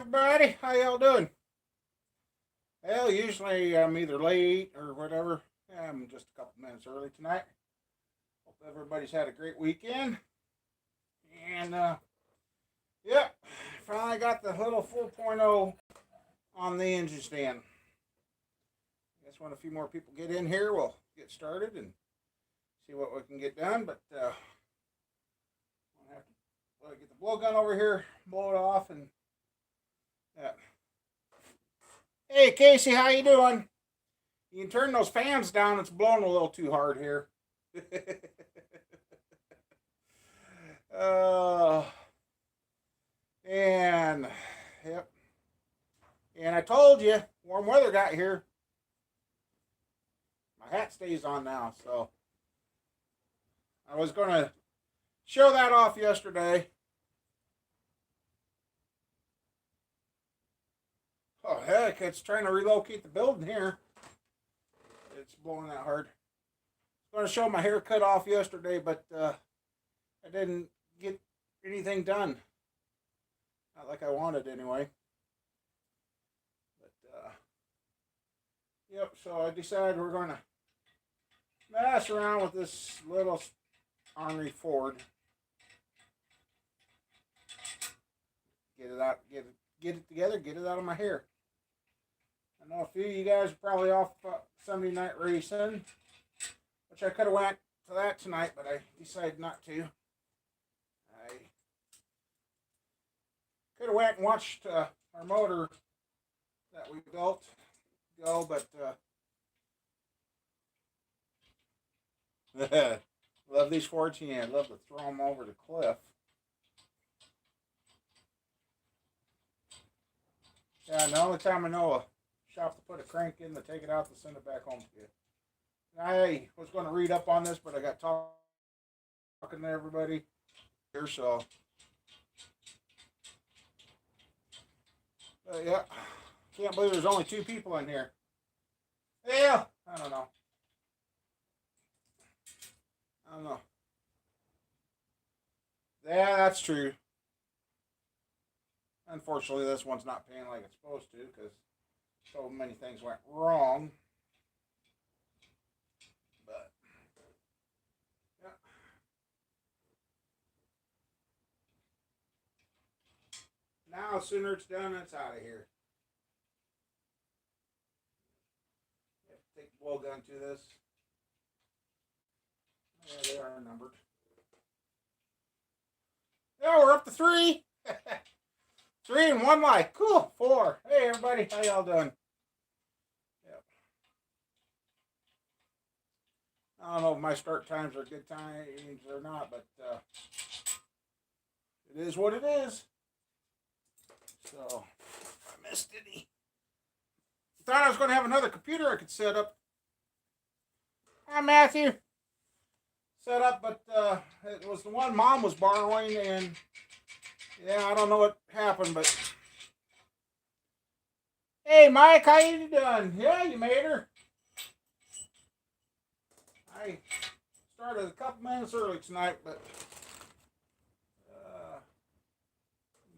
Everybody, how y'all doing? Well, usually I'm either late or whatever. I'm just a couple minutes early tonight. Hope everybody's had a great weekend. And, yeah, finally got the little 4.0 on the engine stand. I guess when a few more people get in here, we'll get started and see what we can get done. But, I'll have to get the blowgun over here, blow it off, and, yeah. Hey, Casey, how you doing? You can turn those fans down. It's blowing a little too hard here. uh, and yep. And I told you, warm weather got here. My hat stays on now, so I was gonna show that off yesterday. Oh heck, it's trying to relocate the building here. It's blowing that hard. I was going to show my hair cut off yesterday, but I didn't get anything done. Not like I wanted anyway. But, yep, so I decided we're going to mess around with this little Henry Ford. Get it out, get it together, get it out of my hair. I know a few of you guys are probably off Sunday night racing, which I could have went to that tonight, but I decided not to. I could have went and watched our motor that we built go, but love these Fords. Yeah, I'd love to throw them over the cliff. Yeah, the only time I know a shop to put a crank in to take it out to send it back home to you. I was going to read up on this, but I got talking to everybody here, so. Yeah, can't believe there's only 2 people in here. Yeah, I don't know. Yeah, that's true. Unfortunately, this one's not paying like it's supposed to because so many things went wrong. But, yeah. Now, sooner it's done, it's out of here. You have to take the blowgun to this. Yeah, they are numbered. Yeah, we're up to 3. 3 and 1 light. Cool. 4. Hey, everybody. How y'all doing? Yep. I don't know if my start times are good times or not, but it is what it is. So, I missed any. Thought I was going to have another computer I could set up. Hi, Matthew. Set up, but it was the one Mom was borrowing, and yeah, I don't know what happened, but hey, Mike, how you doing? Yeah, you made her. I started a couple minutes early tonight, but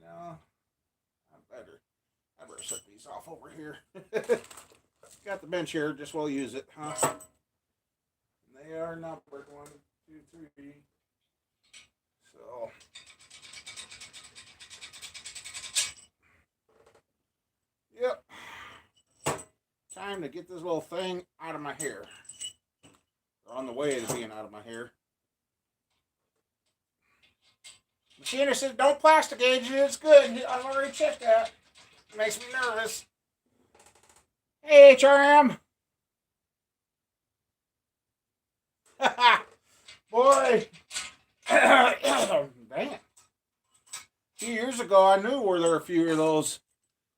no, I better set these off over here. Got the bench here, just we'll use it, huh? They are numbered 1, 2, 3. So. Yep. Time to get this little thing out of my hair. Or on the way to being out of my hair. Machinist said, don't plastic age it. It's good. I've already checked that. It makes me nervous. Hey, HRM. Boy. Damn. A few years ago, I knew where there were a few of those.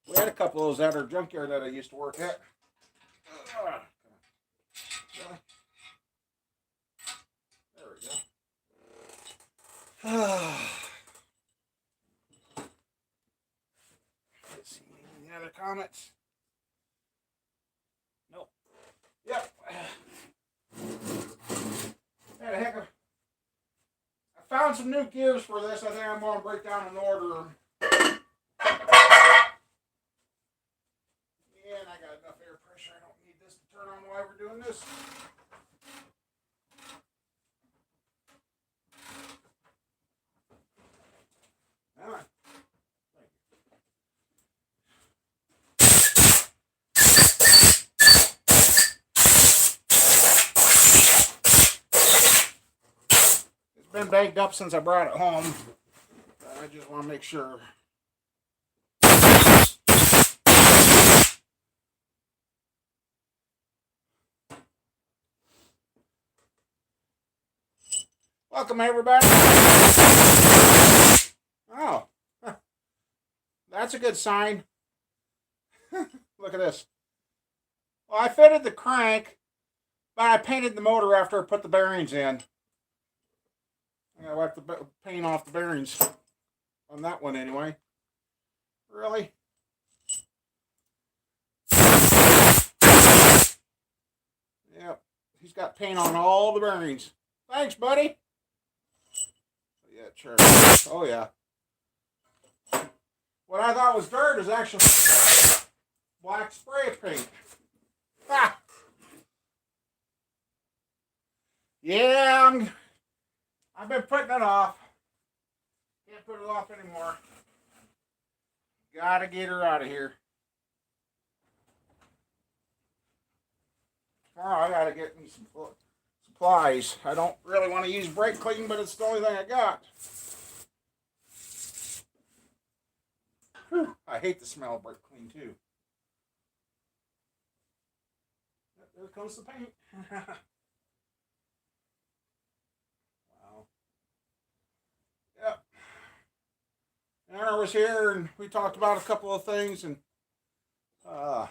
We had a couple of those at our junkyard that I used to work at. There we go. Let's see, any other comments? Nope. Yep. Had a heck of. I found some new gears for this. I think I'm going to break down and order them. this. All right. It's been bagged up since I brought it home. I just want to make sure. Welcome, everybody. Oh, that's a good sign. Look at this. Well, I fitted the crank, but I painted the motor after I put the bearings in. I gotta wipe the paint off the bearings on that one anyway. Really? Yep. He's got paint on all the bearings. Thanks, buddy. Yeah, sure. Oh, yeah. What I thought was dirt is actually black spray paint. Ah. Yeah, I've been putting it off. Can't put it off anymore. Gotta get her out of here. Tomorrow I gotta get me some supplies. I don't really want to use brake clean, but it's the only thing I got. Whew, I hate the smell of brake clean too. There comes the paint. Wow. Yep. Anna was here and we talked about a couple of things and yep.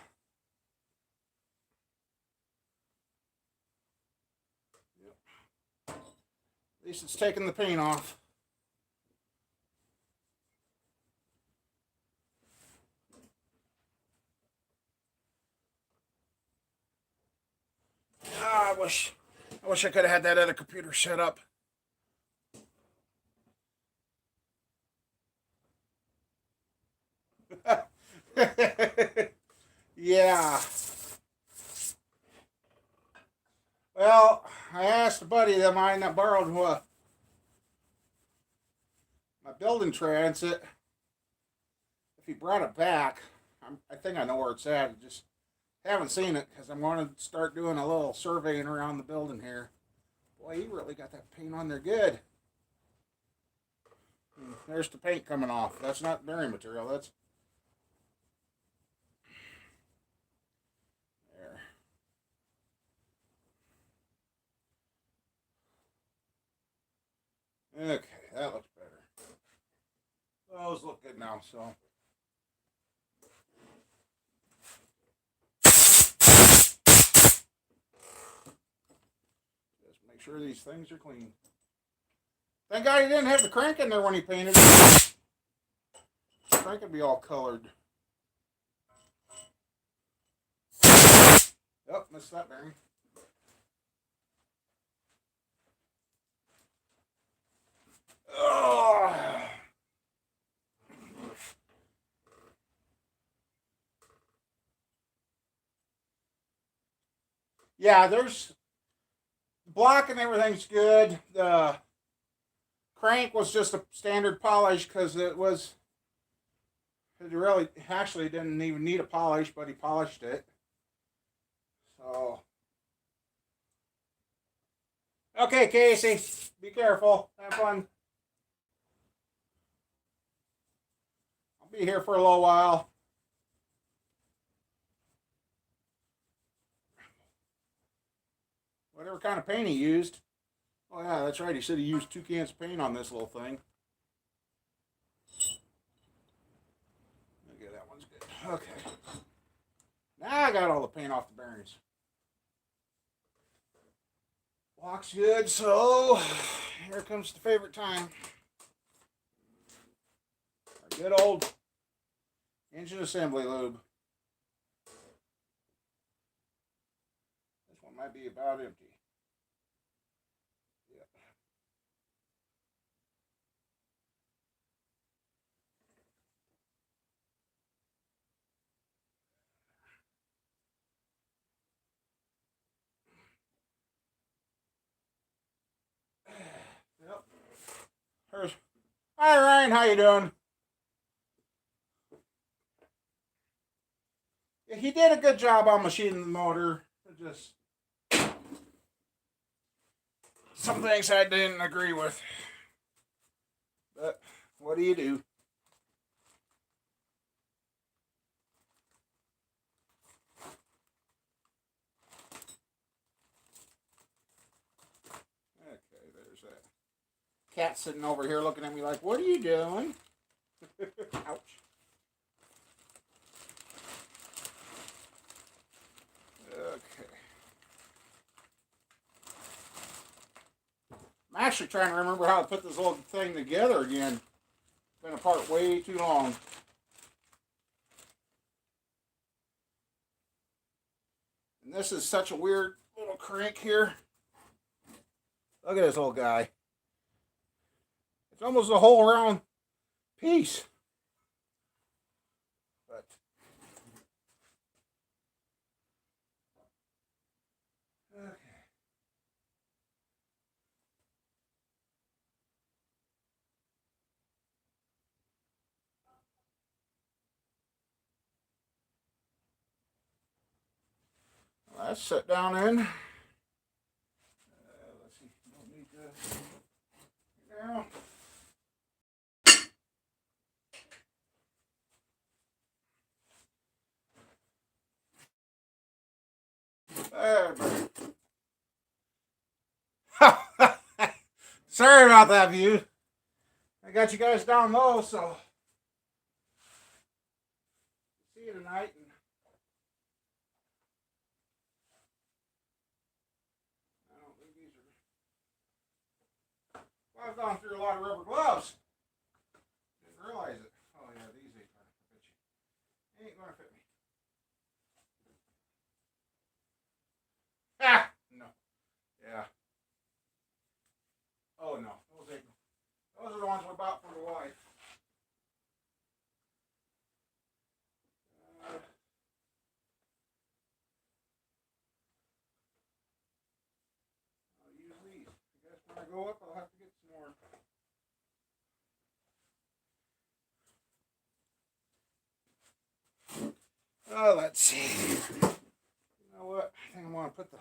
At least it's taking the paint off. I wish I could have had that other computer set up. Yeah. Well, I asked a buddy of mine that borrowed my building transit if he brought it back. I think I know where it's at. I just haven't seen it because I'm going to start doing a little surveying around the building here. Boy, he really got that paint on there good. There's the paint coming off. That's not bearing material. That's there. Okay, that looks better. Those look good now, so. Just make sure these things are clean. Thank God he didn't have the crank in there when he painted it. The crank would be all colored. Yep, missed that bearing. Oh. Yeah, there's block and everything's good. The crank was just a standard polish because it really actually didn't even need a polish, but he polished it. So, okay, Casey, be careful. Have fun. I'll be here for a little while. Whatever kind of paint he used. Oh yeah, that's right. He said he used 2 cans of paint on this little thing. Okay, that one's good. Okay. Now I got all the paint off the bearings. Block's good, so here comes the favorite time. Our good old engine assembly lube. This one might be about empty. Yep. Hi Ryan, how you doing? Yeah, he did a good job on machining the motor. Just some things I didn't agree with. But what do you do? Okay, there's that. Cat sitting over here looking at me like, what are you doing? Ouch. Okay. I'm actually trying to remember how to put this little thing together again. It's been apart way too long. And this is such a weird little crank here. Look at this little guy. It's almost a whole round piece. But okay. Let's sit down in. Let's see. Don't need to. Now. Sorry about that, view. I got you guys down low, so see you tonight. And I don't think these are. Well, I've gone through a lot of rubber gloves. Didn't realize it. Oh yeah, these ain't gonna fit you. Ain't gonna fit me. Ah, no. Yeah. Oh no, those ain't. Those are the ones we bought for the wife. I'll use these. I guess when I go up, I'll have to get some more. Oh, let's see. You know what? I think I'm gonna put the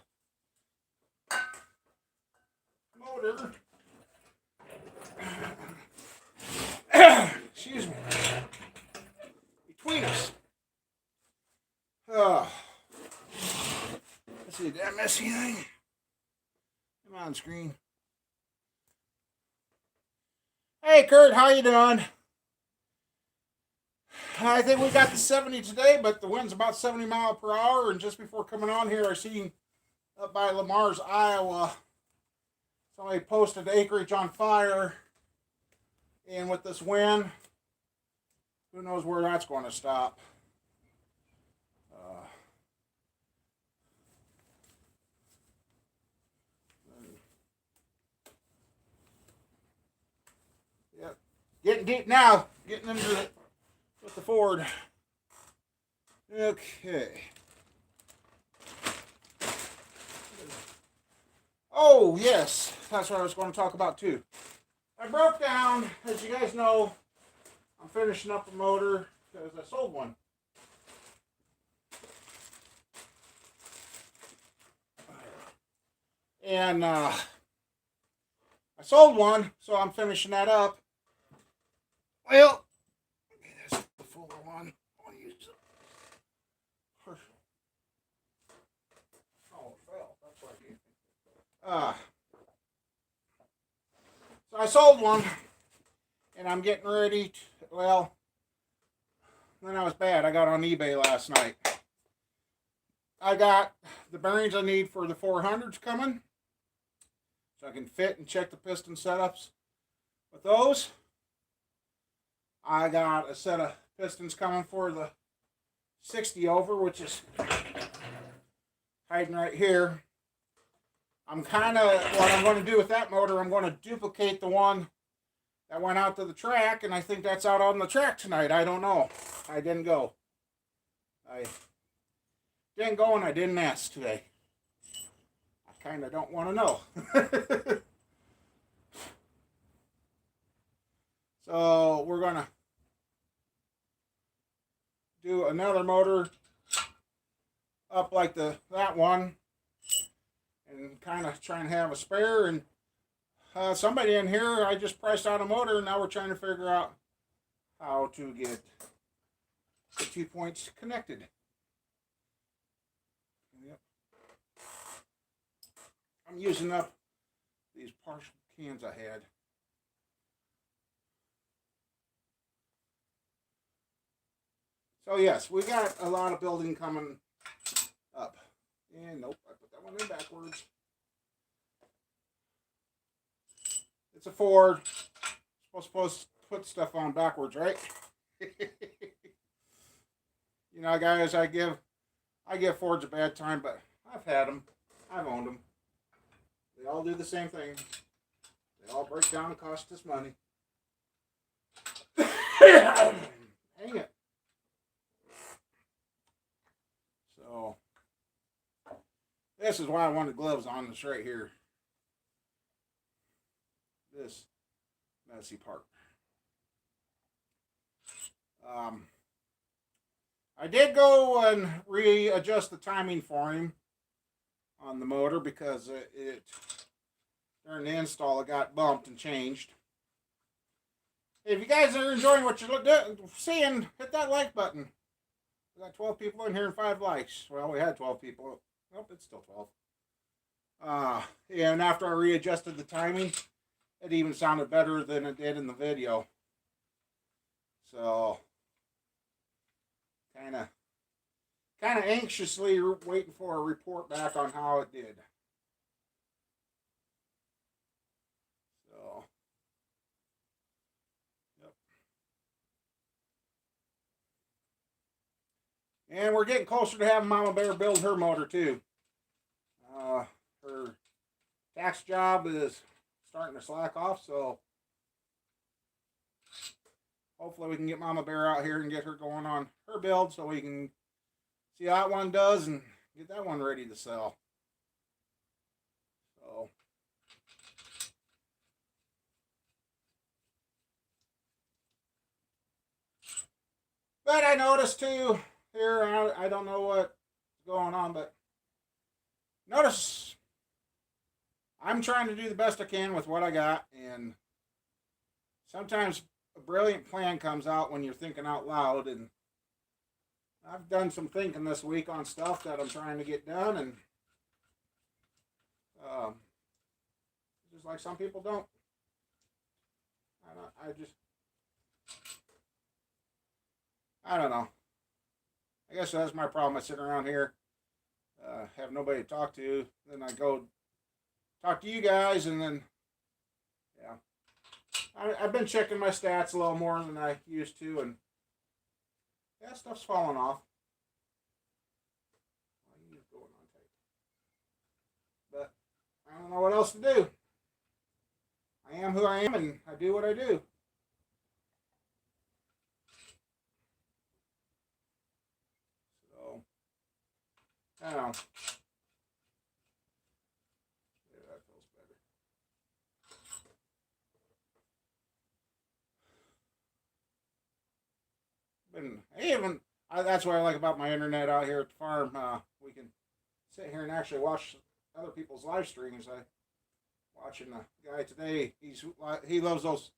motor. Excuse me. Between us. Oh. Let's see, did I miss anything? Come on, screen. Hey, Kurt, how you doing? I think we got the 70 today, but the wind's about 70 mile per hour. And just before coming on here, I seen up by Lamar's, Iowa, somebody posted acreage on fire. And with this wind, who knows where that's going to stop. Yep. Getting deep now. Getting into it with the Ford. Okay. Oh, yes. That's what I was going to talk about, too. I broke down, as you guys know, I'm finishing up a motor because I sold one. And I sold one, so I'm finishing that up. Well, there's the fuller one. I'll use it. Oh, it fell. That's what I did. So I sold one, and I'm getting ready to, well, then I was bad. I got on eBay last night. I got the bearings I need for the 400s coming, so I can fit and check the piston setups with those. I got a set of pistons coming for the 60 over, which is hiding right here. I'm kind of, what I'm going to do with that motor, I'm going to duplicate the one that went out to the track, and I think that's out on the track tonight. I don't know. I didn't go. I didn't go, and I didn't ask today. I kind of don't want to know. So we're going to do another motor up like that one, and kind of try and have a spare. And somebody in here, I just priced out a motor, and now we're trying to figure out how to get the 2 points connected. Yep. I'm using up these partial cans I had. So yes, we got a lot of building coming up. And nope, I put that one in backwards. It's a Ford. Supposed to put stuff on backwards, right? You know, guys, I give Fords a bad time, but I've had them. I've owned them. They all do the same thing. They all break down and cost us money. Hang it. So, this is why I wanted gloves on this right here. This messy part. I did go and readjust the timing for him on the motor because it during the install it got bumped and changed. If you guys are enjoying what you're seeing, hit that like button. We got 12 people in here and 5 likes. Well, we had 12 people. Nope, it's still 12. Yeah, and after I readjusted the timing, it even sounded better than it did in the video. So, kind of anxiously waiting for a report back on how it did. So, yep. And we're getting closer to having Mama Bear build her motor too. Her tax job is starting to slack off, so hopefully we can get Mama Bear out here and get her going on her build so we can see how that one does and get that one ready to sell. So, but I noticed too here, I don't know what's going on, but notice I'm trying to do the best I can with what I got, and sometimes a brilliant plan comes out when you're thinking out loud, and I've done some thinking this week on stuff that I'm trying to get done, and just like some people don't. I don't know. I guess that's my problem. I sit around here, have nobody to talk to. Then I go talk to you guys, and then, yeah. I've been checking my stats a little more than I used to, and yeah, stuff's falling off. But I don't know what else to do. I am who I am, and I do what I do. So, I don't know. Yeah, that feels better. That's what I like about my internet out here at the farm. We can sit here and actually watch other people's live streams. I watching the guy today. He loves those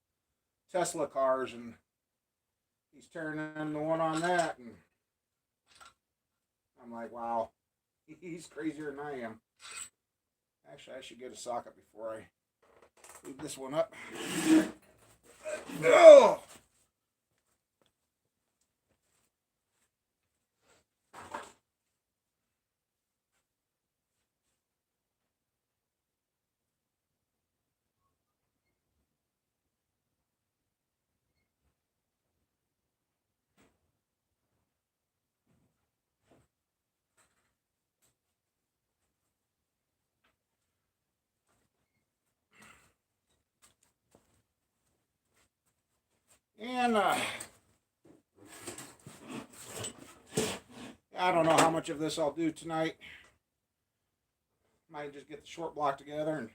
Tesla cars, and he's tearing in the one on that, and I'm like, wow, he's crazier than I am. Actually, I should get a socket before I leave this one up. Oh! And I don't know how much of this I'll do tonight. Might just get the short block together, and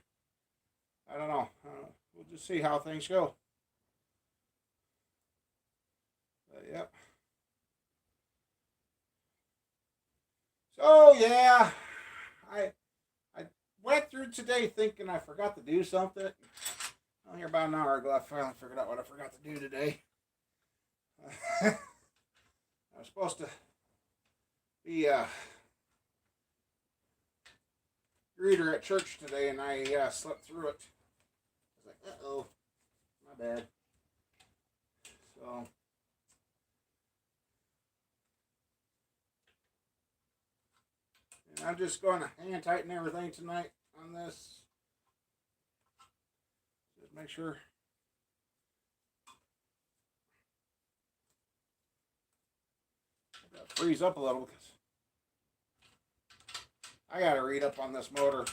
I don't know. We'll just see how things go. Yep. So yeah, I I went through today thinking I forgot to do something. Well, here about an hour ago, I finally figured out what I forgot to do today. I was supposed to be a greeter at church today, and I slept through it. I was like, oh, my bad. So, and I'm just going to hand tighten everything tonight on this. Just make sure. Freeze up a little because I got to read up on this motor.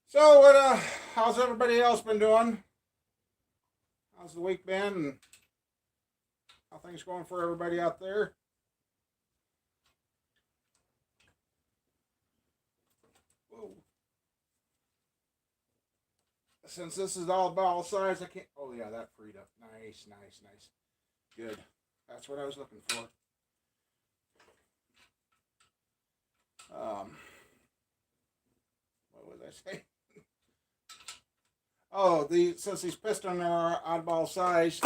So, how's everybody else been doing? How's the week been? And how things going for everybody out there? Whoa. Since this is all ball size, I can't. Oh yeah, that freed up. Nice, nice, nice. Good. That's what I was looking for. What was I saying? Oh, since these pistons are oddball size,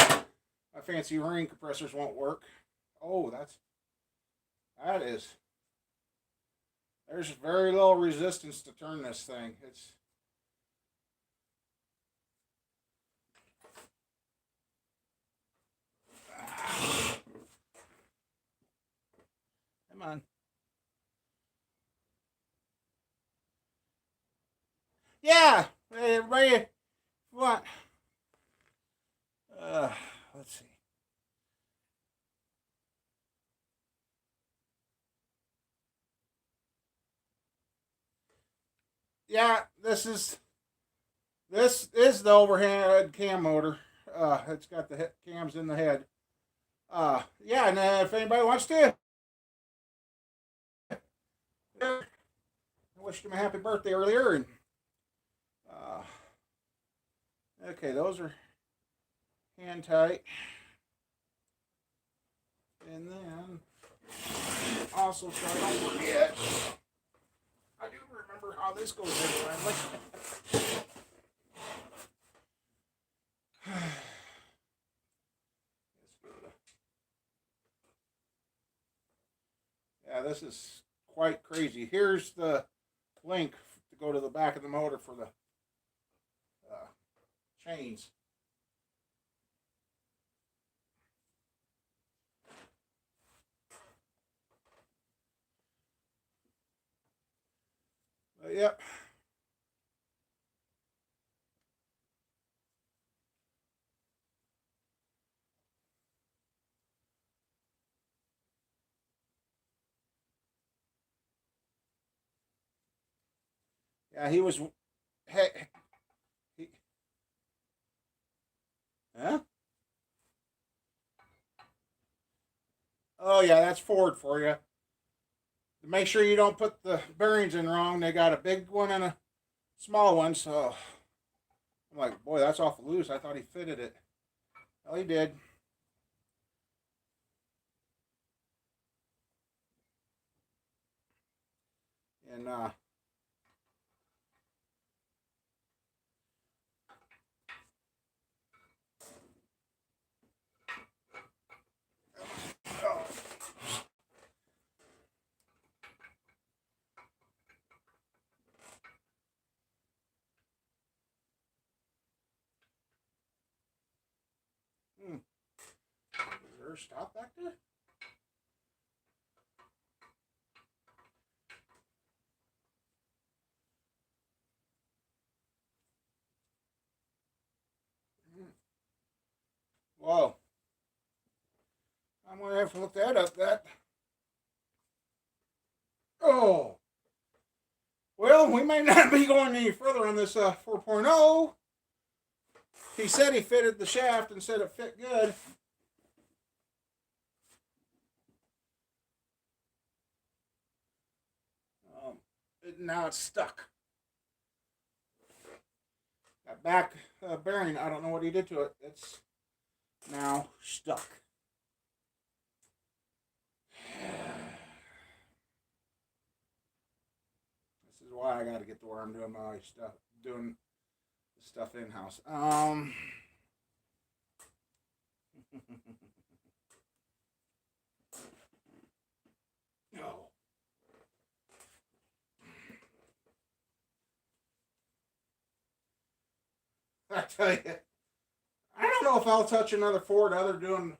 my fancy ring compressors won't work. Oh, that is. There's very little resistance to turn this thing. It's. Come on. Yeah. Hey, everybody. What? Let's see. Yeah, this is the overhead cam motor. It's got the cams in the head. Yeah, and if anybody wants to, I wished him a happy birthday earlier. And uh, okay, those are hand tight. And then also, so I don't forget, I do remember how this goes in finally. Yeah, this is quite crazy. Here's the link to go to the back of the motor for the chains. Yep. Yeah, he was. Hey, he, huh? Oh yeah, that's Ford for you. Make sure you don't put the bearings in wrong. They got a big one and a small one, so I'm like, boy, that's awful loose. I thought he fitted it. Well, he did. And oh, is there a stop back there? Whoa. I'm gonna have to look that up. That. Oh. Well, we may not be going any further on this 4.0. He said he fitted the shaft and said it fit good. Now it's stuck. That back bearing, I don't know what he did to it. It's now stuck. This is why I got to get to where I'm doing my stuff, doing the stuff in house. No. I tell you, I don't know if I'll touch another Ford other doing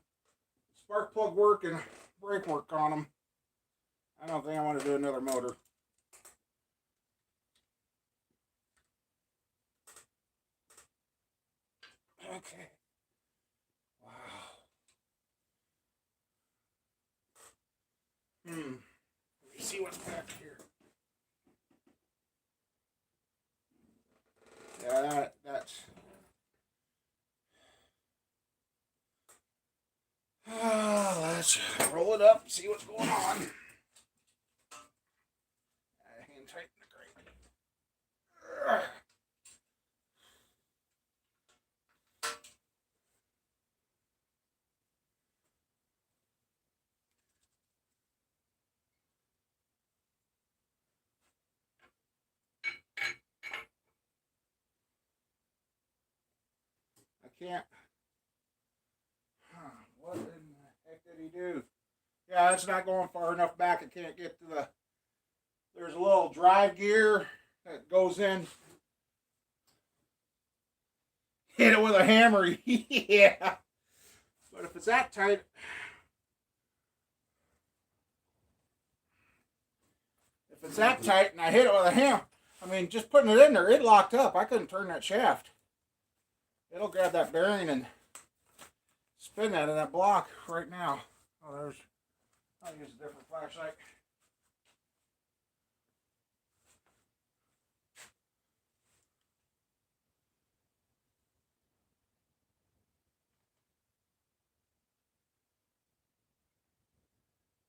spark plug work and brake work on them. I don't think I want to do another motor. Okay. Wow. Let me see what's back here. Yeah, that's. Let's roll it up, see what's going on. Hand tighten the crate. I can't. What in the heck did he do? Yeah, it's not going far enough back. I can't get to the. There's a little drive gear that goes in. Hit it with a hammer. Yeah. But if it's that tight. If it's that tight and I hit it with a hammer, I mean, just putting it in there, it locked up. I couldn't turn that shaft. It'll grab that bearing and spin that in that block right now. Oh, there's. I'll use a different flashlight.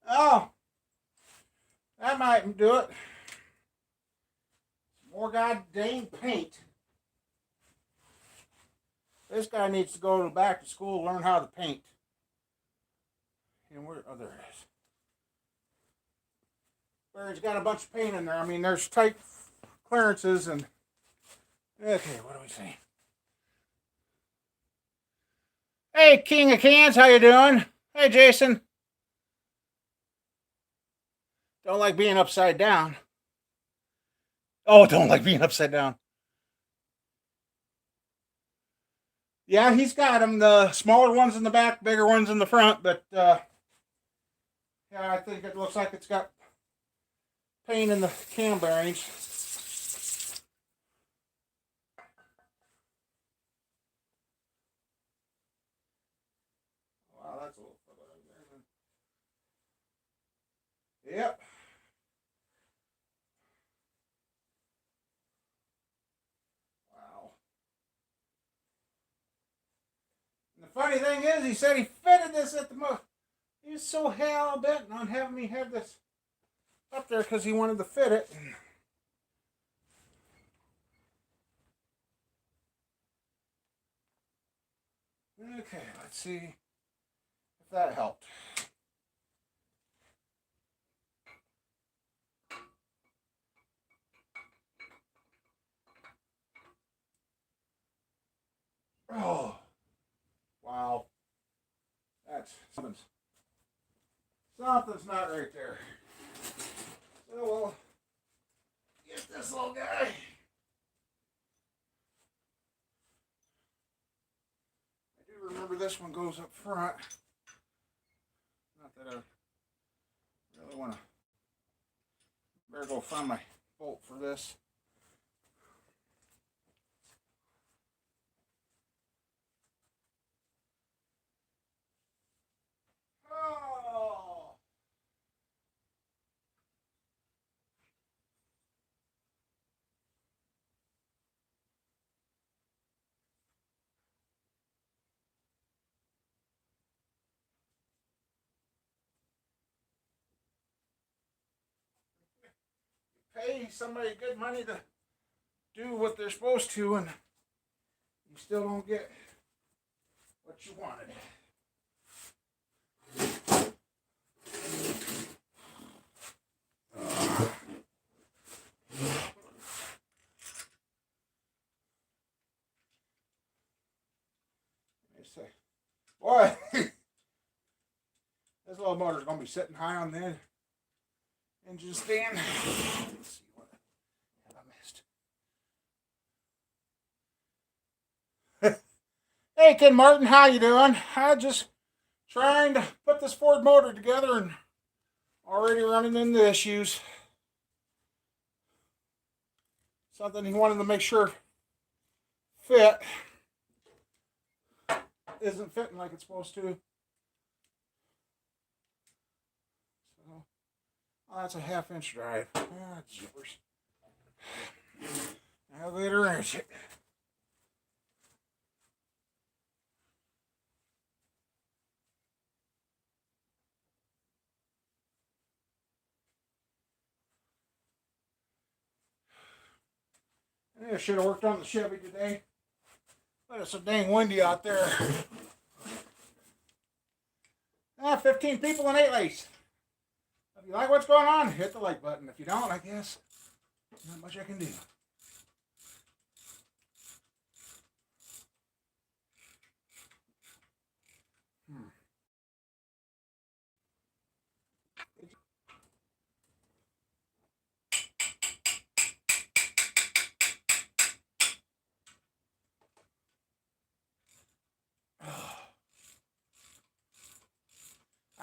Oh, that might do it. More goddamn paint. This guy needs to go back to school and learn how to paint. And where? Oh, there it is. Where he's got a bunch of paint in there. I mean, there's tight clearances and. Okay, what do we see? Hey, King of Cans, how you doing? Hey, Jason. Don't like being upside down. Oh, don't like being upside down. Yeah, he's got them. The smaller ones in the back, bigger ones in the front. But yeah, I think it looks like it's got paint in the cam bearings. Wow, that's a little further there. Yep. Wow. And the funny thing is, he said he fitted this at the most. He was so hell bent on having me have this up there because he wanted to fit it. Okay, let's see if that helped. Oh, wow. That's something's not right there. So we'll get this little guy. I do remember this one goes up front. Not that I really want to. Better go find my bolt for this. Oh. Pay somebody good money to do what they're supposed to, and you still don't get what you wanted. Say, boy, this little motor's gonna be sitting high on the engine stand. Let's see what have I missed. Hey, Ken Martin, how you doing? I just trying to put this Ford motor together and already running into issues. Something he wanted to make sure fit isn't fitting like it's supposed to. So, oh, that's a half-inch drive. Ah, jeepers. Elevator wrench it. I should have worked on the Chevy today, but it's so dang windy out there. 15 people in 8 lace. If you like what's going on, hit the like button. If you don't, I guess not much I can do.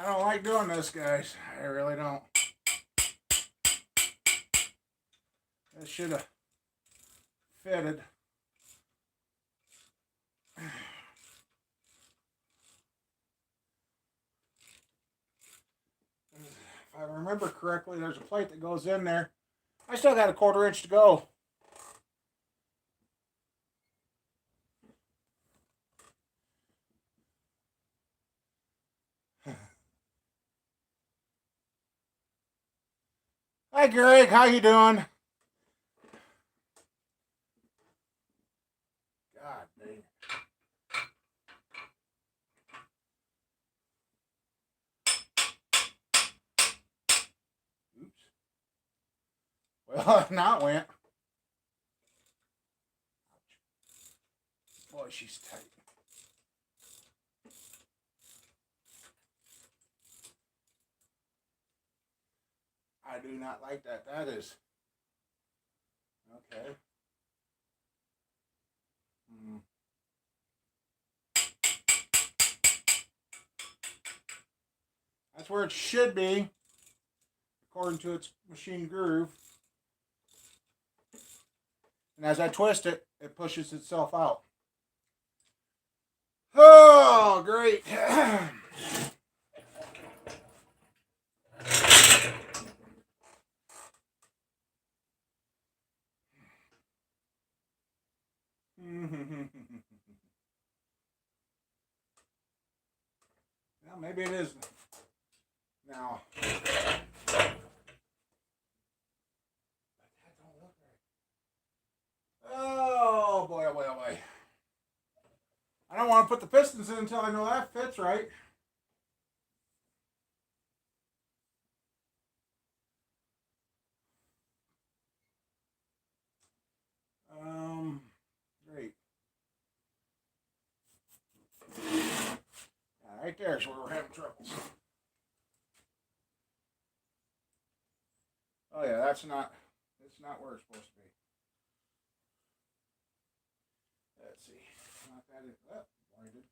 I don't like doing this, guys. I really don't. This should have fitted. If I remember correctly, there's a plate that goes in there. I still got a 1/4 inch to go. Hi, Greg. How you doing? God dang. Oops. Well, now it went. Boy, she's tight. I do not like that. That is. Okay. That's where it should be, according to its machine groove. And as I twist it, it pushes itself out. Oh, great. Well, maybe it is now. Oh boy, oh boy, oh boy. I don't want to put the pistons in until I know that fits right. Great. Right there's where we're having troubles. Oh yeah, it's not where it's supposed to be. Let's see. Knock that in. Oh, blinded.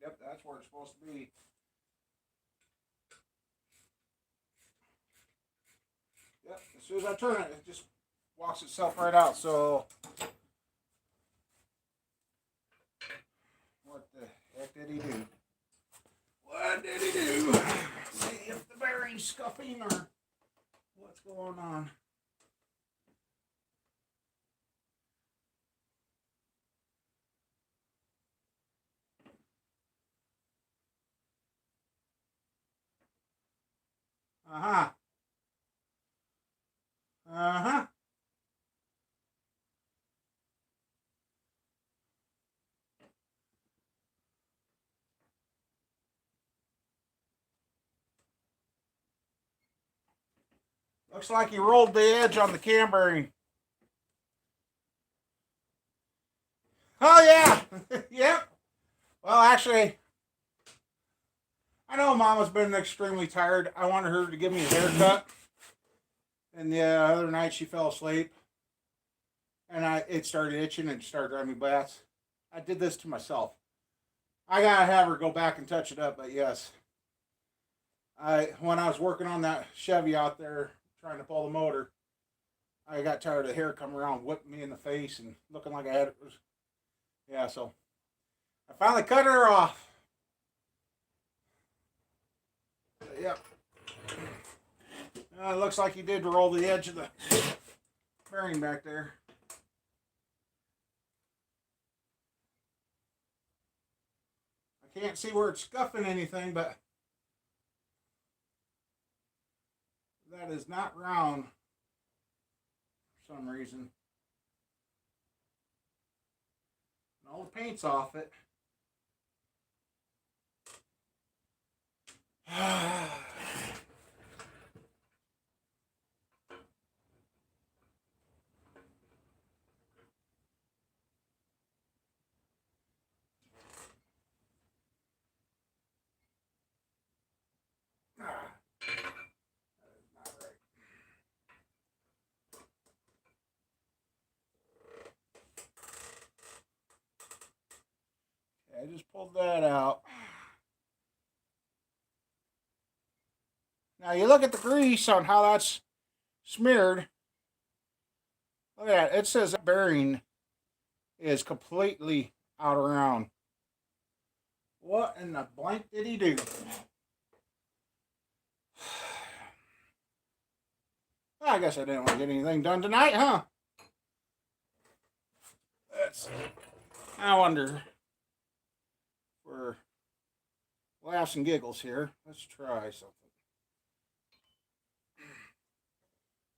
Yep, that's where it's supposed to be. Yep, as soon as I turn it, it just walks itself right out. So, what the heck did he do? What did he do? See if the bearing's scuffing or what's going on. Uh-huh. Looks like he rolled the edge on the cam bearing. Oh, yeah. Yep. Well, actually, I know Mama's been extremely tired. I wanted her to give me a haircut. And the other night she fell asleep. And it started itching and started driving me bats. I did this to myself. I gotta have her go back and touch it up, but yes. When I was working on that Chevy out there trying to pull the motor, I got tired of the hair coming around, whipping me in the face and looking like I had it. Yeah, so I finally cut her off. Yep. It looks like he did roll the edge of the bearing back there. I can't see where it's scuffing anything, but that is not round for some reason. And all the paint's off it. I just pulled that out. Now you look at the grease on how that's smeared. Look at that. It says that bearing is completely out around. What in the blank did he do? I guess I didn't want to get anything done tonight, huh? I wonder. For laughs and giggles here, let's try something.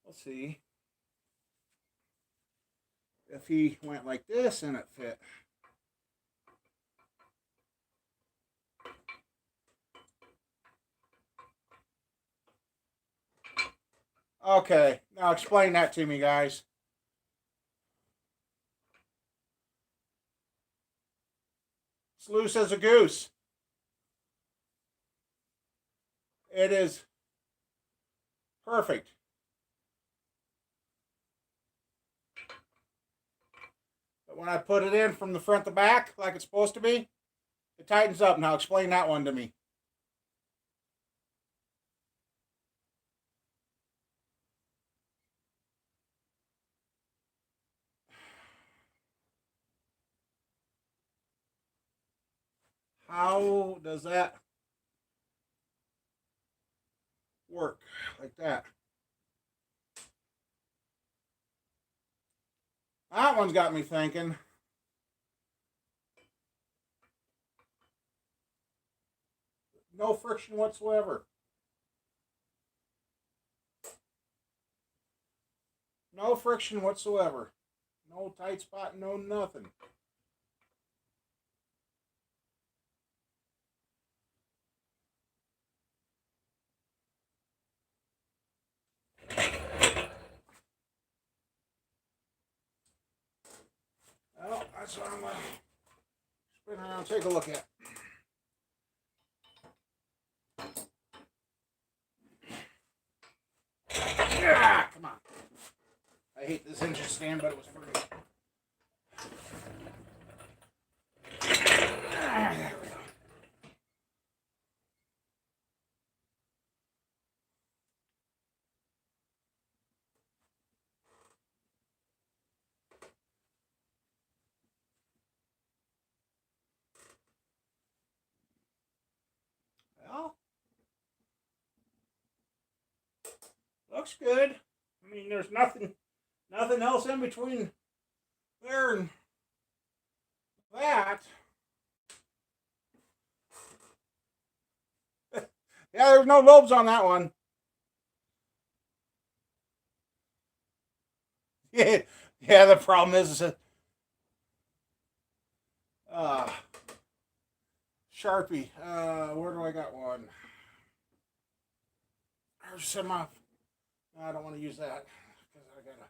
Let's see if he went like this and it fit. Okay, now explain that to me, guys. It's loose as a goose. It is perfect. But when I put it in from the front to back, like it's supposed to be, it tightens up. Now explain that one to me. How does that work like that? That one's got me thinking. No friction whatsoever. No friction whatsoever. No tight spot, no nothing. Well, that's what I'm going to spin around and take a look at. Yeah, come on. I hate this engine stand, but it was free. There we go. Well, looks good. I mean, there's nothing else in between there and that. Yeah, there's no lobes on that one. Yeah, yeah. The problem is uh, Sharpie. Where do I got one? There's some. I don't want want to use that because I gotta.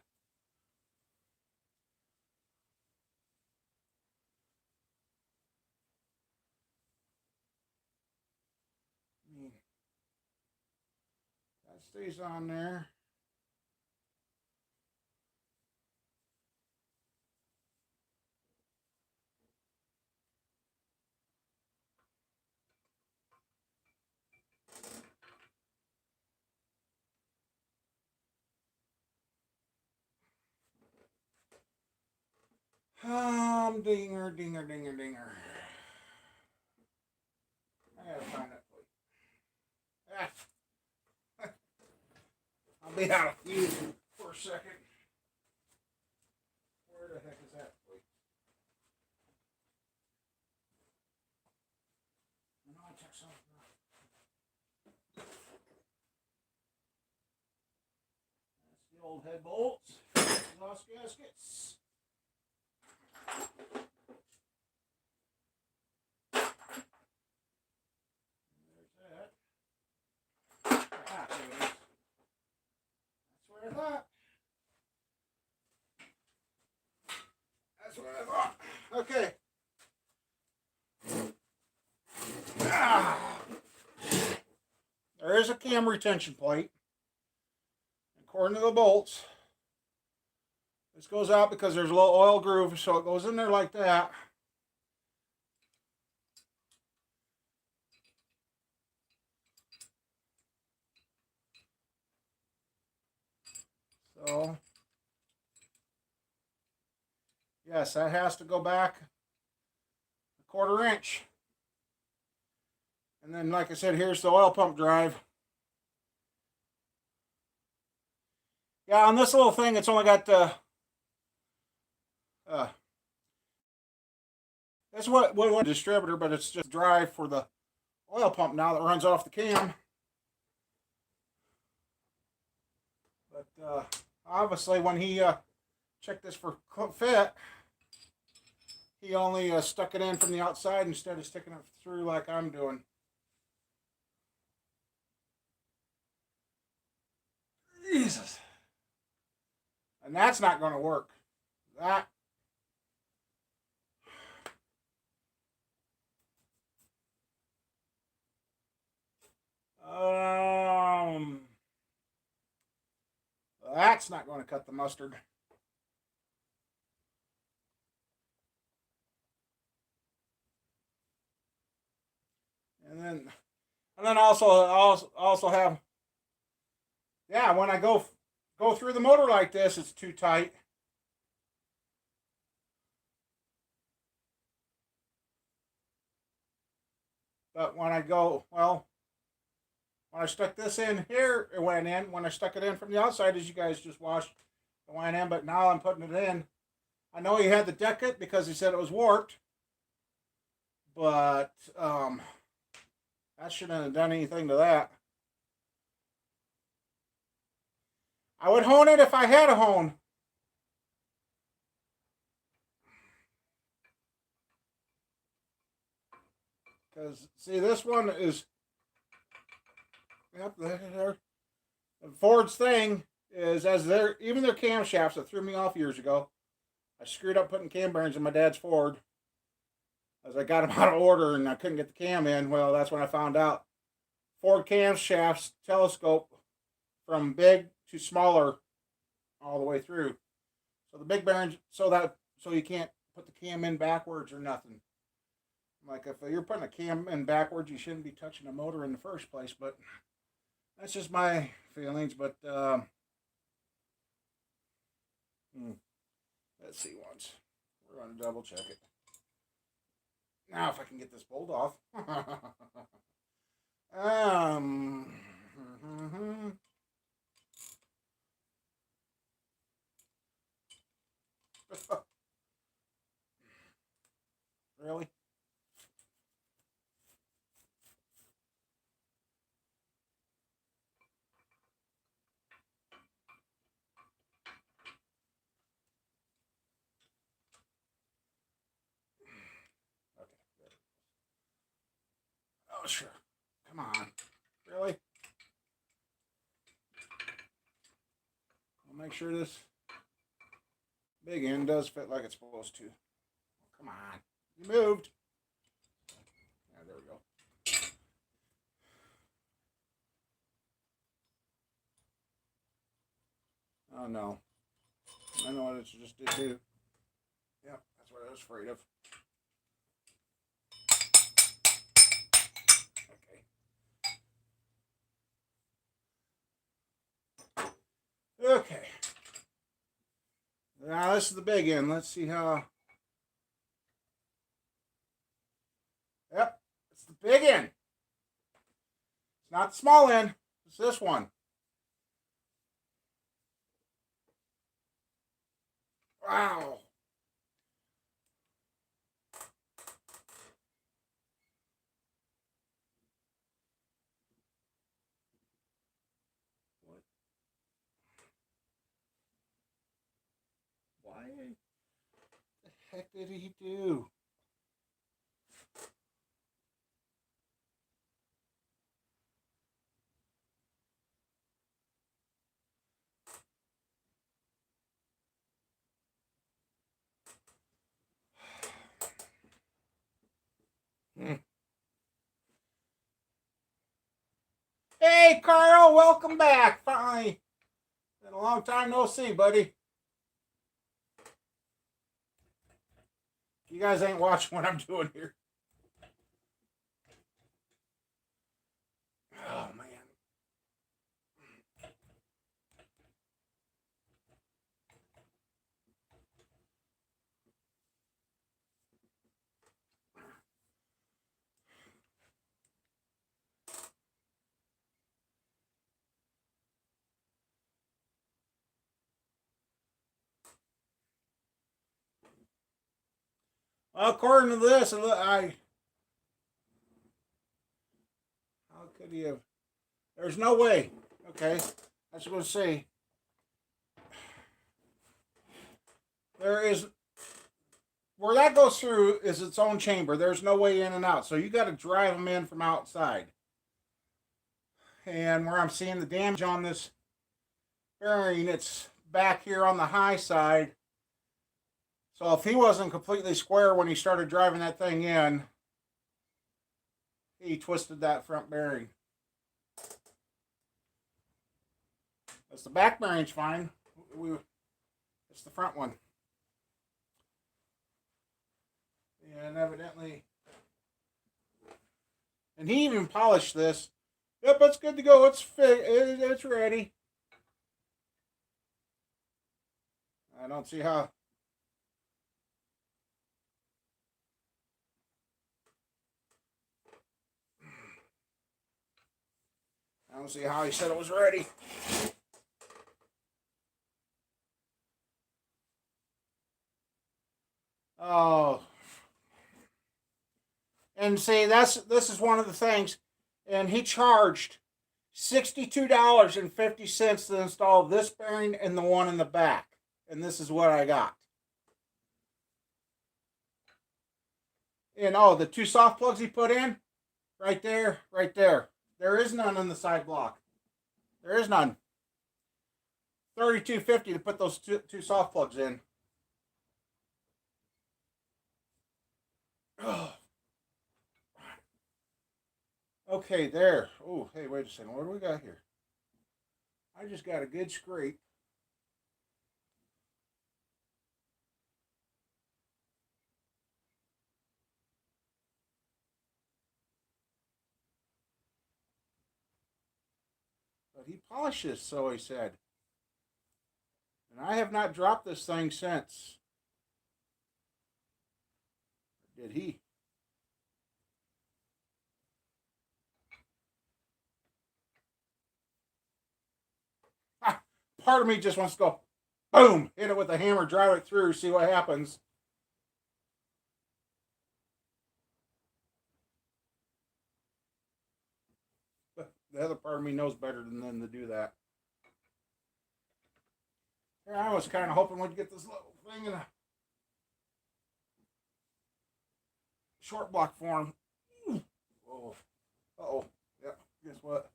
That stays on there. Dinger, dinger, dinger, dinger. I gotta find that plate. Ah. I'll be out of fuse for a second. Where the heck is that plate? I know I took something out. That's the old head bolts. Exhaust gaskets. That's what I thought. Okay. There is a cam retention plate. According to the bolts, this goes out because there's a little oil groove, so it goes in there like that. So, yes, that has to go back a 1/4 inch. And then, like I said, here's the oil pump drive. Yeah, on this little thing, it's only got that's what distributor, but it's just drive for the oil pump now that runs off the cam. But obviously, when he checked this for fit, he only stuck it in from the outside instead of sticking it through like I'm doing. Jesus. And that's not going to work. That. That's not going to cut the mustard. And then also have, yeah, when I go through the motor like this, it's too tight. But when I go, well, when I stuck this in here, it went in. When I stuck it in from the outside, as you guys just watched, it went in. But now I'm putting it in. I know he had to deck it because he said it was warped. But that shouldn't have done anything to that. I would hone it if I had a hone. Because, see, this one is, yep, there. Ford's thing is, even their camshafts that threw me off years ago, I screwed up putting cam bearings in my dad's Ford. As I got them out of order and I couldn't get the cam in, well, that's when I found out Ford camshafts telescope from big to smaller all the way through. So the big bearings, so you can't put the cam in backwards or nothing. Like if you're putting a cam in backwards, you shouldn't be touching the motor in the first place. But that's just my feelings. But let's see once. We're going to double check it. Now, if I can get this bolt off. Really? Oh, sure. Come on. Really? make sure this big end does fit like it's supposed to. Come on. You moved. Yeah, there we go. Oh no. I know what it just did too. Yep, that's what I was afraid of. Okay. Okay. Now this is the big end. Let's see how. Yep, it's the big end. It's not the small end. It's this one. Wow. What? Why the heck did he do? Hey, Carl, welcome back. Finally. Been a long time no see, buddy. You guys ain't watching what I'm doing here. Oh, man. Well, according to this, how could he have? There's no way. Okay, I was going to say there is where that goes through is its own chamber. There's no way in and out, so you got to drive them in from outside. And where I'm seeing the damage on this bearing, it's back here on the high side. So if he wasn't completely square when he started driving that thing in, he twisted that front bearing. That's the back bearing's fine. It's the front one. And evidently, and he even polished this. Yep, it's good to go. It's it's ready. I don't see how. I don't see how he said it was ready. Oh. And see, this is one of the things. And he charged $62.50 to install this bearing and the one in the back. And this is what I got. And oh, the two soft plugs he put in, right there, right there. There is none on the side block. There is none. $32.50 to put those two soft plugs in. Oh. Okay, there. Oh, hey, wait a second. What do we got here? I just got a good scrape. But he polishes, so he said. And I have not dropped this thing since. Or did he? Part of me just wants to go, boom, hit it with a hammer, drive it through, see what happens. But the other part of me knows better than them to do that. Yeah, I was kind of hoping we'd get this little thing in a short block form. Oh, oh, yeah. Guess what?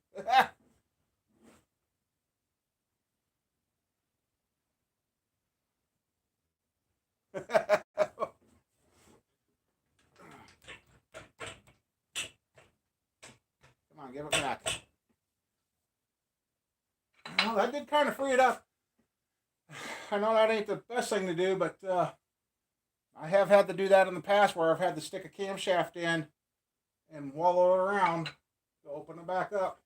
Come on, give it back. Well, that did kind of free it up. I know that ain't the best thing to do, but I have had to do that in the past where I've had to stick a camshaft in and wallow it around to open it back up.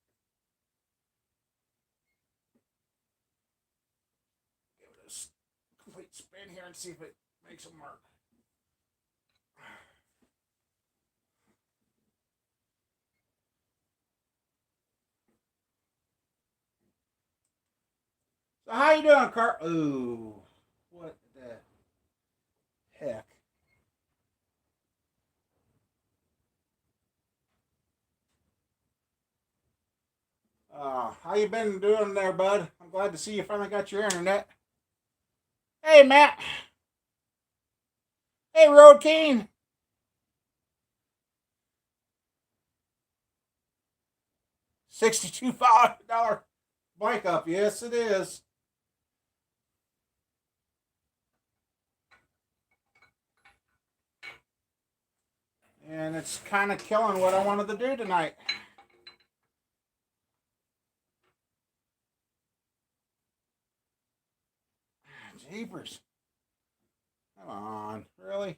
Give it a complete spin here and see if it makes a mark. So how you doing, Carl? Ooh, what the heck? How you been doing there, bud? I'm glad to see you finally got your internet. Hey, Matt. Hey, Road King. $62 bike up. Yes, it is. And it's kind of killing what I wanted to do tonight. Jeepers. Come on. Really?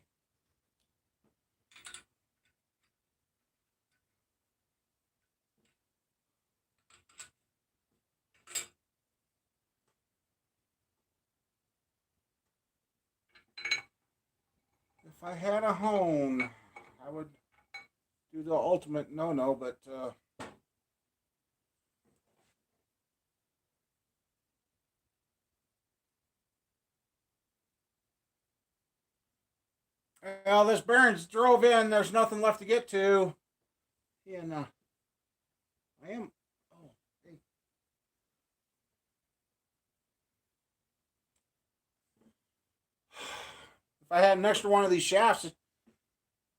If I had a hone, I would do the ultimate no-no, but well, this bearings drove in. There's nothing left to get to. And I am. Oh, hey. If I had an extra one of these shafts,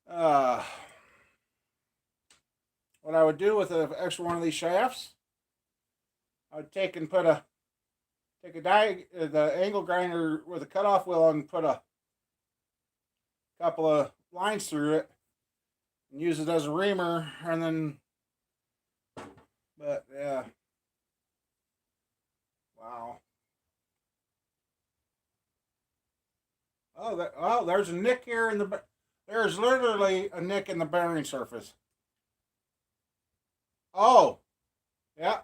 uh, what I would do with an extra one of these shafts, I would take and put a the angle grinder with a cutoff wheel and put a couple of lines through it and use it as a reamer, and then. But yeah, wow. Oh, there's a nick here in the. There's literally a nick in the bearing surface. Oh, yeah.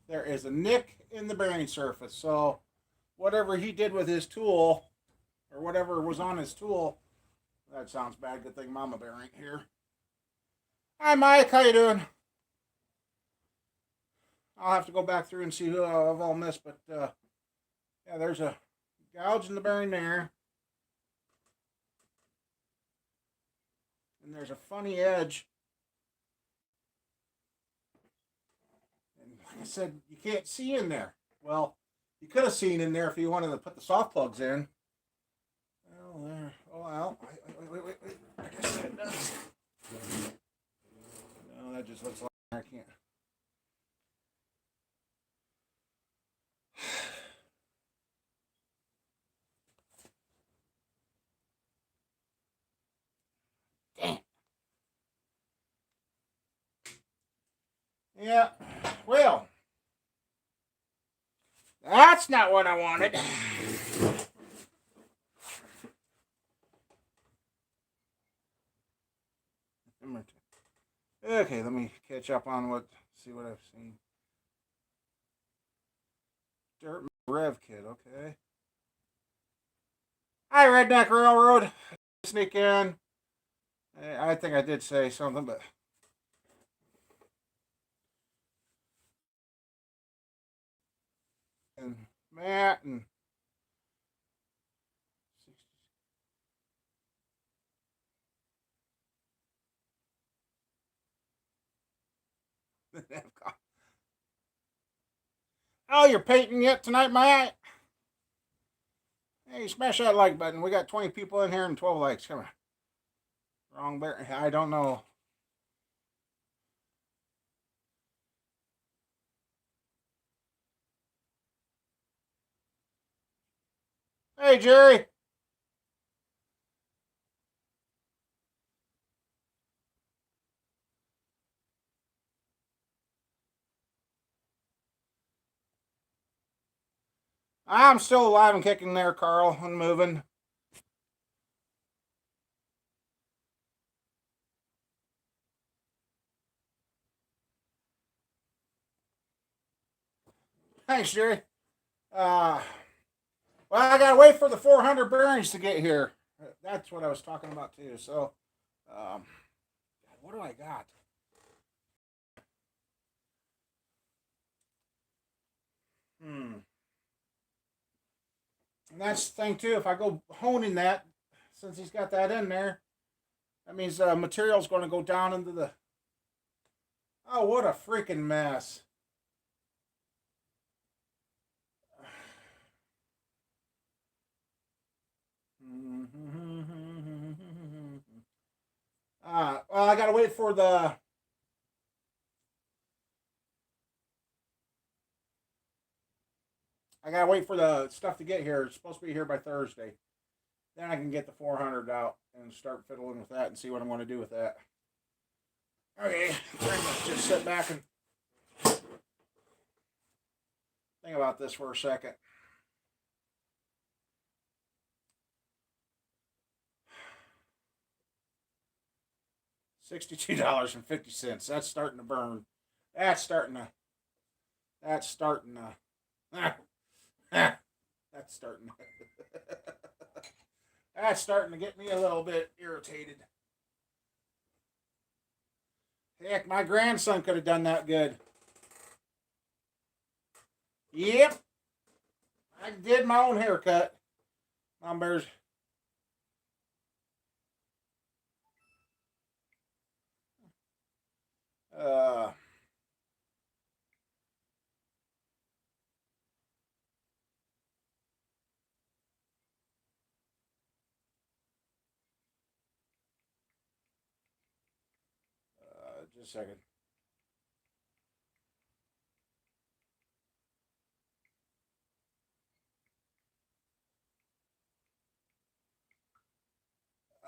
There is a nick in the bearing surface. So, whatever he did with his tool, or whatever was on his tool, that sounds bad. Good thing Mama Bear ain't here. Hi, Mike. How you doing? I'll have to go back through and see who I've all missed, but yeah, there's a gouge in the bearing there, and there's a funny edge. And like I said, you can't see in there. Well, you could have seen in there if you wanted to put the soft plugs in. Oh, there. Oh, well. Wait. I guess that does. No, that just looks like I can't. Damn. Yeah. Well, that's not what I wanted. Okay, let me catch up on see what I've seen. Dirt Rev Kit, okay. Hi, Redneck Railroad. Sneak in. I think I did say something, but. And Matt and. Oh, you're painting yet tonight, Matt? Hey, smash that like button. We got 20 people in here and 12 likes. Come on. Wrong bear. I don't know. Hey, Jerry. I'm still alive and kicking there, Carl, and moving. Thanks, Jerry. Uh, well, I gotta wait for the 400 bearings to get here. That's what I was talking about too. So, um, what do I got? Hmm. And that's the thing too. If I go honing that, since he's got that in there, that means material's going to go down into the. Oh, what a freaking mess! Well, I gotta wait for the. I gotta wait for the stuff to get here. It's supposed to be here by Thursday. Then I can get the 400 out and start fiddling with that and see what I'm going to do with that. Okay, I'm going to just sit back and think about this for a second. $62.50. That's starting to burn. That's starting to. That's starting to. That's starting to. That's starting to get me a little bit irritated. Heck, my grandson could have done that good. Yep, I did my own haircut. Mom bears. Uh, just a second.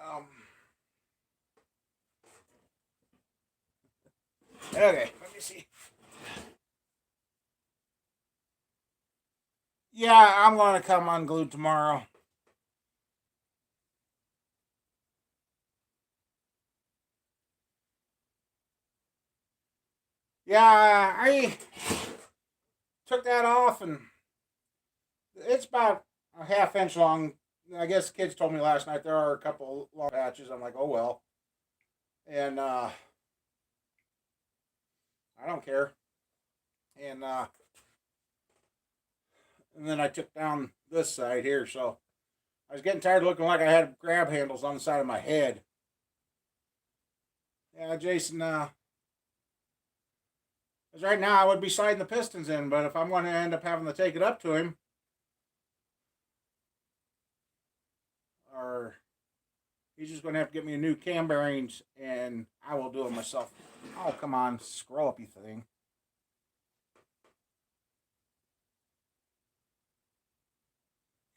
Um, okay, let me see. Yeah, I'm going to come unglued tomorrow. Yeah, I took that off and it's about a half inch long. I guess kids told me last night there are a couple long patches. I'm like, oh well. And I don't care. And and then I took down this side here, so I was getting tired of looking like I had grab handles on the side of my head. Yeah, Jason, because right now I would be sliding the pistons in, but if I'm going to end up having to take it up to him, or he's just going to have to get me a new cam bearings, and I will do it myself. Oh, come on, scroll up, you thing.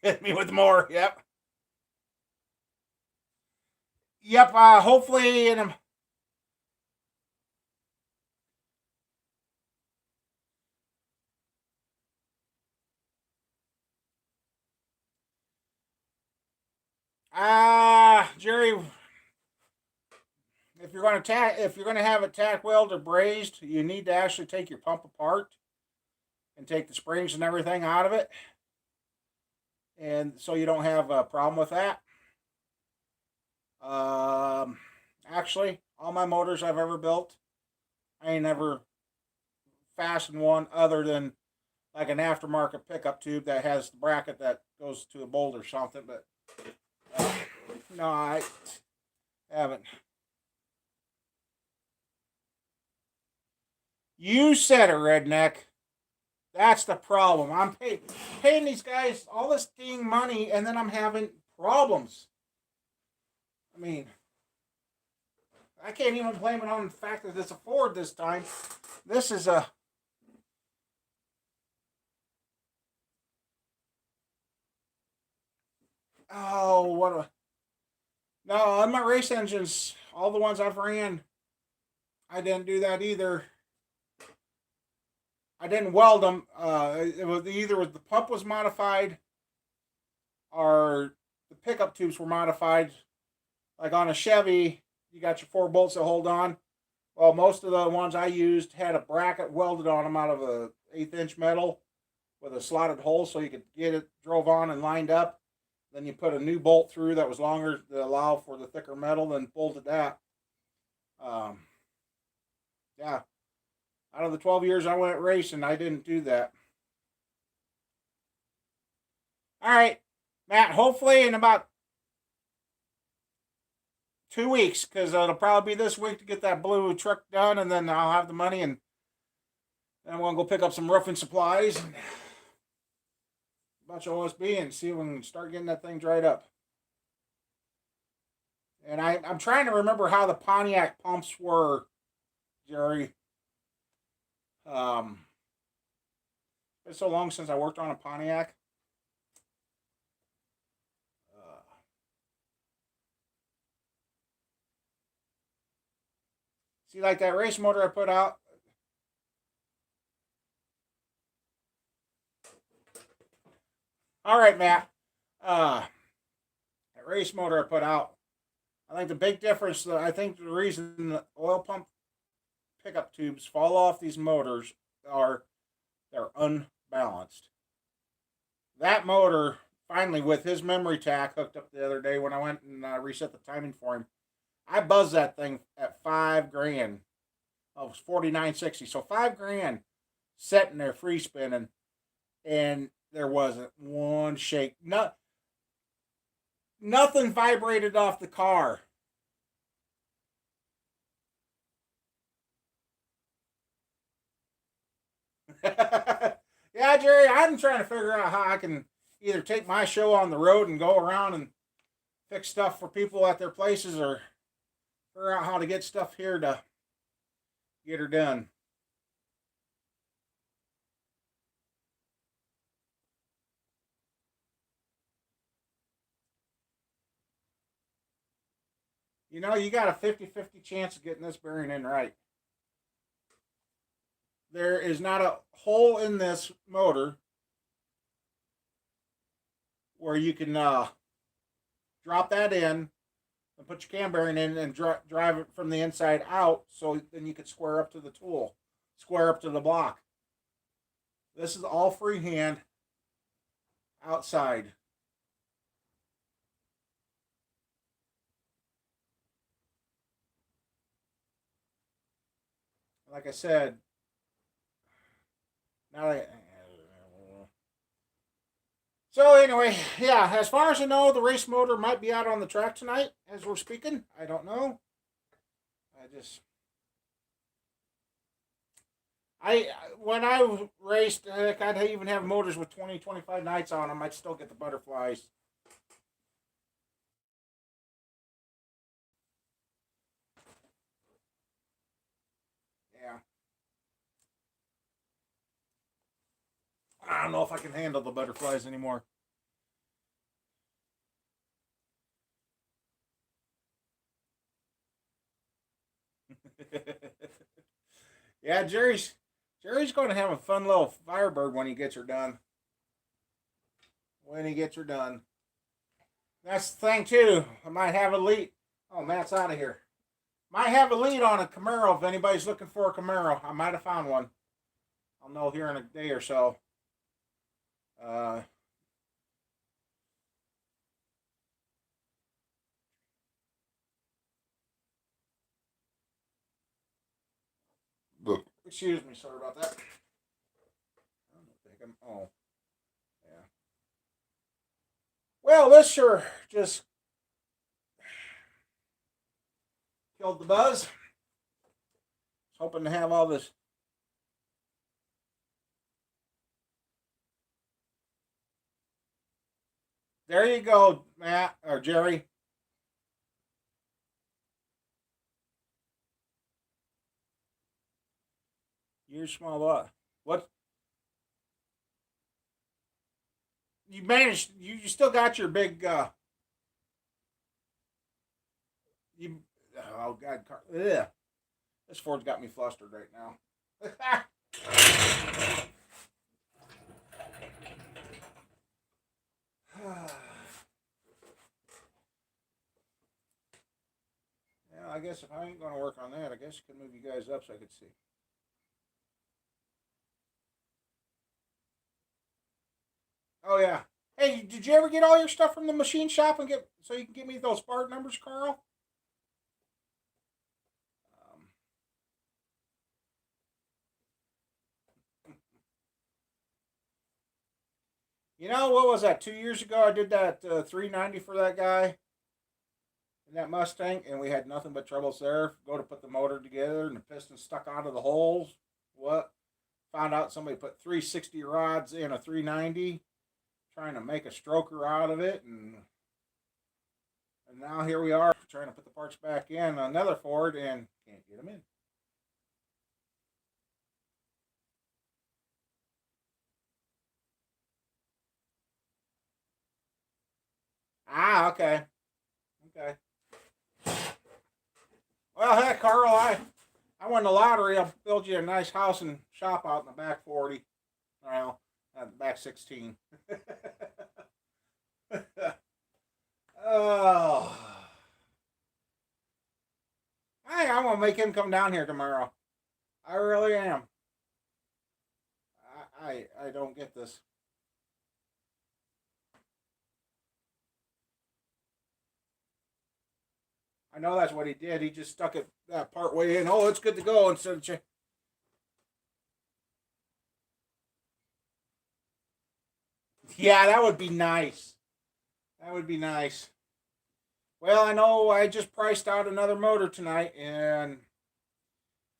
Hit me with more. Yep. Yep. Hopefully, in a. Jerry, if you're going to have it tack welded or brazed, you need to actually take your pump apart and take the springs and everything out of it, and so you don't have a problem with that. Um, Actually, all my motors I've ever built, I ain't never fastened one other than like an aftermarket pickup tube that has the bracket that goes to a bolt or something. But uh, no, I haven't. You said it, redneck. That's the problem. Paying these guys all this dang money, and then I'm having problems. I mean, I can't even blame it on the fact that it's a Ford this time. This is a. Oh, what a. No, on my race engines, all the ones I've ran, I didn't do that either. I didn't weld them. It was either the pump was modified or the pickup tubes were modified. Like on a Chevy, you got your 4 bolts that hold on. Well, most of the ones I used had a bracket welded on them out of a 1/8 inch metal with a slotted hole, so you could get it drove on and lined up. Then you put a new bolt through that was longer to allow for the thicker metal, then bolted that. Um, yeah, out of the 12 years I went racing, I didn't do that. All right, Matt. Hopefully in about 2 weeks, because it'll probably be this week to get that blue truck done, and then I'll have the money, and then I'm gonna go pick up some roofing supplies and a bunch of OSB and see if we can start getting that thing dried up. And I'm trying to remember how the Pontiac pumps were, Jerry. It's so long since I worked on a Pontiac. Uh, See, like that race motor I put out. All right, Matt. That race motor I put out. I think the big difference, I think the reason the oil pump pickup tubes fall off these motors are they're unbalanced. That motor, finally, with his memory tack hooked up the other day when I went and reset the timing for him, I buzzed that thing at $5,000. Oh, it was 49.60. So $5,000 sitting there free spinning, and there wasn't one shake. Nothing vibrated off the car. Yeah, Jerry, I'm trying to figure out how I can either take my show on the road and go around and fix stuff for people at their places, or figure out how to get stuff here to get her done. You got a 50-50 chance of getting this bearing in right. There is not a hole in this motor where you can drop that in and put your cam bearing in and drive it from the inside out, so then you could square up to the tool, square up to the block. This is all freehand outside. Like I said, now that so anyway, yeah. As far as I know, the race motor might be out on the track tonight as we're speaking. I don't know. I just I when I raced, heck, I'd even have motors with 20, 25 nights on them. I'd still get the butterflies. Yeah, I don't know if I can handle the butterflies anymore. Yeah, Jerry's going to have a fun little Firebird when he gets her done. When he gets her done. That's the thing too. I might have a lead. Oh, Matt's out of here. Might have a lead on a Camaro if anybody's looking for a Camaro. I might have found one. I'll know here in a day or so. Uh, Excuse me. Sorry about that. I don't think Oh, yeah. Well, this sure just killed the buzz. Hoping to have all this. There you go, Matt or Jerry. You're small what you managed. You still got your big Oh God, ugh. This Ford's got me flustered right now. Yeah, I guess if I ain't going to work on that, I guess I can move you guys up so I could see. Oh yeah. Hey, did you ever get all your stuff from the machine shop and get so you can give me those part numbers, Carl? Um, you know what was that? 2 years ago, I did that 390 for that guy in that Mustang, and we had nothing but troubles there. Go to put the motor together, and the piston stuck out of the holes. What? Found out somebody put 360 rods in a 390, trying to make a stroker out of it, and now here we are trying to put the parts back in another Ford and can't get them in. Ah, okay, okay. Well, heck, Carl, I won the lottery. I'll build you a nice house and shop out in the back 40. Well, the back 16. Oh, I'm gonna make him come down here tomorrow. I really am. I don't get this. I know that's what he did. He just stuck it that part way in. Oh, it's good to go instead of. Yeah, that would be nice. That would be nice. Well, I know I just priced out another motor tonight, and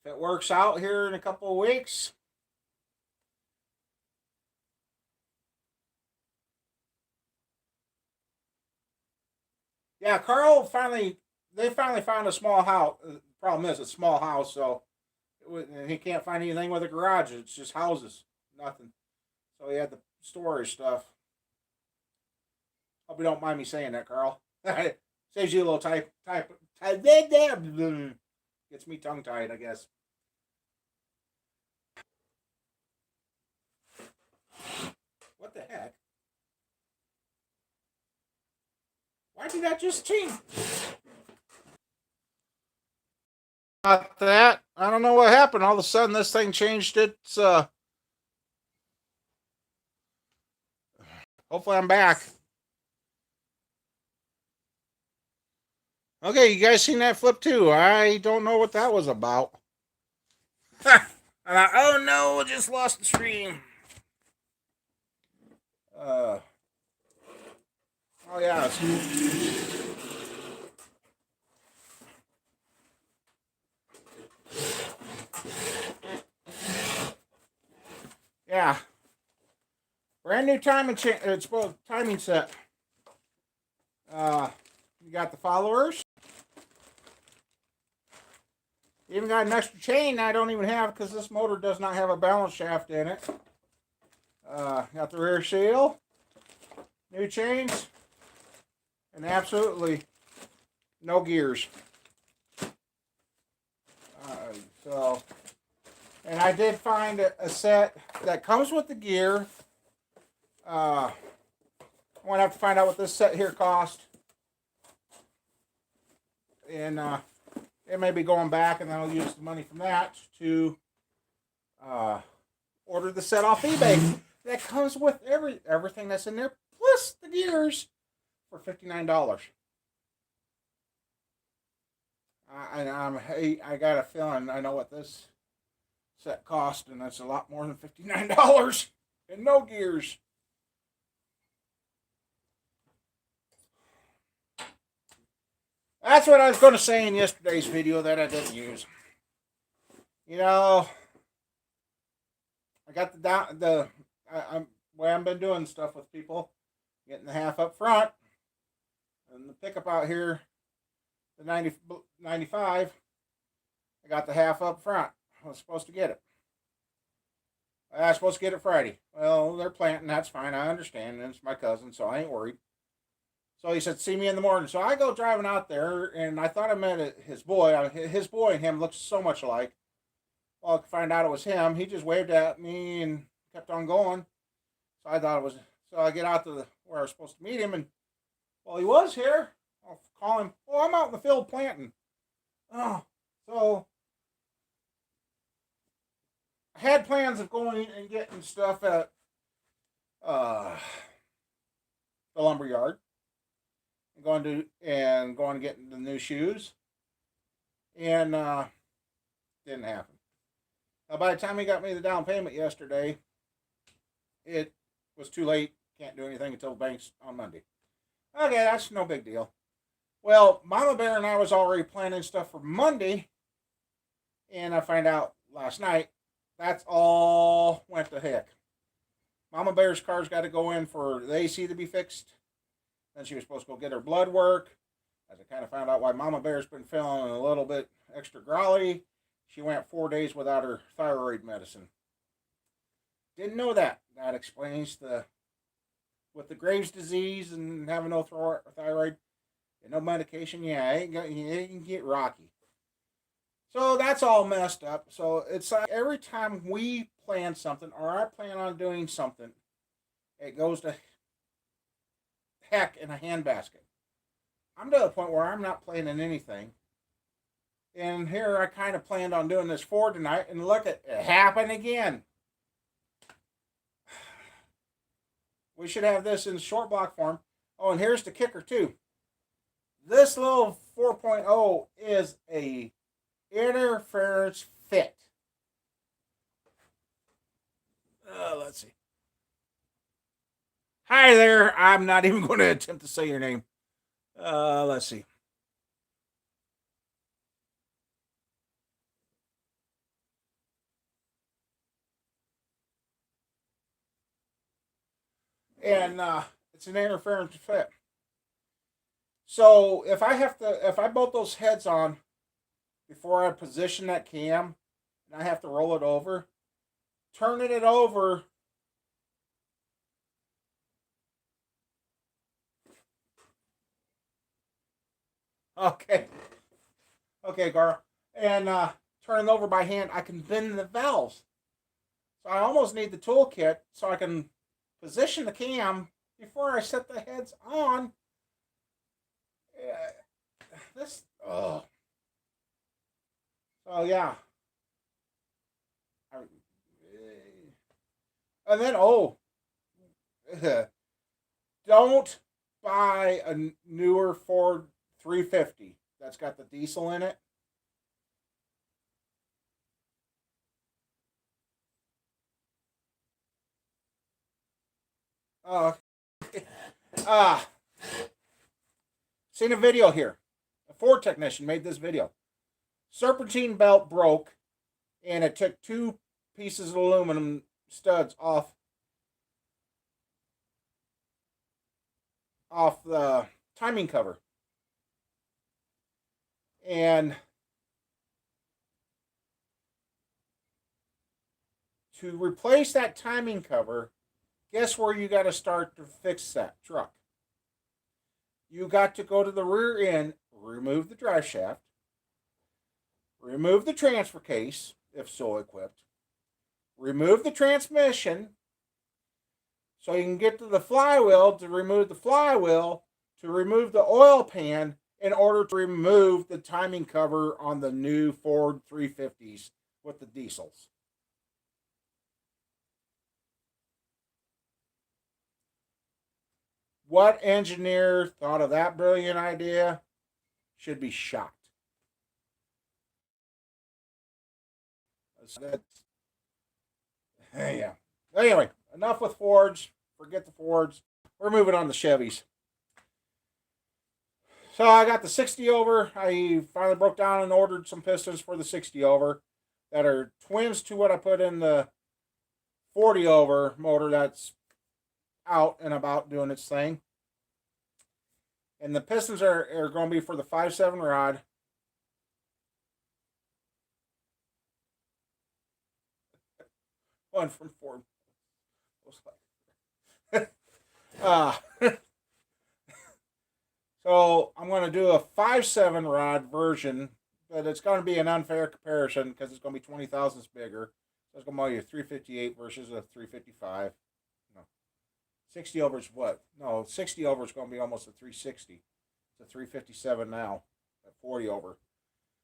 if it works out here in a couple of weeks, yeah, Carl finally they finally found a small house. The problem is a small house, so and he can't find anything with a garage. It's just houses, nothing. So he had the storage stuff. Hope you don't mind me saying that, Carl. Saves you a little type. Gets me tongue tied, I guess. What the heck? Why did that just change? Not that. I don't know what happened. All of a sudden, this thing changed its. Hopefully, I'm back. Okay, you guys seen that flip too? I don't know what that was about. Oh no, I just lost the stream. Uh, oh yeah. Yeah. Brand new timing it's both timing set. You got the followers. Even got an extra chain I don't even have because this motor does not have a balance shaft in it. Got the rear seal, new chains, and absolutely no gears. So, and I did find a set that comes with the gear. I'm gonna have to find out what this set here cost, and it may be going back, and then I'll use the money from that to order the set off eBay. That comes with everything that's in there, plus the gears for $59. I got a feeling I know what this set cost, and that's a lot more than $59 and no gears. That's what I was going to say in yesterday's video that I didn't use. You know, I got I'm way I've been doing stuff with people, getting the half up front, and the pickup out here, the 95. I got the half up front. I was supposed to get it. I was supposed to get it Friday. Well, they're planting. That's fine. I understand. And it's my cousin, so I ain't worried. So he said, "See me in the morning." So I go driving out there, and I thought I met his boy. His boy and him looked so much alike. Well, I find out it was him. He just waved at me and kept on going. So I thought it was. So I get out to where I was supposed to meet him, and well, he was here. I'll call him. Oh, I'm out in the field planting. Oh, so I had plans of going and getting stuff at uh, the lumber yard and going to get the new shoes, and didn't happen. By the time he got me the down payment yesterday, it was too late. Can't do anything until banks on Monday. Okay, that's no big deal. Well, Mama Bear and I was already planning stuff for Monday, and I find out last night that's all went to heck. Mama Bear's car's got to go in for the AC to be fixed. Then she was supposed to go get her blood work. As I kind of found out why Mama Bear's been feeling a little bit extra growly, she went 4 days without her thyroid medicine. Didn't know that. That explains with the Graves' disease and having no thyroid and no medication. Yeah, it can get rocky. So that's all messed up. So it's like every time we plan something or I plan on doing something, it goes to heck in a handbasket. I'm to the point where I'm not planning anything. And here I kind of planned on doing this for tonight, and look at it happen again. We should have this in short block form. Oh, and here's the kicker too. This little 4.0 is a interference fit. Let's see. Hi there. I'm not even going to attempt to say your name. Let's see. And it's an interference fit. So if I bolt those heads on before I position that cam, and I have to roll it over, turning it over. Okay. Okay, Gar. And turning over by hand, I can bend the valves. So I almost need the toolkit so I can position the cam before I set the heads on. This. Oh. So yeah. And then don't buy a newer Ford 350 that's got the diesel in it. Uh, uh, seen a video here. A Ford technician made this video. Serpentine belt broke, and it took 2 pieces of aluminum studs off the timing cover. And to replace that timing cover, guess where you got to start to fix that truck? You got to go to the rear end, remove the drive shaft, remove the transfer case, if so equipped, remove the transmission, so you can get to the flywheel, to remove the flywheel, to remove the oil pan in order to remove the timing cover on the new Ford 350s with the diesels. What engineer thought of that brilliant idea should be shocked. Yeah. Anyway, enough with Fords. Forget the Fords. We're moving on to Chevys. So I got the 60 over. I finally broke down and ordered some pistons for the 60 over that are twins to what I put in the 40 over motor that's out and about doing its thing. And the pistons are going to be for the 5.7 rod. One from Ford. uh, So I'm going to do a 5.7 rod version, but it's going to be an unfair comparison because it's going to be 20 thousandths bigger. So it's going to be a 358 versus a 355. No, 60 over is what? No, 60 over is going to be almost a 360. It's a 357 now at 40 over.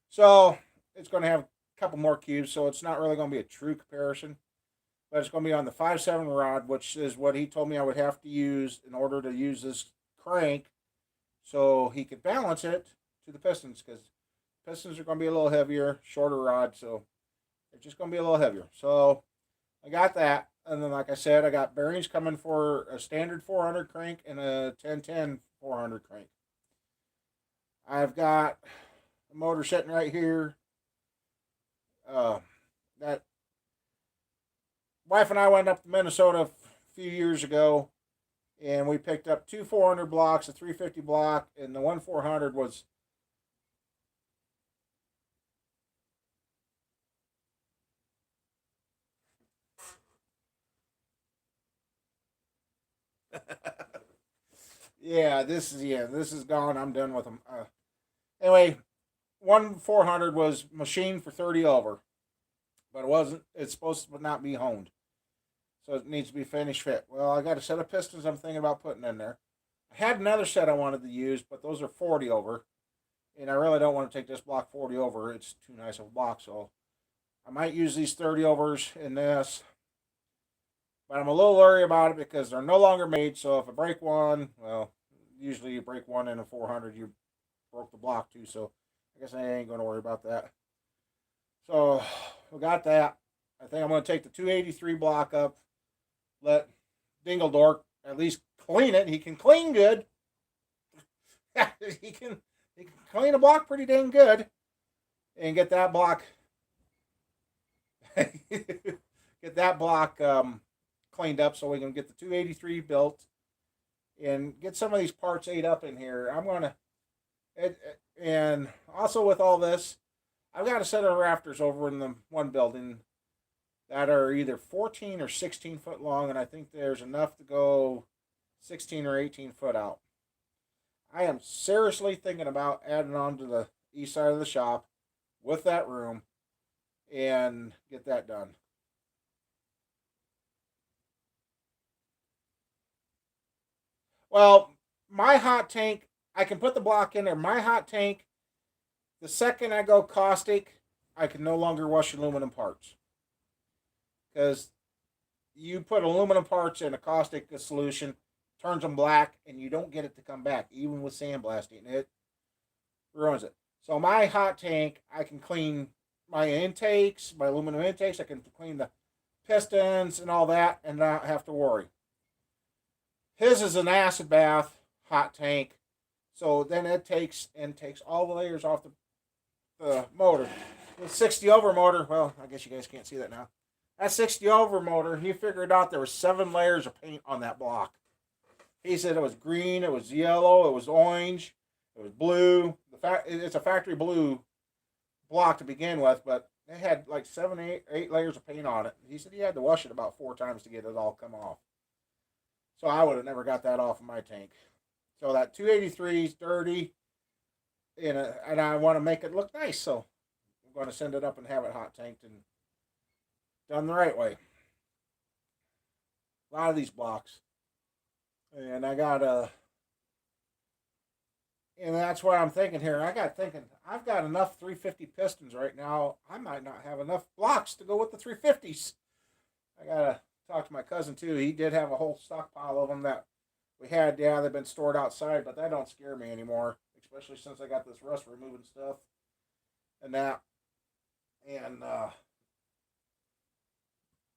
So it's going to have a couple more cubes, so it's not really going to be a true comparison. But it's going to be on the 5.7 rod, which is what he told me I would have to use in order to use this crank so he could balance it to the pistons, because pistons are going to be a little heavier, shorter rod, so they're just going to be a little heavier. So I got that, and then like I said, I got bearings coming for a standard 400 crank and a 1010 400 crank. I've got a motor sitting right here. That wife and I went up to Minnesota a few years ago, and we picked up two 400 blocks, a 350 block, and the one 400 was this is gone. I'm done with them. Anyway, one 400 was machined for 30 over, but it wasn't. It's supposed to not be honed, so it needs to be finished fit. Well, I got a set of pistons I'm thinking about putting in there. I had another set I wanted to use, but those are 40 over, and I really don't want to take this block 40 over. It's too nice of a block, so I might use these 30 overs in this. But I'm a little worried about it because they're no longer made. So if I break one, well, usually you break one in a 400, you broke the block too. So I guess I ain't going to worry about that. So we got that. I think I'm going to take the 283 block up, let Dingledork at least clean it. He can clean good. he can clean a block pretty dang good, and get that block get that block cleaned up so we can get the 283 built and get some of these parts ate up in here. I'm gonna and also with all this, I've got a set of rafters over in the one building that are either 14 or 16 foot long, and I think there's enough to go 16 or 18 foot out. I am seriously thinking about adding on to the east side of the shop with that room and get that done. Well, my hot tank, I can put the block in there. My hot tank, the second I go caustic, I can no longer wash aluminum parts. Because you put aluminum parts in a caustic solution, turns them black, and you don't get it to come back, even with sandblasting. It ruins it. So my hot tank, I can clean my intakes, my aluminum intakes. I can clean the pistons and all that, and not have to worry. His is an acid bath hot tank, so then it takes all the layers off the motor. The 60 over motor, well, I guess you guys can't see that now. That 60 over motor, he figured out there was 7 layers of paint on that block. He said it was green, it was yellow, it was orange, it was blue. It's a factory blue block to begin with, but it had like 8 layers of paint on it. He said he had to wash it about 4 times to get it all come off. So I would have never got that off of my tank. So that 283 is dirty, and I want to make it look nice. So I'm going to send it up and have it hot tanked and done the right way. A lot of these blocks. And and that's what I'm thinking here. I've got enough 350 pistons right now. I might not have enough blocks to go with the 350s. I got to talk to my cousin too. He did have a whole stockpile of them that we had. Yeah, they've been stored outside, but that don't scare me anymore, especially since I got this rust removing stuff and that. And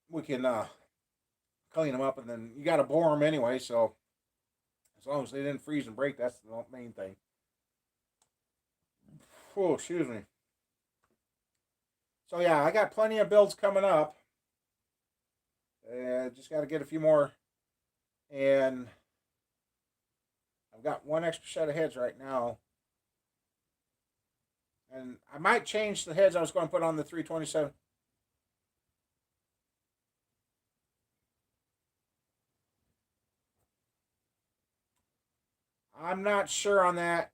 we can clean them up, and then you got to bore them anyway. So as long as they didn't freeze and break, that's the main thing. Oh, excuse me. So yeah, I got plenty of builds coming up. Just got to get a few more, and I've got one extra set of heads right now, and I might change the heads I was going to put on the 327. I'm not sure on that.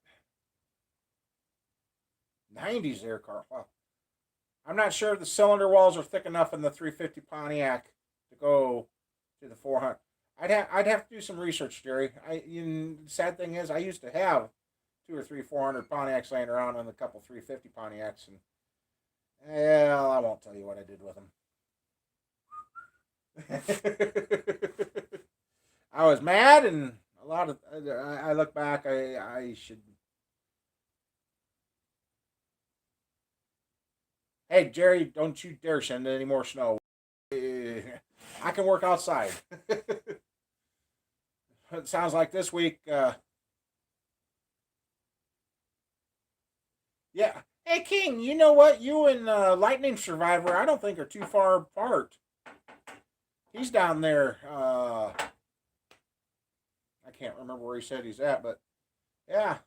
90s air car. Wow. I'm not sure the cylinder walls are thick enough in the 350 Pontiac to go to the 400. I'd have to do some research, Jerry. The sad thing is, I used to have two or three 400 Pontiacs laying around and a couple 350 Pontiacs, and well, I won't tell you what I did with them. I was mad, and a lot of I look back, I should. Hey, Jerry, don't you dare send any more snow. I can work outside. It sounds like this week. Yeah. Hey, King, you know what? You and Lightning Survivor, I don't think are too far apart. He's down there. I can't remember where he said he's at, but yeah.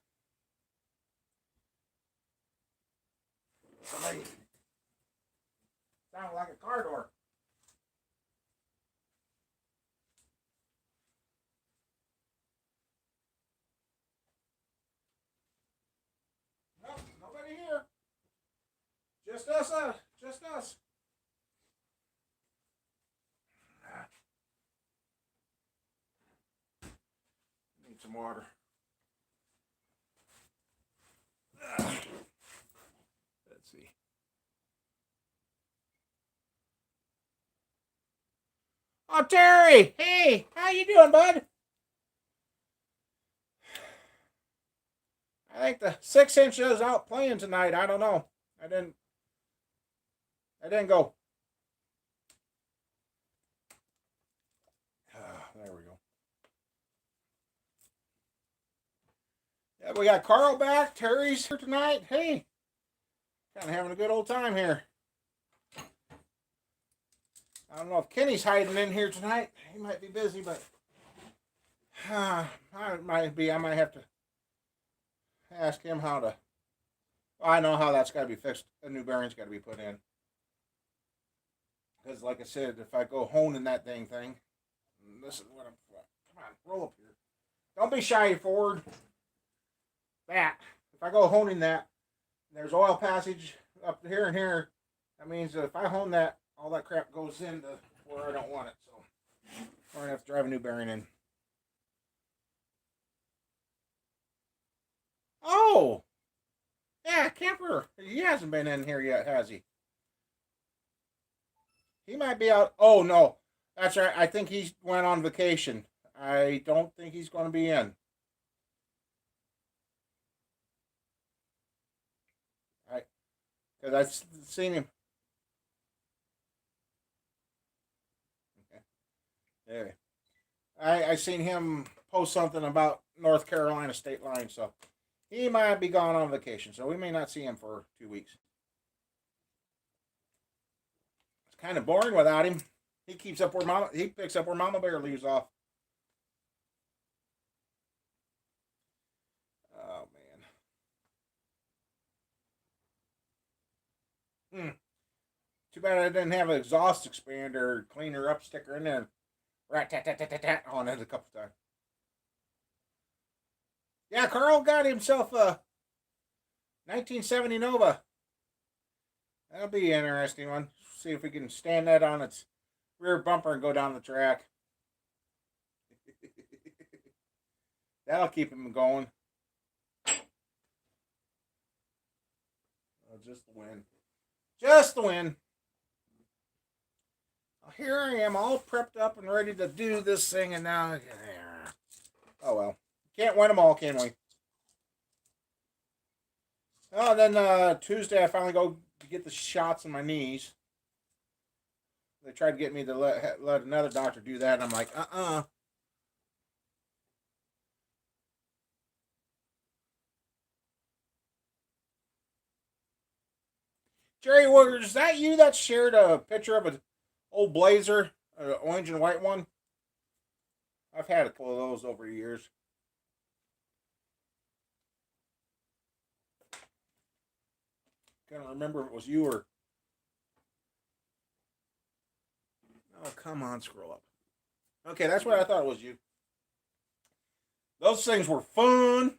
Somebody sounded like a car door. Nope, nobody here. Just us. Just us. Need some water. Let's see. Oh, Terry! Hey, how you doing, bud? I think the 6 inch is out playing tonight. I don't know. I didn't. I didn't go. There we go. Yeah, we got Carl back. Terry's here tonight. Hey, kind of having a good old time here. I don't know if Kenny's hiding in here tonight. He might be busy, but I might be. I might have to ask him how to. Well, I know how that's got to be fixed. A new bearing's got to be put in. Because, like I said, if I go honing that dang thing, this is what I'm. Come on, roll up here. Don't be shy, Ford. That. If I go honing that, there's oil passage up here and here. That means that if I hone that, all that crap goes into where I don't want it. So we're going to have to drive a new bearing in. Oh! Yeah, Kemper. He hasn't been in here yet, has he? He might be out. Oh, no. That's right. I think he went on vacation. I don't think he's going to be in. Because I've seen him. Okay. There. I seen him post something about North Carolina state line, so he might be gone on vacation. So we may not see him for 2 weeks. It's kind of boring without him. He picks up where Mama Bear leaves off. Oh man. Too bad I didn't have an exhaust expander cleaner up sticker in there. Rat tat tat tat tat tat on it a couple times. Yeah, Carl got himself a 1970 Nova. That'll be an interesting one. See if we can stand that on its rear bumper and go down the track. That'll keep him going. Oh, just the win. Just the win. Well, here I am, all prepped up and ready to do this thing, and now. Oh well. Can't win them all, can we? Oh, then Tuesday I finally go to get the shots in my knees. They tried to get me to let another doctor do that, and I'm like, Jerry, was that you that shared a picture of an old Blazer, an orange and white one? I've had a couple of those over the years. Can't remember if it was you or. Oh, come on, scroll up. Okay, that's what I thought it was you. Those things were fun.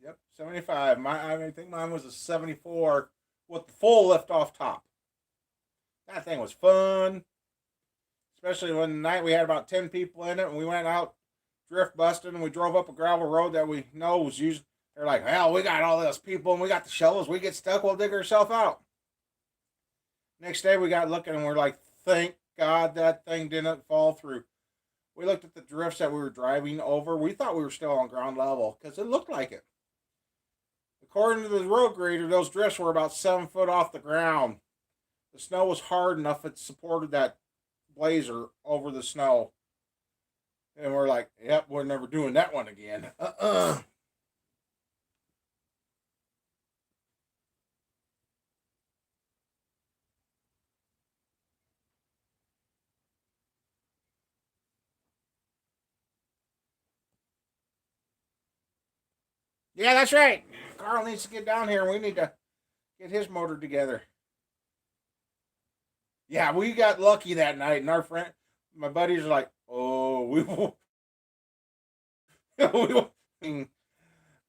Yep, 75. I think mine was a 74 with the full lift off top. That thing was fun. Especially when the night we had about 10 people in it and we went out drift busting and we drove up a gravel road that we know was used. They're like, well, we got all those people and we got the shovels. We get stuck, we'll dig ourselves out. Next day we got looking and we're like, thank God that thing didn't fall through. We looked at the drifts that we were driving over. We thought we were still on ground level because it looked like it. According to the road grader, those drifts were about 7 foot off the ground. The snow was hard enough it supported that blazer over the snow. And we're like, yep, we're never doing that one again. Yeah, that's right. Carl needs to get down here and we need to get his motor together. Yeah, we got lucky that night, and my buddies are like, "Oh,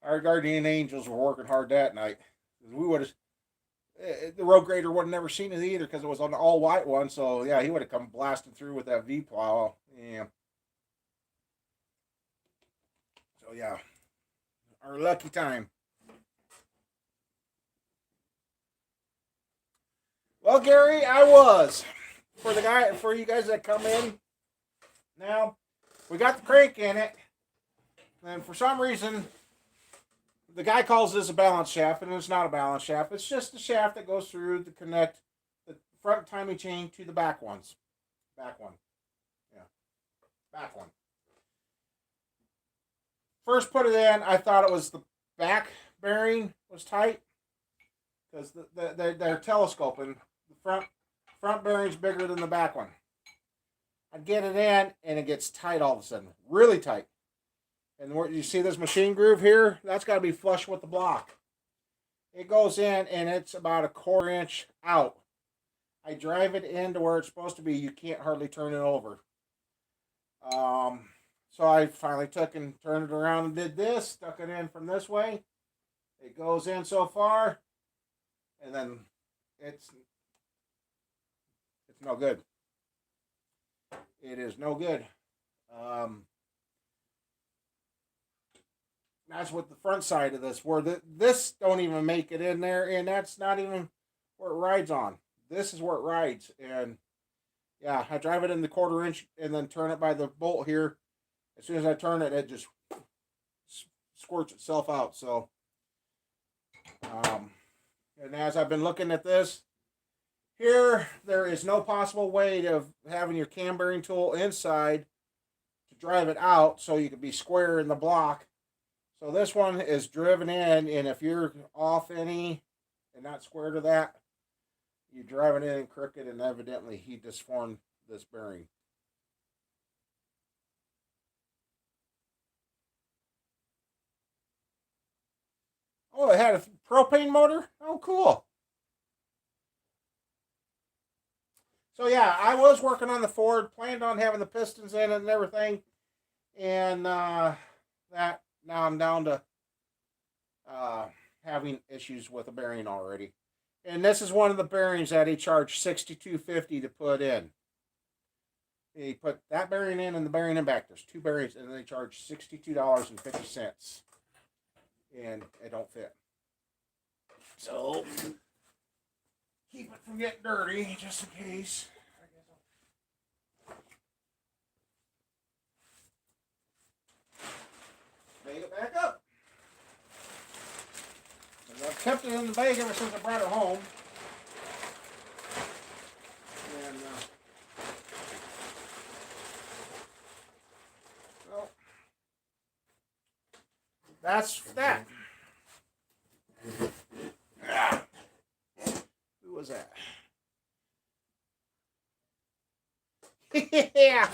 our guardian angels were working hard that night. We would have, the road grader would have never seen it either because it was on the all white one. So yeah, he would have come blasting through with that V plow. Yeah. So yeah, our lucky time. Well, Gary, I was for you guys that come in. Now, we got the crank in it, and for some reason, the guy calls this a balance shaft, and it's not a balance shaft. It's just a shaft that goes through to connect the front timing chain to the back ones. Back one. Yeah. Back one. First put it in, I thought it was the back bearing was tight because they're telescoping. The front bearing's bigger than the back one. I get it in, and it gets tight all of a sudden. Really tight. And where you see this machine groove here, that's got to be flush with the block. It goes in, and it's about a 1/4 inch out. I drive it into where it's supposed to be. You can't hardly turn it over. So I finally took and turned it around and did this. Stuck it in from this way. It goes in so far, and then it's no good. It is no good. That's what the front side of this, where this don't even make it in there, and that's not even where it rides on. This is where it rides, and yeah, I drive it in the 1/4 inch and then turn it by the bolt here. As soon as I turn it, it just squirts itself out. So, and as I've been looking at this, here there is no possible way of having your cam bearing tool inside to drive it out so you could be square in the block. So this one is driven in, and if you're off any and not square to that, you're driving in crooked, and evidently he disformed this bearing. Oh, it had a propane motor? Oh, cool. So yeah, I was working on the Ford, planned on having the pistons in it and everything, and that now I'm down to having issues with a bearing already. And this is one of the bearings that he charged $62.50 to put in. He put that bearing in and the bearing in back. There's two bearings, and they charge $62.50, and it don't fit. So keep it from getting dirty, just in case. Bag it back up. And I've kept it in the bag ever since I brought it home. And well, that's that. Who was that? Yeah.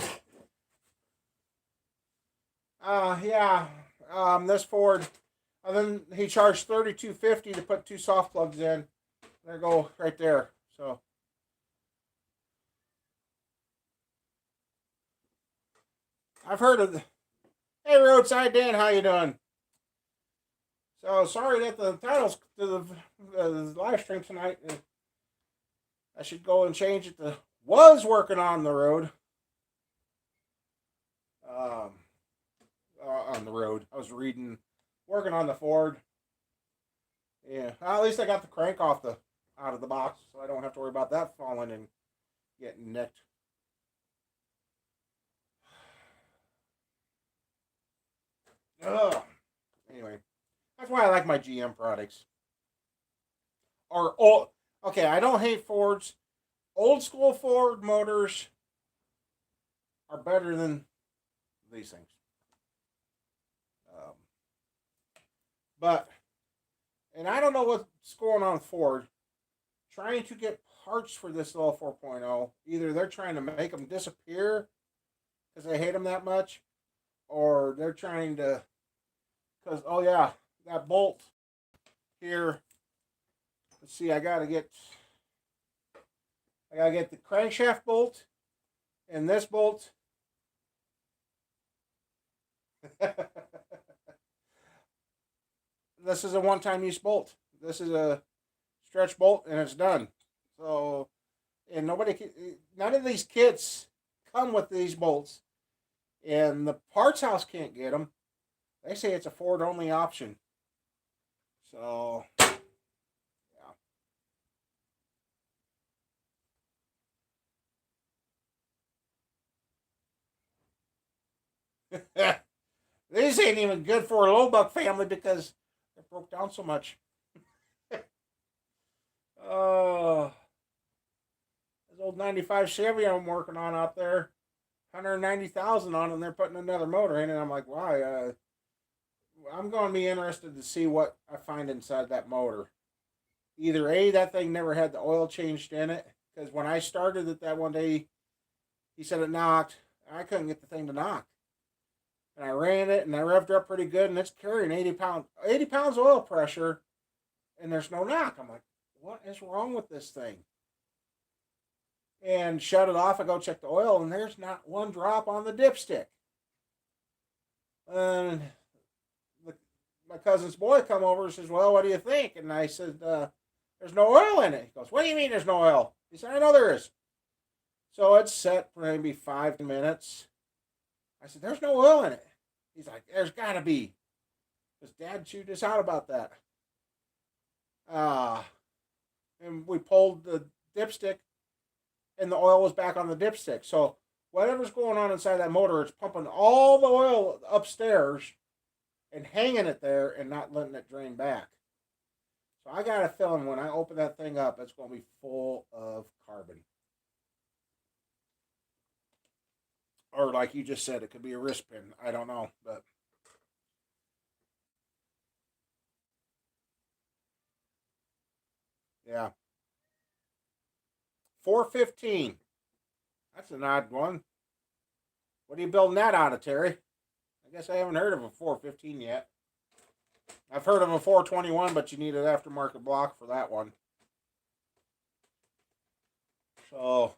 Yeah. This Ford. And then he charged $32.50 to put two soft plugs in. There go right there. So I've heard of the. Hey, Roadside Dan, how you doing? So sorry that the titles to the live stream tonight. I should go and change it to was working on the road. Um, on the road. I was reading, working on the Ford. Yeah, well, at least I got the crank off the out of the box, so I don't have to worry about that falling and getting nicked. Ugh. Anyway, that's why I like my GM products. Or old. Okay, I don't hate Fords. Old school Ford motors are better than these things. Um, but and I don't know what's going on with Ford. Trying to get parts for this little 4.0. Either they're trying to make them disappear because they hate them that much, or they're trying to. Because, oh yeah, that bolt here. Let's see, I gotta get the crankshaft bolt and this bolt. This is a one-time use bolt. This is a stretch bolt and it's done. So, and none of these kits come with these bolts, and the parts house can't get them. They say it's a Ford only option. So, yeah. These ain't even good for a low buck family because they broke down so much. Oh, this old 95 Chevy I'm working on out there, 190,000 on it, and they're putting another motor in it. I'm like, why? I'm going to be interested to see what I find inside that motor. Either A, that thing never had the oil changed in it, because when I started it that one day, he said it knocked. I couldn't get the thing to knock. And I ran it and I revved her up pretty good, and it's carrying 80 pounds oil pressure, and there's no knock. I'm like, what is wrong with this thing? And shut it off. I go check the oil, and there's not one drop on the dipstick. And the, my cousin's boy come over and says, "Well, what do you think?" And I said, "There's no oil in it." He goes, "What do you mean there's no oil?" He said, "I know there is." So it's set for maybe 5 minutes. I said, "There's no oil in it." He's like, "There's got to be." Because Dad chewed us out about that. Uh, and we pulled the dipstick, and the oil was back on the dipstick. So whatever's going on inside that motor, it's pumping all the oil upstairs and hanging it there and not letting it drain back. So I got a feeling when I open that thing up, it's going to be full of carbon. Or like you just said, it could be a wrist pin. I don't know, but yeah, 415. That's an odd one. What are you building that out of, Terry? I guess I haven't heard of a 415 yet. I've heard of a 421, but you need an aftermarket block for that one. So,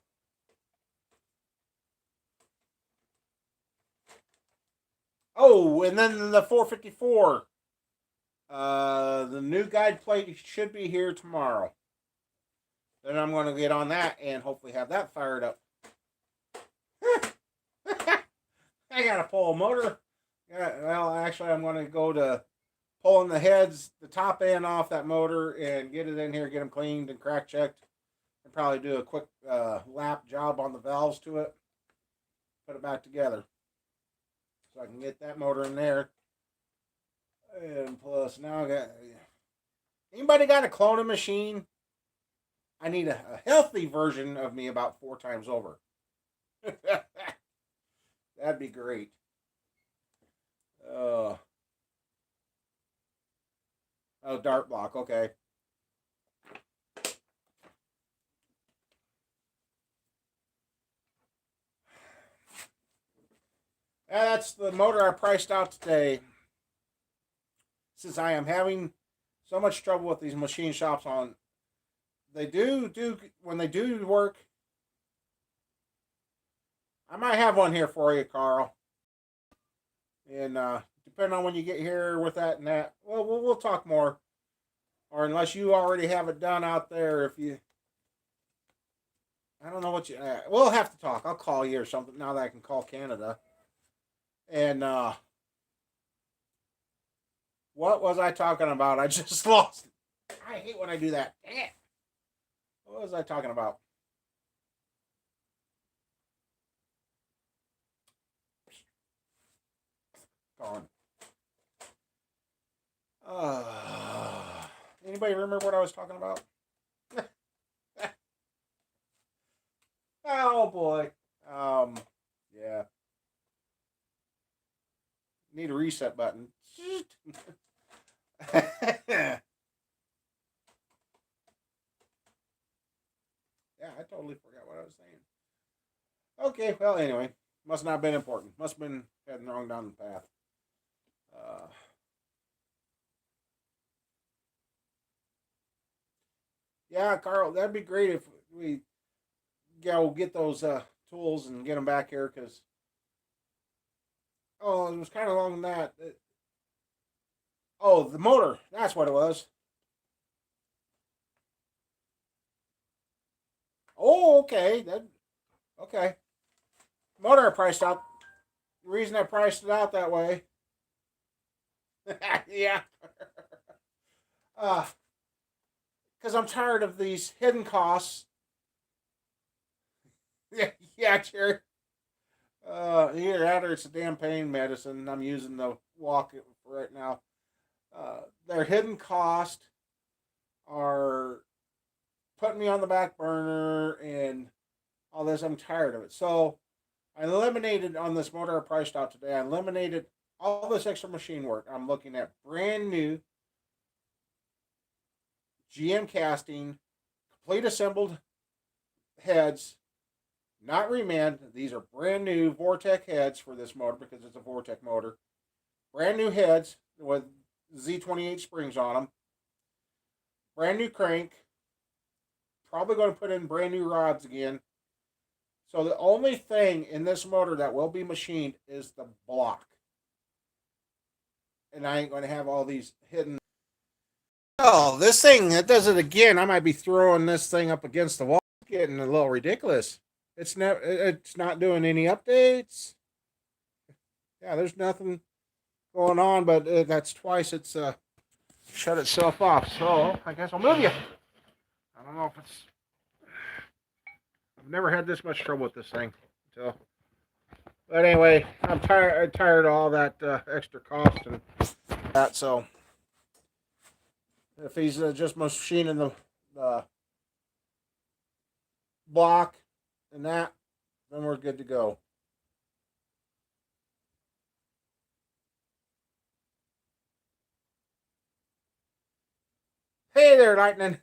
oh, and then the 454. The new guide plate should be here tomorrow. Then I'm going to get on that and hopefully have that fired up. I got to pull a motor. Yeah, well, actually, I'm going to go to pulling the heads, the top end off that motor, and get it in here, get them cleaned and crack checked, and probably do a quick lap job on the valves to it. Put it back together, so I can get that motor in there. And plus, now I got. Anybody got a cloning machine? I need a healthy version of me about 4 times over. That'd be great. Uh, oh, dart block. Okay. That's the motor I priced out today. Since I am having so much trouble with these machine shops on, they do when they do work. I might have one here for you, Carl. And depending on when you get here with that and that, well, we'll talk more. Or unless you already have it done out there, if you, I don't know what you, we'll have to talk. I'll call you or something now that I can call Canada. And what was I talking about? I just lost it. I hate when I do that. Dang it. What was I talking about? Gone. Anybody remember what I was talking about? Oh boy. Yeah. Need a reset button. Yeah, I totally forgot what I was saying. Okay, well, anyway, must not have been important. Must have been heading wrong down the path. Uh, yeah, Carl, that'd be great if we go get those tools and get them back here. Cause oh, it was kind of along that. Oh, the motor. That's what it was. Oh, okay. That okay. Motor I priced out. The reason I priced it out that way. Yeah. Uh, because I'm tired of these hidden costs. Yeah, yeah, Jerry. Either that or it's a damn pain medicine. I'm using the walk right now. Their hidden cost are putting me on the back burner and all this. I'm tired of it. So I eliminated on this motor I priced out today. I eliminated all this extra machine work. I'm looking at brand new GM casting, complete assembled heads, not reman. These are brand new Vortec heads for this motor because it's a Vortec motor. Brand new heads with Z28 springs on them. Brand new crank. Probably going to put in brand new rods again. So the only thing in this motor that will be machined is the block. And I ain't going to have all these hidden. Oh, this thing, it does it again. I might be throwing this thing up against the wall. It's getting a little ridiculous. It's not doing any updates. Yeah, there's nothing going on, but that's twice it's shut itself off. So I guess I'll move you. I don't know if it's. I've never had this much trouble with this thing. So, but anyway, I'm tired of all that extra cost and that. So if he's just machining the block and that, then we're good to go. Hey there, Lightning.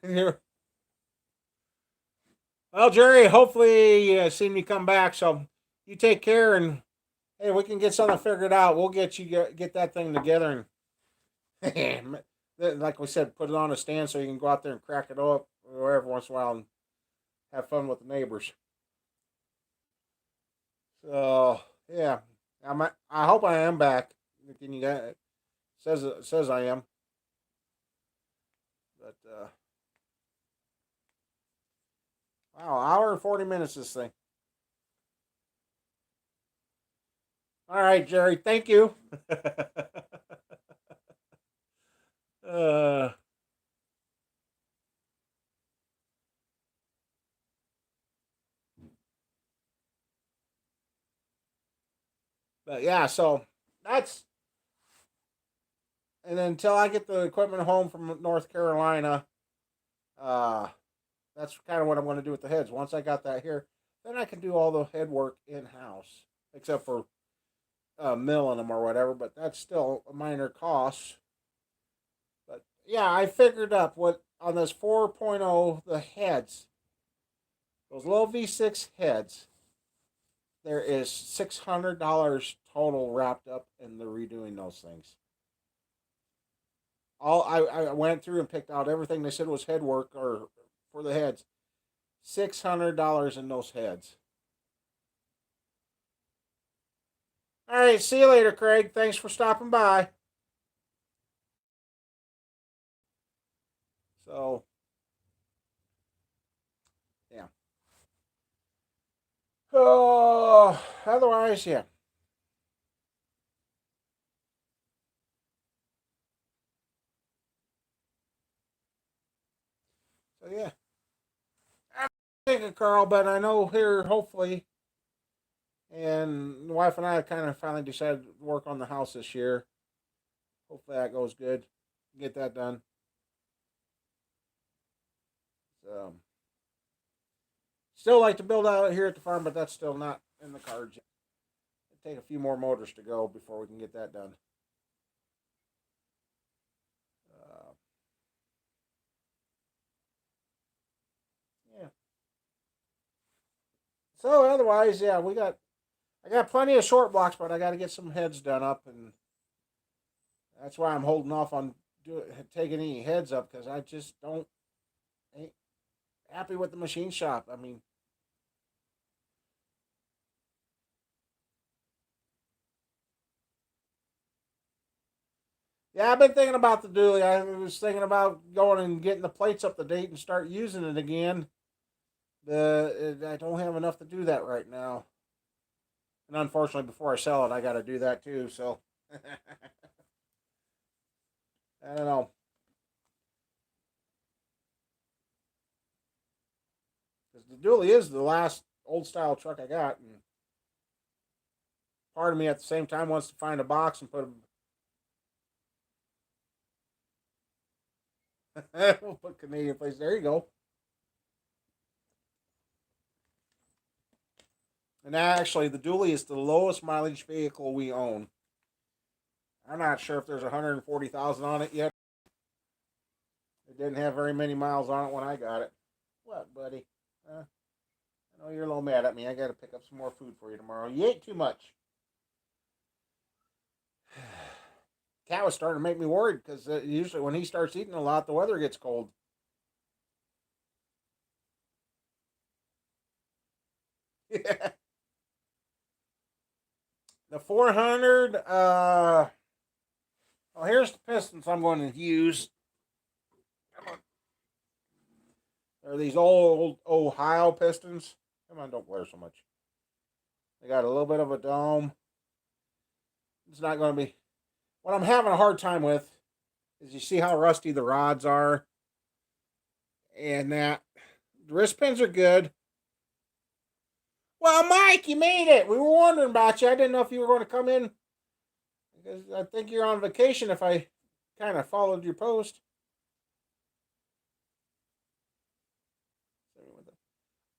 Well, Jerry, hopefully you seen me come back. So you take care and hey, we can get something figured out. We'll get that thing together and like we said, put it on a stand so you can go out there and crack it up or every once in a while and have fun with the neighbors. So yeah, I hope I am back. Can you get says I am, but wow, hour and 40 minutes this thing. All right, Jerry, thank you. uh, but yeah, so that's and then until I get the equipment home from North Carolina, uh, that's kind of what I'm going to do with the heads. Once I got that here, then I can do all the head work in house, except for milling them or whatever. But that's still a minor cost. But yeah, I figured up what on this 4.0 the heads, those little V6 heads. There is $600 total wrapped up in the redoing those things. I went through and picked out everything they said was head work or for the heads. $600 in those heads. All right, see you later, Craig. Thanks for stopping by. So, yeah. Oh, otherwise, yeah. So, yeah. I'm thinking, Carl, but I know here, hopefully, and the wife and I kind of finally decided to work on the house this year. Hopefully, that goes good. Get that done. So, still like to build out here at the farm, but that's still not in the cards yet. It'll take a few more motors to go before we can get that done. Uh, yeah. So otherwise, yeah, I got plenty of short blocks, but I got to get some heads done up, and that's why I'm holding off on taking any heads up because I just don't ain't happy with the machine shop. I mean, yeah, I've been thinking about the dually. I was thinking about going and getting the plates up to date and start using it again. I don't have enough to do that right now, and unfortunately, before I sell it, I got to do that too. So I don't know. Because the dually is the last old style truck I got, and part of me at the same time wants to find a box and put we'll put Canadian plates. There you go. And actually, the dually is the lowest mileage vehicle we own. I'm not sure if there's 140,000 on it yet. It didn't have very many miles on it when I got it. What, buddy? I know you're a little mad at me. I got to pick up some more food for you tomorrow. You ate too much. Cat was starting to make me worried because usually when he starts eating a lot, the weather gets cold. The 400. Well, here's the pistons I'm going to use. They're these old Ohio pistons. Come on, don't glare so much. They got a little bit of a dome. It's not going to be. What I'm having a hard time with is you see how rusty the rods are, and that the wrist pins are good. Well, Mike, you made it. We were wondering about you. I didn't know if you were going to come in because I think you're on vacation. If I kind of followed your post,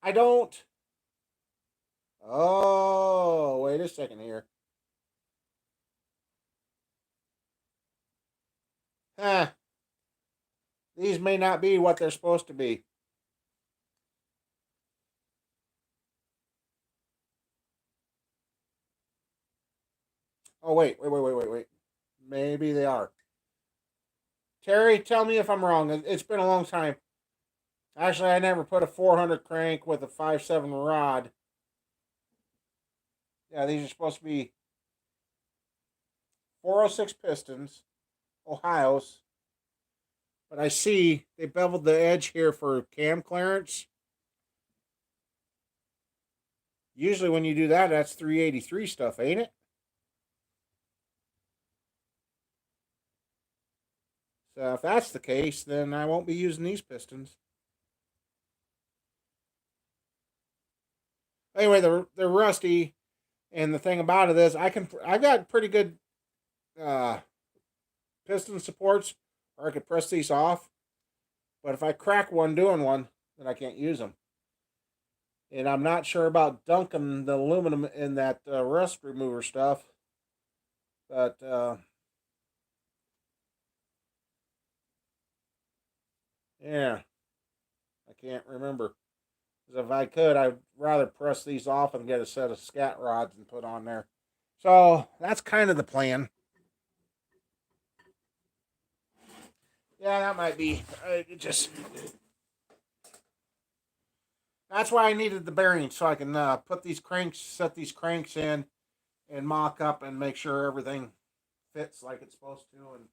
I don't. Oh, wait a second here. Huh. These may not be what they're supposed to be. Oh, wait. Maybe they are. Terry, tell me if I'm wrong. It's been a long time. Actually, I never put a 400 crank with a 5.7 rod. Yeah, these are supposed to be 406 pistons, Ohio's. But I see they beveled the edge here for cam clearance. Usually, when you do that, that's 383 stuff, ain't it? So if that's the case, then I won't be using these pistons. Anyway, they're rusty, and the thing about it is, I got pretty good uh, piston supports, or I could press these off. But if I crack one doing one, then I can't use them. And I'm not sure about dunking the aluminum in that rust remover stuff, but yeah, I can't remember. Because if I could, I'd rather press these off and get a set of scat rods and put on there. So that's kind of the plan. Yeah, that might be. It just that's why I needed the bearings so I can put these cranks, set these cranks in, and mock up and make sure everything fits like it's supposed to and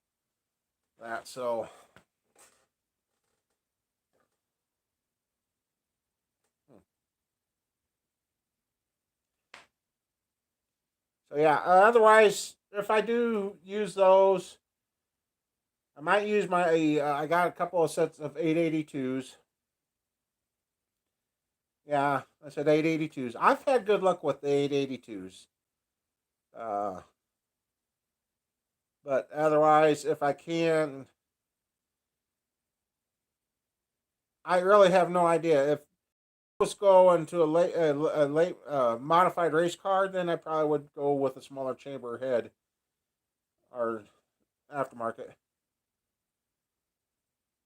that. So yeah. Otherwise, if I do use those, I might use my. I got a couple of sets of 882s. Yeah, I said 882s. I've had good luck with the 882s. Uh, but otherwise, if I can, I really have no idea. If I was going to a late modified race car, then I probably would go with a smaller chamber head or aftermarket.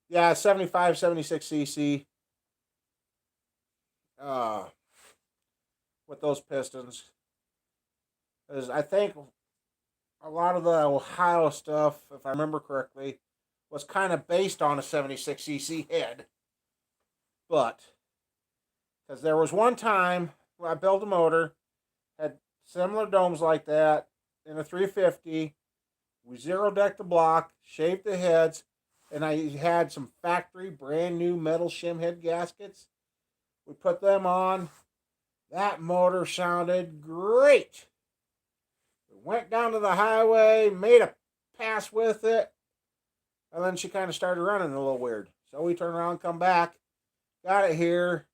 Yeah, 75, 76 cc. Uh, with those pistons. Because I think a lot of the Ohio stuff, if I remember correctly, was kind of based on a 76 cc head. But, because there was one time I built a motor, had similar domes like that in a 350. We zero decked the block, shaved the heads, and I had some factory brand new metal shim head gaskets. We put them on. That motor sounded great. We went down to the highway, made a pass with it, and then she kind of started running a little weird. So we turned around, come back, got it here,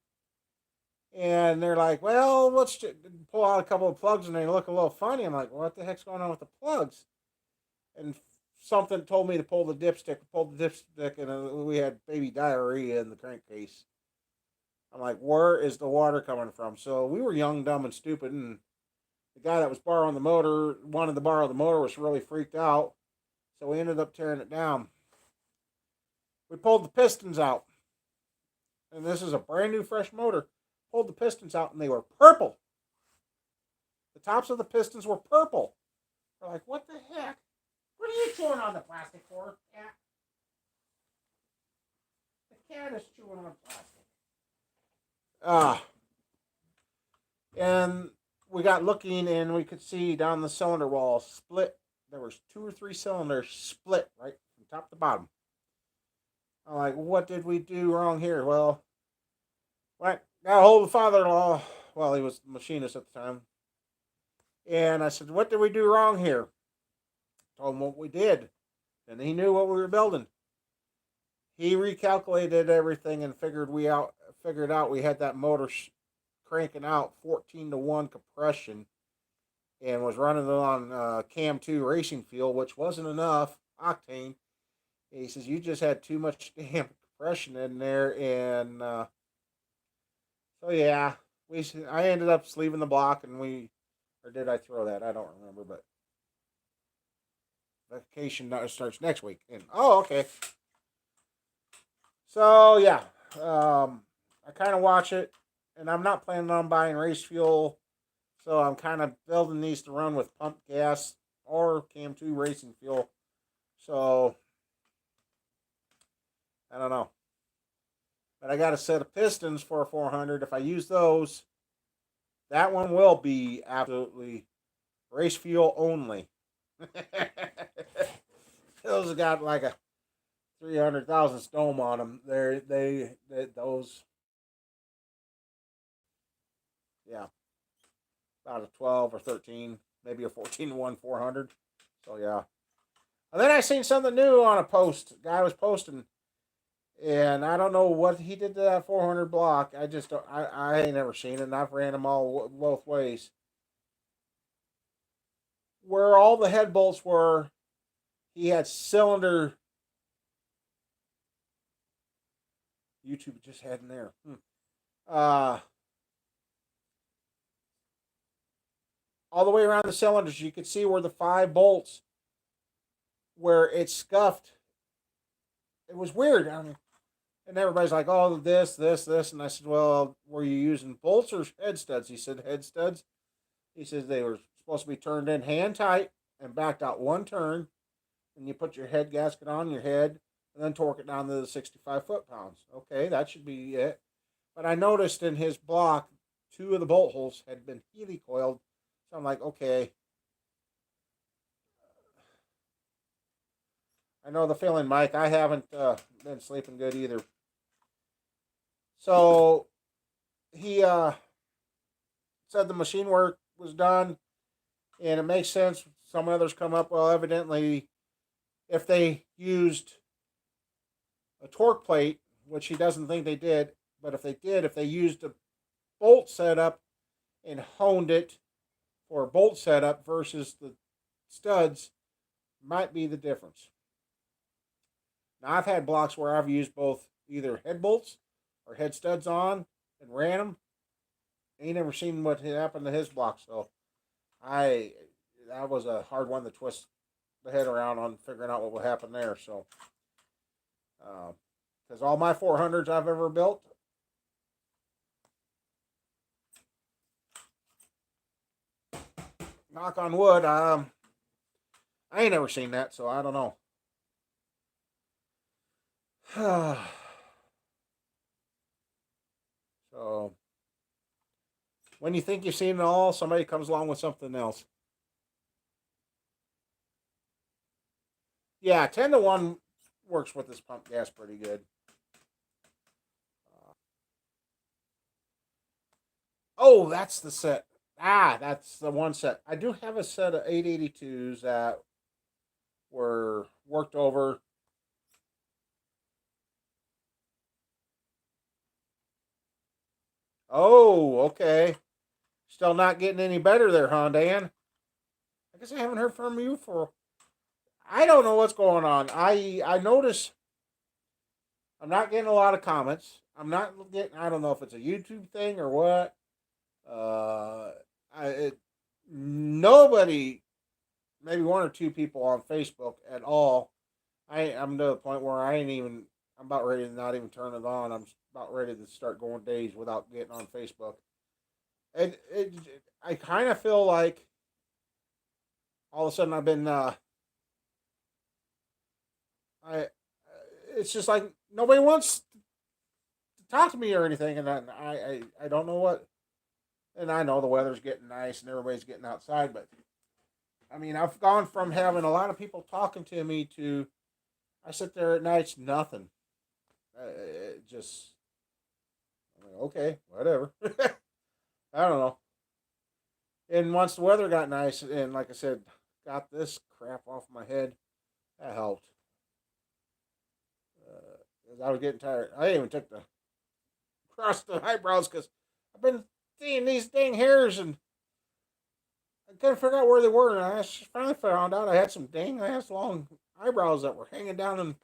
and they're like, well, let's pull out a couple of plugs, and they look a little funny. I'm like, what the heck's going on with the plugs? And something told me to pull the dipstick. Pulled the dipstick, and we had baby diarrhea in the crankcase. I'm like, where is the water coming from? So we were young, dumb, and stupid, and the guy that was borrowing the motor, wanted to borrow the motor, was really freaked out. So we ended up tearing it down. We pulled the pistons out. And this is a brand new, fresh motor. Pulled the pistons out, and they were purple. The tops of the pistons were purple. We're like, what the heck? What are you chewing on the plastic for, cat? The cat is chewing on plastic. And we got looking, and we could see down the cylinder wall split. There was 2 or 3 cylinders split right from top to bottom. I'm like, what did we do wrong here? Well, right, got a hold of the father-in-law. Well, he was the machinist at the time. And I said, what did we do wrong here? Told him what we did. And he knew what we were building. He recalculated everything and figured out we had that motor cranking out 14-to-1 compression and was running it on Cam 2 racing fuel, which wasn't enough octane. And he says, you just had too much damn compression in there. And so, yeah, I ended up sleeving the block, and or did I throw that? I don't remember, but vacation starts next week. And okay. So, yeah, I kind of watch it, and I'm not planning on buying race fuel. So I'm kind of building these to run with pump gas or Cam 2 racing fuel. So, I don't know. But I got a set of pistons for a 400. If I use those, that one will be absolutely race fuel only. Those have got like a 300,000 dome on them. Those, yeah, about a 12 or 13, maybe a 14-to-1 400. So yeah. And then I seen something new on a post. Guy was posting, and I don't know what he did to that 400 block. I ain't never seen it, and I've ran them all both ways. Where all the head bolts were, he had cylinder. YouTube just had in there. All the way around the cylinders, you could see where the 5 bolts, where it's scuffed. It was weird. I mean, and everybody's like, oh, this. And I said, well, were you using bolts or head studs? He said, head studs. He says they were supposed to be turned in hand tight and backed out 1 turn. And you put your head gasket on your head and then torque it down to the 65 foot-pounds. Okay, that should be it. But I noticed in his block, 2 of the bolt holes had been helicoiled. So I'm like, okay, I know the feeling, Mike. I haven't been sleeping good either. So he said the machine work was done, and it makes sense. Some others come up. Well, evidently, if they used a torque plate, which he doesn't think they did, but if they did, if they used a bolt setup and honed it for a bolt setup versus the studs, might be the difference. Now, I've had blocks where I've used both either head bolts or head studs on and ran them. Ain't never seen what happened to his block, so I that was a hard one to twist the head around on figuring out what would happen there. So, because all my 400s I've ever built, knock on wood, I ain't never seen that, so I don't know. So, when you think you've seen it all, somebody comes along with something else. Yeah, 10-to-1 works with this pump gas pretty good. Oh, that's the set. That's the one set. I do have a set of 882s that were worked over. Oh, okay. Still not getting any better there, huh, Dan? I guess I haven't heard from you for. I don't know what's going on. I notice I'm not getting a lot of comments. I'm not getting. I don't know if it's a YouTube thing or what. Uh, nobody, maybe one or two people on Facebook at all. I'm to the point where I ain't even. I'm about ready to not even turn it on. I'm about ready to start going days without getting on Facebook. And I kind of feel like all of a sudden I've been. I. It's just like nobody wants to talk to me or anything, and I don't know what. And I know the weather's getting nice and everybody's getting outside, but I mean, I've gone from having a lot of people talking to me to I sit there at nights, nothing. It just, I'm like, okay, whatever. I don't know. And once the weather got nice, and like I said, got this crap off my head, that helped. 'Cause I was getting tired. I even took the across the eyebrows because I've been seeing these dang hairs and I couldn't figure out where they were. And I finally found out I had some dang ass long eyebrows that were hanging down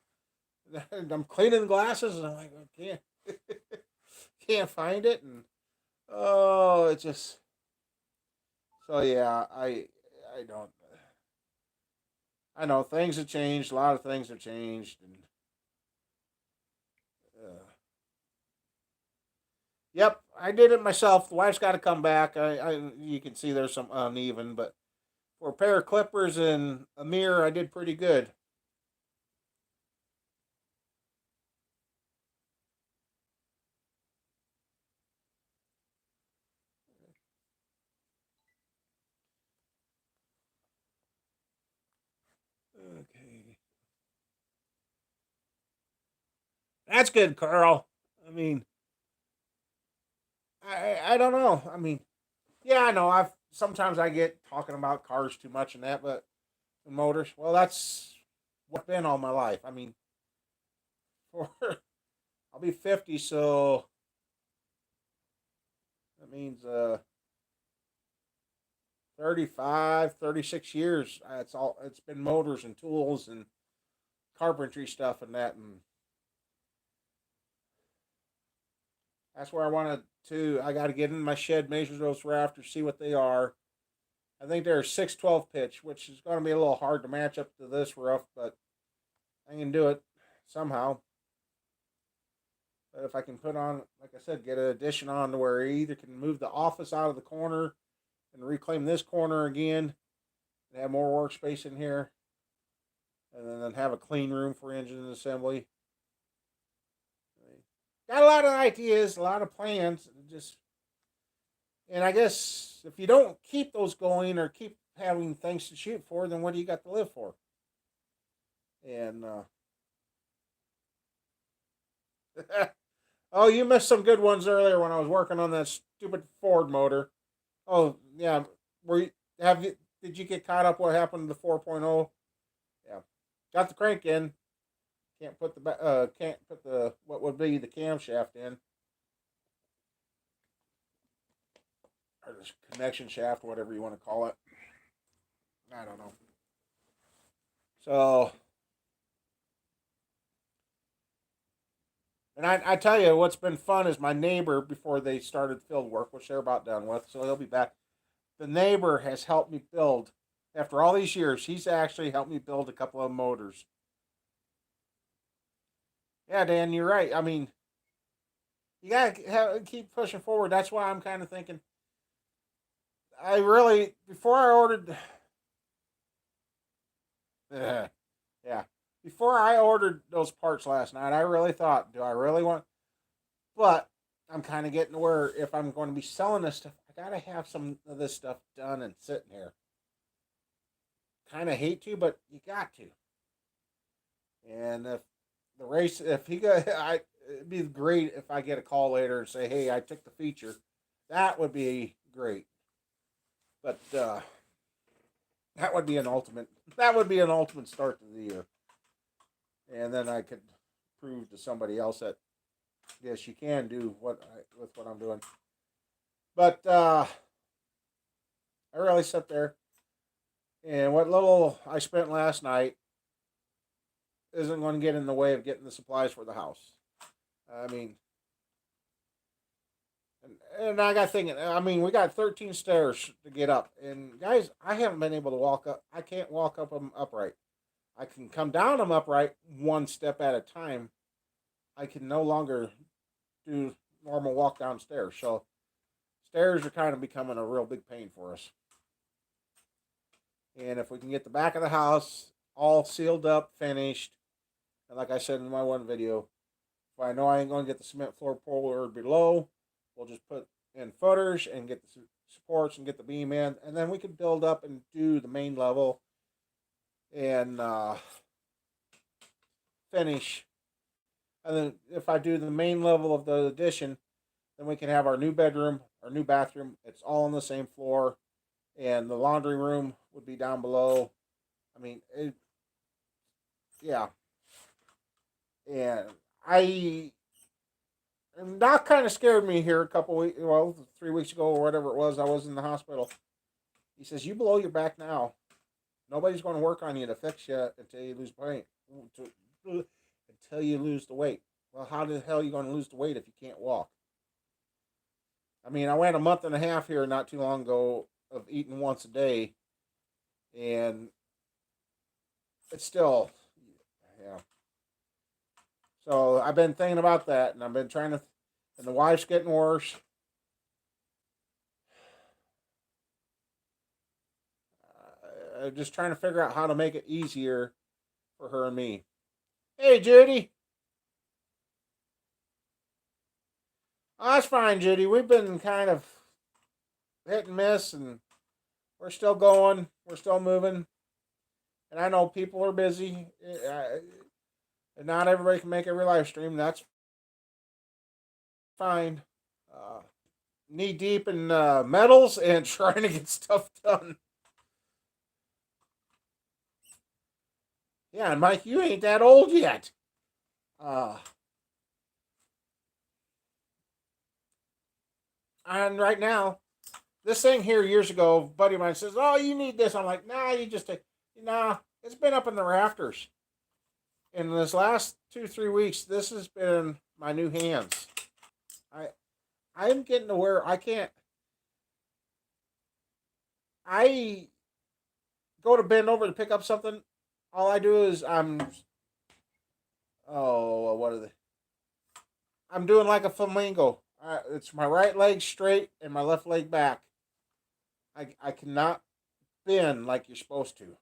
and I'm cleaning glasses and I'm like, I can't find it. And oh, it's just, so yeah, I don't, I know things have changed. A lot of things have changed. And uh, yep, I did it myself. The wife's got to come back. You can see there's some uneven, but for a pair of clippers and a mirror, I did pretty good. Okay, that's good, Carl. I mean, I don't know. I mean, yeah, I know. I've sometimes I get talking about cars too much and that, but motors. Well, that's what I've been all my life. I mean, for I'll be 50, so that means 35, 36 years. It's all. It's been motors and tools and carpentry stuff and that, and that's where I wanted to. I got to get in my shed, measure those rafters, see what they are. I think they're a 612 pitch, which is going to be a little hard to match up to this roof, but I can do it somehow. But if I can put on, like I said, get an addition on to where I either can move the office out of the corner and reclaim this corner again and have more workspace in here, and then have a clean room for engine assembly. Got a lot of ideas, a lot of plans. Just and I guess if you don't keep those going or keep having things to shoot for, then what do you got to live for? And oh, you missed some good ones earlier when I was working on that stupid Ford motor. Oh yeah, were you, have you? Did you get caught up? What happened to the 4.0? Yeah, got the crank in. Can't put the what would be the camshaft in, or the connection shaft, whatever you want to call it. I don't know. So, and I tell you, what's been fun is my neighbor before they started field work, which they're about done with, so he'll be back. The neighbor has helped me build. After all these years, he's actually helped me build a couple of motors. Yeah, Dan, you're right. I mean, you gotta keep pushing forward. That's why I'm kind of thinking. I really before I ordered. Yeah, before I ordered those parts last night, I really thought, do I really want? But I'm kind of getting to where if I'm going to be selling this stuff, I gotta have some of this stuff done and sitting here. Kind of hate to, but you got to. And if the race, if he got, it'd be great if I get a call later and say, hey, I took the feature. That would be great. But that would be an ultimate. That would be an ultimate start to the year. And then I could prove to somebody else that yes, you can do with what I'm doing. But I really sat there, and what little I spent last night isn't going to get in the way of getting the supplies for the house. I mean, and I got thinking. I mean, we got 13 stairs to get up, and guys, I haven't been able to walk up. I can't walk up them upright. I can come down them upright one step at a time. I can no longer do normal walk downstairs. So stairs are kind of becoming a real big pain for us. And if we can get the back of the house all sealed up, finished, and like I said in my one video, if I know I ain't going to get the cement floor poured below, we'll just put in footers and get the supports and get the beam in, and then we can build up and do the main level and finish. And then if I do the main level of the addition, then we can have our new bedroom, our new bathroom. It's all on the same floor, and the laundry room would be down below. I mean, yeah. And and Doc kind of scared me here a couple weeks, well, 3 weeks ago or whatever it was. I was in the hospital. He says, "You below your back now. Nobody's going to work on you to fix you until you lose weight. Until you lose the weight. Well, how the hell are you going to lose the weight if you can't walk?" I mean, I went a month and a half here not too long ago of eating once a day, and it's still, yeah. So I've been thinking about that, and I've been trying to, and the wife's getting worse. Just trying to figure out how to make it easier for her and me. Hey, Judy. Oh, that's fine, Judy. We've been kind of hit and miss, and we're still going. We're still moving. And I know people are busy. And not everybody can make every live stream. That's fine. Uh, Knee deep in metals and trying to get stuff done. Yeah, and Mike, you ain't that old yet. Uh, and right now, this thing here years ago, a buddy of mine says, "Oh, you need this." I'm like, "Nah, you just take." Nah, it's been up in the rafters. In this last 2 3 weeks, this has been my new hands. I I'm getting to where I can't. I go to bend over to pick up something. All I do is what are they? I'm doing like a flamingo. It's my right leg straight and my left leg back. I cannot bend like you're supposed to.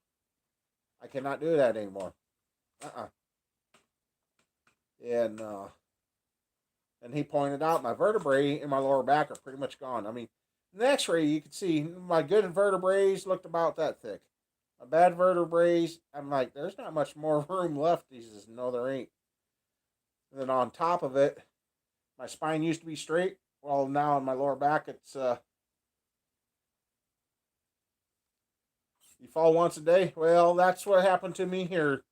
I cannot do that anymore. Uh-uh. And he pointed out my vertebrae in my lower back are pretty much gone. I mean, in the X-ray you can see my good vertebrae looked about that thick. my bad vertebrae. I'm like, there's not much more room left. He says, no, there ain't. And then on top of it, my spine used to be straight. Well, now in my lower back, it's you fall once a day. Well, that's what happened to me here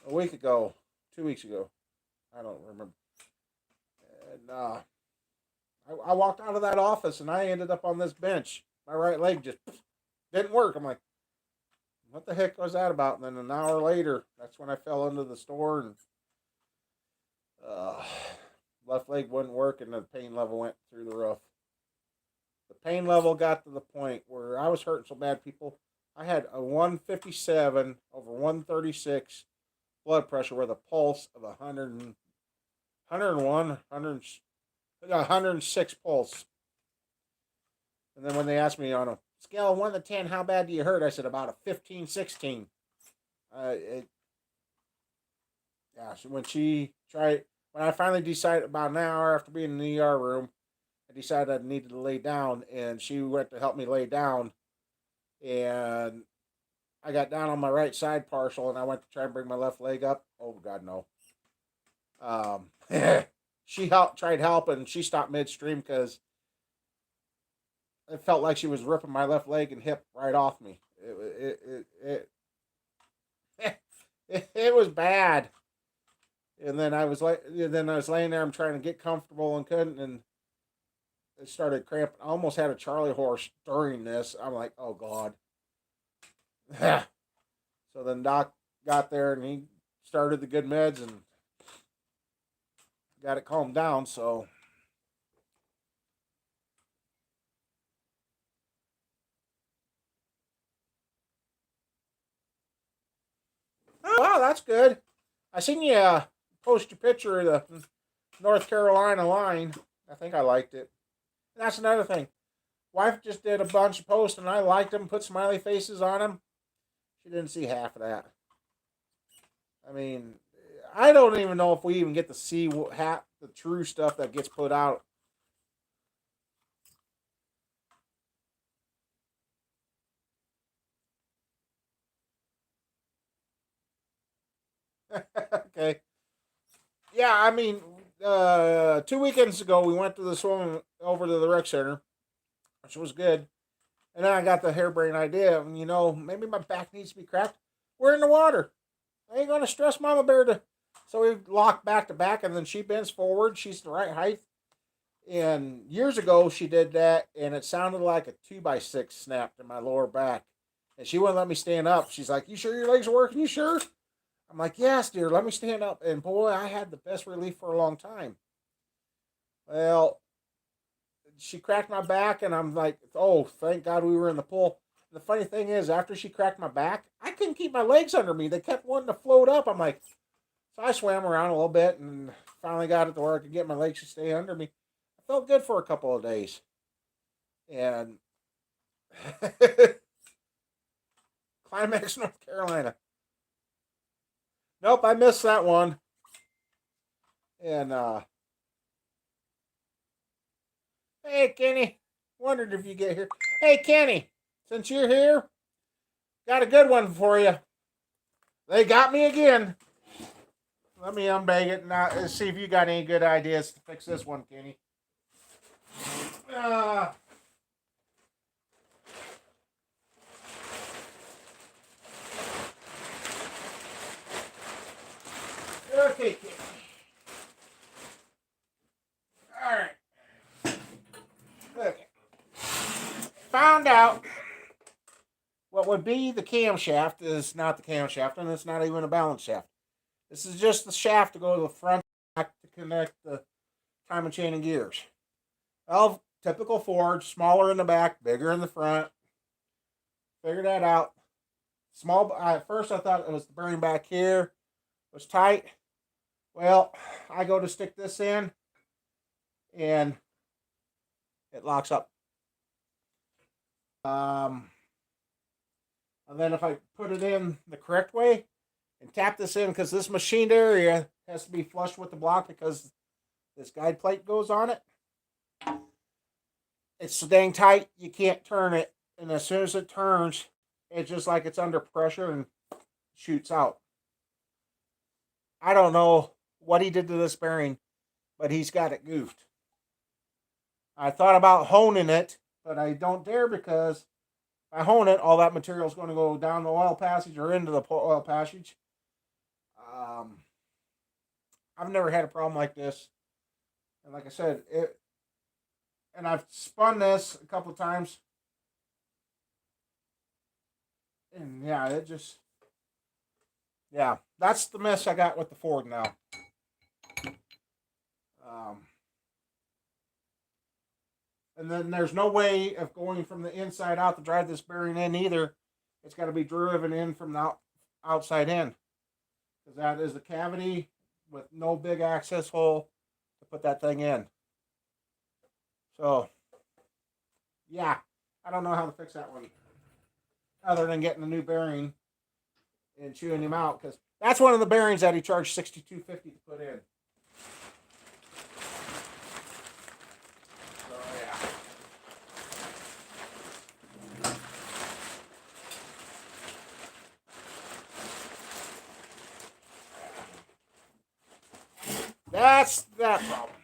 a week ago, 2 weeks ago. I don't remember. And I walked out of that office and I ended up on this bench. My right leg just didn't work. I'm like, what the heck was that about? And then an hour later, that's when I fell into the store and uh, left leg wouldn't work and the pain level went through the roof. The pain level got to the point where I was hurting so bad, people. I had a 157 over 136 blood pressure with a pulse of 100, 106 pulse. And then when they asked me on a scale of 1 to 10, how bad do you hurt? I said about a 15, 16. When I finally decided about an hour after being in the ER room, I decided I needed to lay down, and she went to help me lay down. And I got down on my right side partial, and I went to try and bring my left leg up. Oh, God, no. She tried helping, and she stopped midstream because it felt like she was ripping my left leg and hip right off me. It was bad. And then I was laying there. I'm trying to get comfortable and couldn't, and it started cramping. I almost had a Charlie horse during this. I'm like, oh God. So then Doc got there and he started the good meds and got it calmed down. So wow, that's good. I seen you post your picture of the North Carolina line. I think I liked it. And that's another thing. Wife just did a bunch of posts and I liked them, put smiley faces on them. She didn't see half of that. I mean, I don't even know if we even get to see the true stuff that gets put out. Okay. Yeah, I mean, 2 weekends ago we went to the swim over to the rec center, which was good. And then I got the harebrained idea, maybe my back needs to be cracked. We're in the water. I ain't gonna stress Mama Bear to. So we lock back to back, and then she bends forward. She's the right height. And years ago she did that, and it sounded like a 2x6 snapped in my lower back. And she wouldn't let me stand up. She's like, "You sure your legs are working? You sure?" I'm like, "Yes, dear. Let me stand up." And boy, I had the best relief for a long time. Well, she cracked my back, and I'm like, "Oh, thank God we were in the pool." The funny thing is, after she cracked my back, I couldn't keep my legs under me. They kept wanting to float up. I'm like, so I swam around a little bit and finally got it to where I could get my legs to stay under me. I felt good for a couple of days. And Climax, North Carolina. Nope, I missed that one. And hey Kenny, wondered if you get here. Hey Kenny, since you're here, got a good one for you. They got me again. Let me unbag it and see if you got any good ideas to fix this one, Kenny. Okay, Kenny. All right. Okay. Found out what would be the camshaft is not the camshaft, and it's not even a balance shaft. This is just the shaft to go to the front back to connect the timing chain and gears. Well, typical Ford, smaller in the back, bigger in the front. Figured that out. At first I thought it was the bearing back here was tight. Well, I go to stick this in, and it locks up. And then if I put it in the correct way and tap this in, because this machined area has to be flush with the block because this guide plate goes on it. It's so dang tight you can't turn it, and as soon as it turns, it's just like it's under pressure and shoots out. I don't know what he did to this bearing, but he's got it goofed. I thought about honing it, but I don't dare because if I hone it, all that material is going to go down the oil passage or into the oil passage. Um, I've never had a problem like this, and like I said, and I've spun this a couple of times, and yeah, that's the mess I got with the Ford now. Um, and then there's no way of going from the inside out to drive this bearing in either. It's got to be driven in from the outside in, because that is the cavity with no big access hole to put that thing in. So, yeah, I don't know how to fix that one other than getting a new bearing and chewing him out, because that's one of the bearings that he charged $62.50 to put in. So yeah, that's that problem.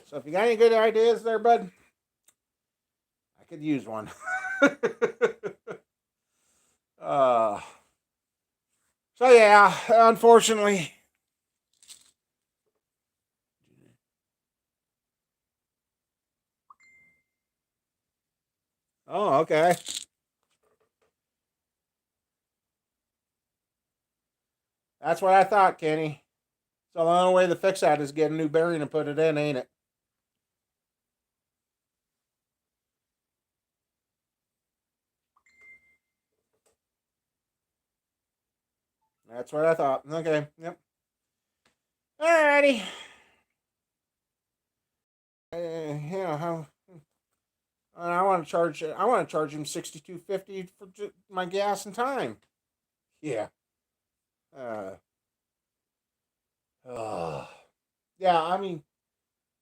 So if you got any good ideas there, bud, I could use one. So yeah, unfortunately. Oh, okay. That's what I thought, Kenny. So the only way to fix that is get a new bearing and put it in, ain't it? That's what I thought. Okay, yep. Alrighty. How? I want to charge. I want to charge him $62.50 for my gas and time. Yeah. Uh. Uh, yeah. I mean,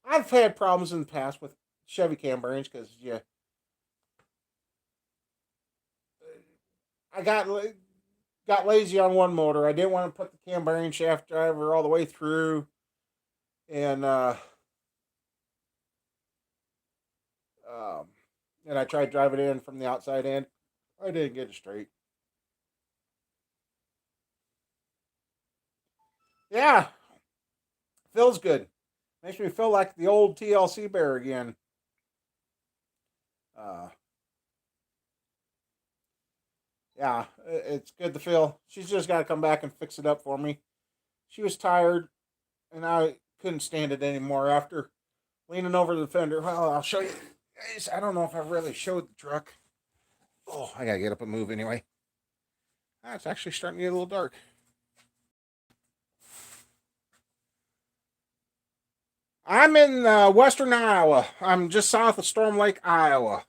I've had problems in the past with Chevy cam bearings because I got lazy on one motor. I didn't want to put the cam bearing shaft driver all the way through, and um, and I tried driving it in from the outside in. I didn't get it straight. Yeah, feels good. Makes me feel like the old TLC bear again. Uh, yeah, it's good to feel. She's just got to come back and fix it up for me. She was tired, and I couldn't stand it anymore after leaning over the fender. Well, I'll show you. Guys, I don't know if I really showed the truck. Oh, I gotta get up and move anyway. It's actually starting to get a little dark. I'm in western Iowa. I'm just south of Storm Lake, Iowa.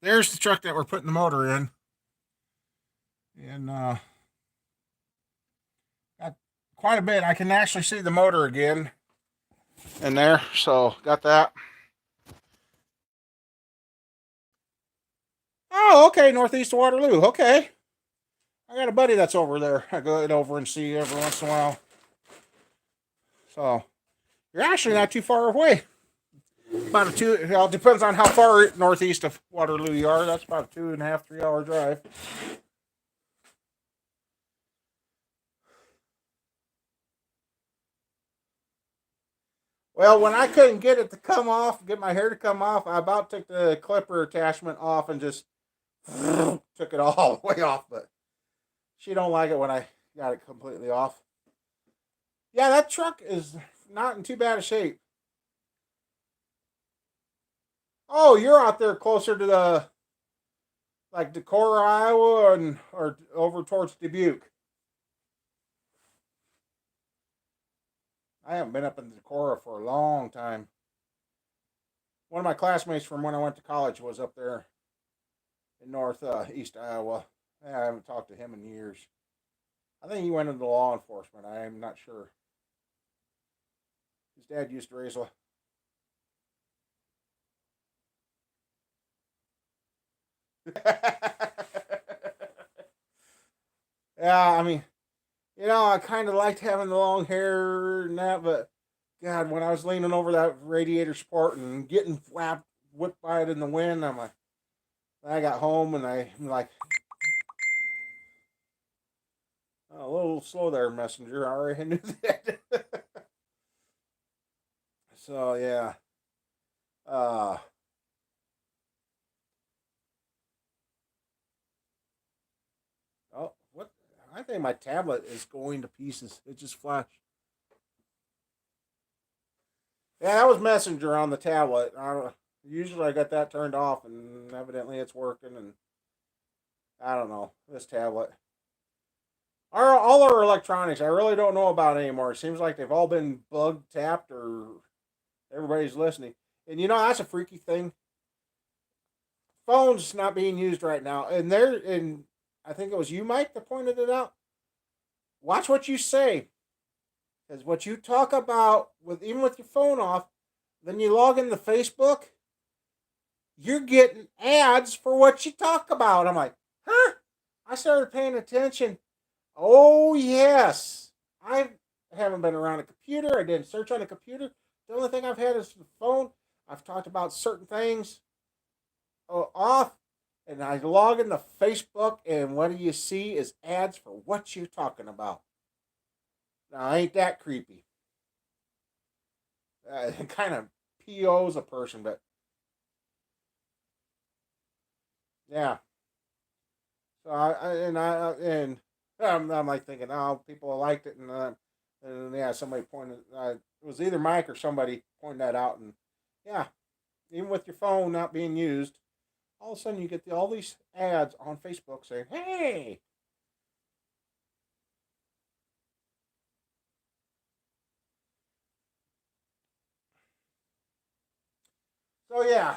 There's the truck that we're putting the motor in. And got quite a bit. I can actually see the motor again in there. So, got that. Oh, okay, northeast of Waterloo. Okay. I got a buddy that's over there. I go over and see every once in a while. So, you're actually not too far away. About a two, well, it depends on how far northeast of Waterloo you are. That's about a 2.5, 3 hour drive. Well, when I couldn't get it to come off, get my hair to come off, I about took the clipper attachment off and just took it all the way off. But she don't like it when I got it completely off. Yeah, that truck is not in too bad a shape. Oh, you're out there closer to the like Decorah, Iowa, and or over towards Dubuque. I haven't been up in Decorah for a long time. One of my classmates from when I went to college was up there in north east Iowa. Yeah, I haven't talked to him in years. I think he went into law enforcement. I am not sure. His dad used to raise a. Yeah, I mean, I kind of liked having the long hair and that, but God, when I was leaning over that radiator support and getting whipped by it in the wind, I'm like, I got home and I'm like, oh, a little slow there, messenger. I already knew that. So yeah, uh, oh, what? I think my tablet is going to pieces. It just flashed. Yeah, that was Messenger on the tablet. Usually I got that turned off, and evidently it's working. And I don't know this tablet. All our electronics, I really don't know about anymore. It seems like they've all been bug tapped, or everybody's listening. And that's a freaky thing. Phones not being used right now, and I think it was you, Mike, that pointed it out. Watch what you say, because what you talk about even with your phone off, then you log into Facebook, you're getting ads for what you talk about. I'm like, huh? I started paying attention. Oh, yes. I haven't been around a computer. I didn't search on a computer. The only thing I've had is the phone. I've talked about certain things off, and I log into Facebook, and what do you see is ads for what you're talking about. Now, ain't that creepy? It kind of POs a person, but yeah. So I'm like thinking, oh, people liked it, and yeah, somebody pointed. It was either Mike or somebody pointed that out, and yeah, even with your phone not being used, all of a sudden you get all these ads on Facebook saying, "Hey." So yeah,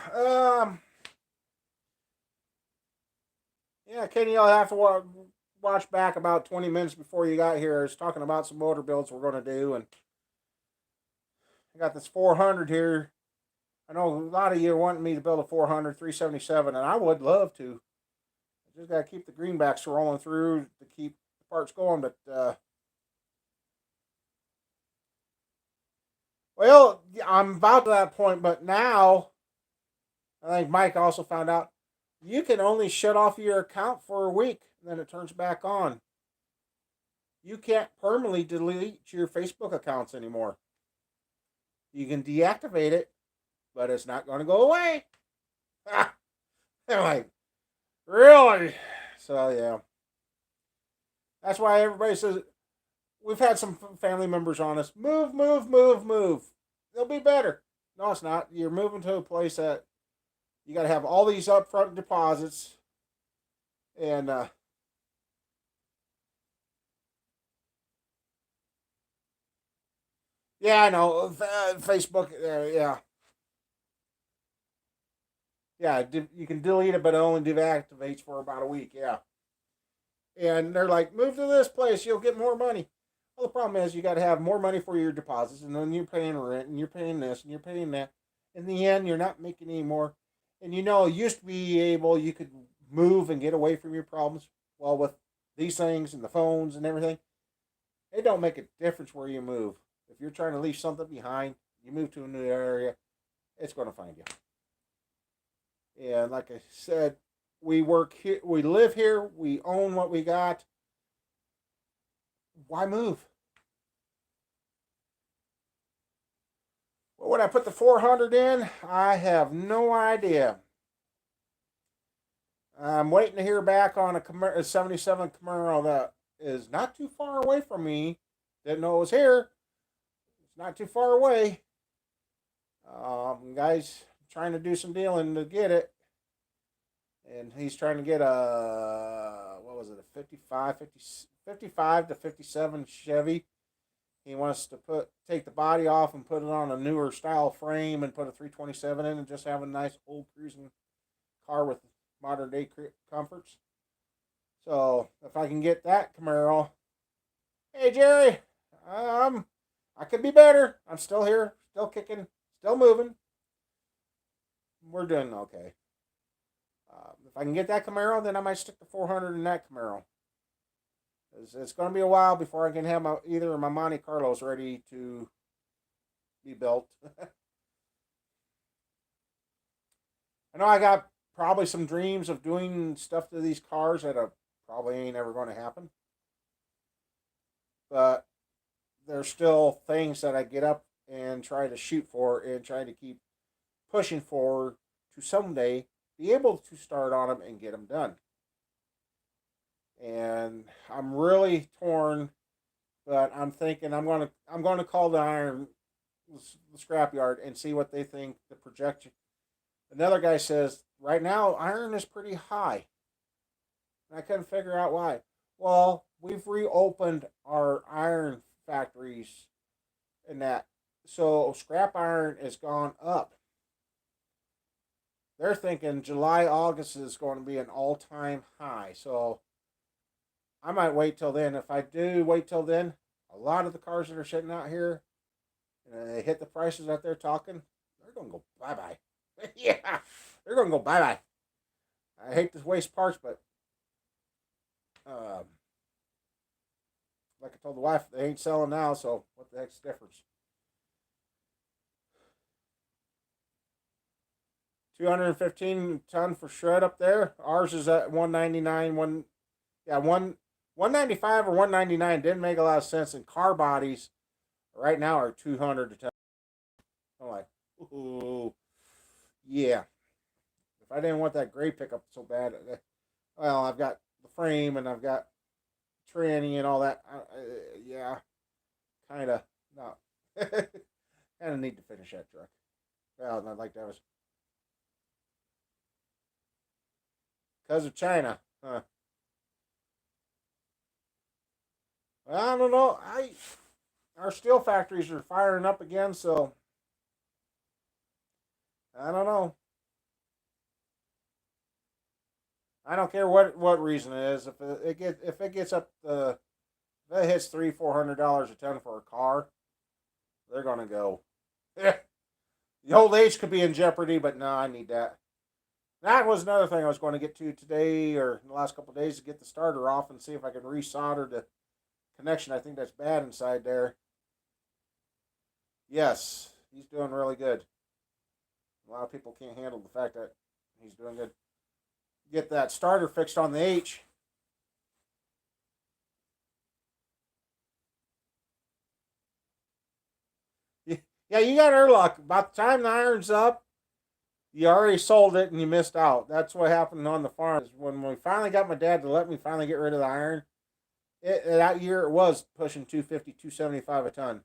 yeah, Kenny, I'll have to watch back about 20 minutes before you got here. I was talking about some motor builds we're going to do, and I got this 400 here. I know a lot of you are wanting me to build a 400 377, and I would love to. I just got to keep the greenbacks rolling through to keep the parts going. But well, I'm about to that point. But now I think Mike also found out you can only shut off your account for a week, and then it turns back on. You can't permanently delete your Facebook accounts anymore. You can deactivate it, but it's not going to go away. I'm like, really? So yeah, that's why everybody says we've had some family members on us. Move, move, move, move. They'll be better. No, it's not. You're moving to a place that you got to have all these upfront deposits, and yeah, I know. Facebook, yeah, yeah. You can delete it, but it only deactivates for about a week. Yeah, and they're like, move to this place, you'll get more money. Well, the problem is you got to have more money for your deposits, and then you're paying rent, and you're paying this, and you're paying that. In the end, you're not making any more. And it used to be able you could move and get away from your problems. Well, with these things and the phones and everything, it don't make a difference where you move. If you're trying to leave something behind, you move to a new area, it's going to find you. And like I said, we work here, we live here, we own what we got. Why move? Well, when I put the 400 in, I have no idea. I'm waiting to hear back on a 77 Camaro that is not too far away from me. Didn't know it was here. It's not too far away. Guys trying to do some dealing to get it. And he's trying to get what was it, a 55 to 57 Chevy. He wants to take the body off and put it on a newer style frame and put a 327 in and just have a nice old cruising car with modern day comforts. So if I can get that Camaro, hey Jerry, I could be better. I'm still here, still kicking, still moving. We're doing okay. if I can get that Camaro, then I might stick to 400 in that Camaro. It's going to be a while before I can have either of my Monte Carlos ready to be built. I know I got probably some dreams of doing stuff to these cars that probably ain't ever going to happen. But there's still things that I get up and try to shoot for and try to keep pushing for to someday be able to start on them and get them done. And I'm really torn, but I'm thinking I'm going to call the scrapyard and see what they think the projection. Another guy says right now iron is pretty high. And I couldn't figure out why. Well, we've reopened our iron factories and that. So scrap iron has gone up. They're thinking July, August is going to be an all-time high. So I might wait till then. If I do wait till then, a lot of the cars that are sitting out here, and they hit the prices that they're talking, they're going to go bye-bye. Yeah, they're going to go bye-bye. I hate to waste parts, but like I told the wife, they ain't selling now, so what the heck's the difference? 215 ton for shred up there. Ours is at 199. 195 or 199 didn't make a lot of sense. And car bodies right now are 200 to 10. I'm like, ooh, yeah. If I didn't want that gray pickup so bad, well, I've got the frame and I've got tranny and all that. Yeah, kind of no, kind of need to finish that truck. Well, I'd like to have a because of China. Huh. I don't know. Our steel factories are firing up again, so I don't know. I don't care what reason it is. If it gets up if it hits $300-400 a ton for a car, they're gonna go. The old age could be in jeopardy, but no, I need that. That was another thing I was going to get to today or in the last couple of days to get the starter off and see if I can resolder the connection. I think that's bad inside there. Yes, he's doing really good. A lot of people can't handle the fact that he's doing good. Get that starter fixed on the H. Yeah, you got air luck. About the time the iron's up, you already sold it and you missed out. That's what happened on the farm. Is when we finally got my dad to let me finally get rid of the iron, that year it was pushing 250, 275 a ton.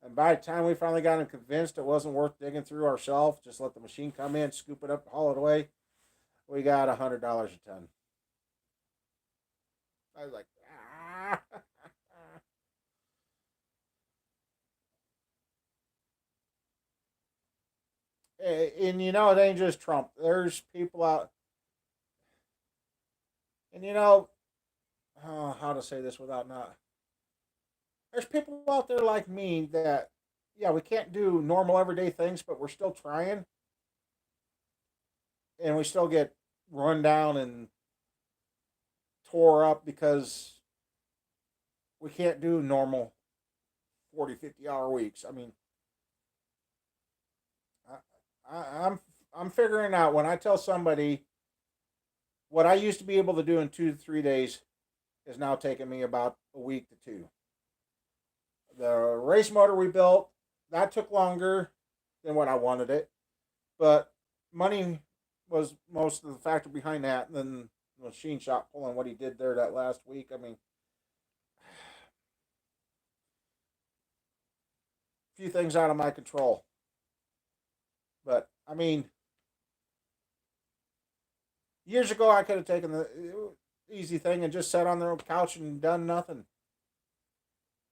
And by the time we finally got him convinced it wasn't worth digging through ourselves, just let the machine come in, scoop it up, haul it away, we got $100 a ton. I was like, ah. And you know, it ain't just Trump. There's people out, and you know, how to say this without not. There's people out there like me that, yeah, we can't do normal everyday things, but we're still trying, and we still get run down and tore up because we can't do normal 40, 50 hour weeks. I mean, I'm figuring out when I tell somebody what I used to be able to do in 2 to 3 days is now taking me about a week to two. The race motor we built that took longer than what I wanted it, but money was most of the factor behind that. Than the machine shop pulling what he did there that last week. I mean, a few things out of my control, but I mean, years ago I could have taken the easy thing and just sat on the couch and done nothing.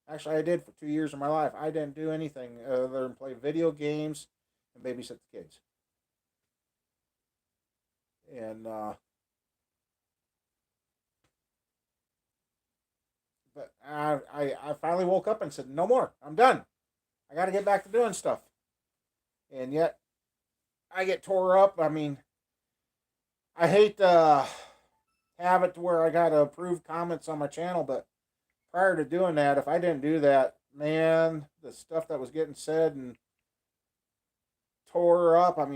Actually, I did for 2 years of my life. I didn't do anything other than play video games and babysit the kids. And but I finally woke up and said, no more. I'm done. I got to get back to doing stuff. And yet I get tore up. I mean, I hate to have it to where I got to approve comments on my channel, but prior to doing that, if I didn't do that, man, the stuff that was getting said and tore up. I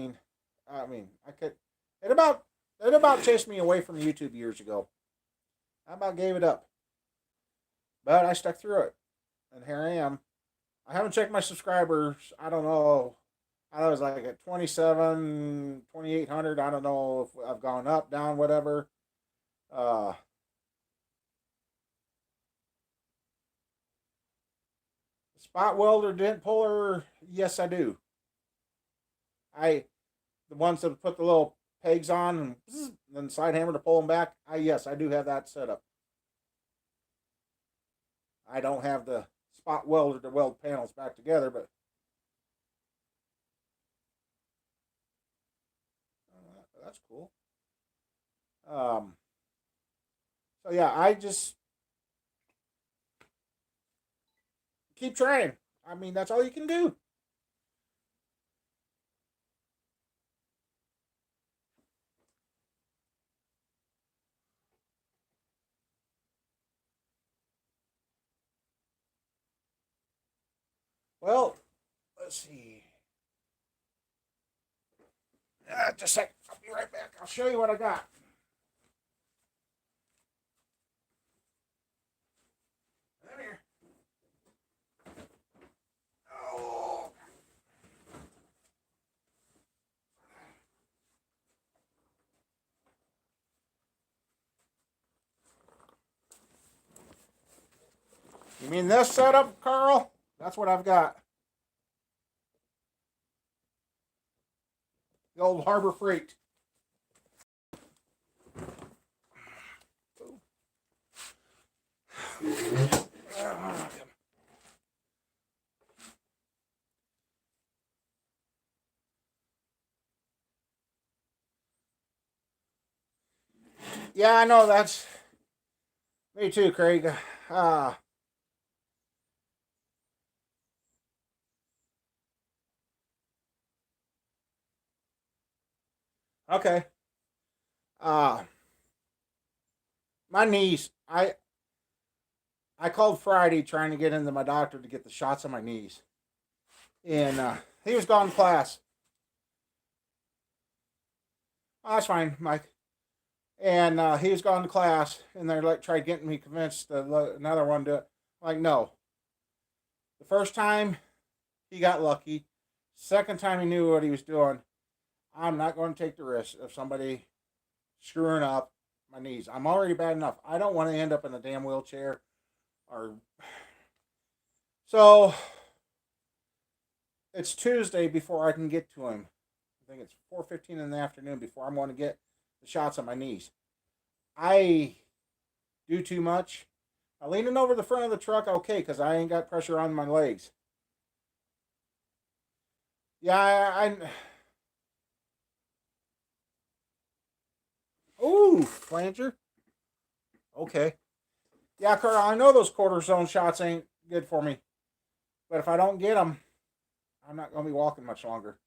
could. It about it about chased me away from YouTube years ago. I about gave it up, but I stuck through it, and here I am. I haven't checked my subscribers. I don't know. I was like at 27, 2,800. I don't know if I've gone up, down, whatever. Uh, Spot welder, dent puller. Yes, I do. I the ones that put the little pegs on and then side hammer to pull them back. Yes, I do have that set up. I don't have the spot welder to weld panels back together, but that's cool. Um, so yeah, I just keep trying. I mean, that's all you can do. Well, let's see. Just a sec. I'll be right back. I'll show you what I got. Come here. Oh. You mean this setup, Carl? That's what I've got. The old Harbor Freight. Yeah, I know that's me too, Craig. Uh, okay. Uh, my knees. I called Friday trying to get into my doctor to get the shots on my knees, and he was gone to class. Oh, that's fine, Mike. And he was gone to class, and they like tried getting me convinced to another one to like no. The first time he got lucky. Second time he knew what he was doing. I'm not going to take the risk of somebody screwing up my knees. I'm already bad enough. I don't want to end up in a damn wheelchair or so it's Tuesday before I can get to him. I think it's 4:15 in the afternoon before I'm going to get the shots on my knees. I do too much. I'm leaning over the front of the truck, okay, because I ain't got pressure on my legs. Yeah, ooh, flanger. Okay. Yeah, Carl, I know those cortisone shots ain't good for me, but if I don't get them, I'm not going to be walking much longer.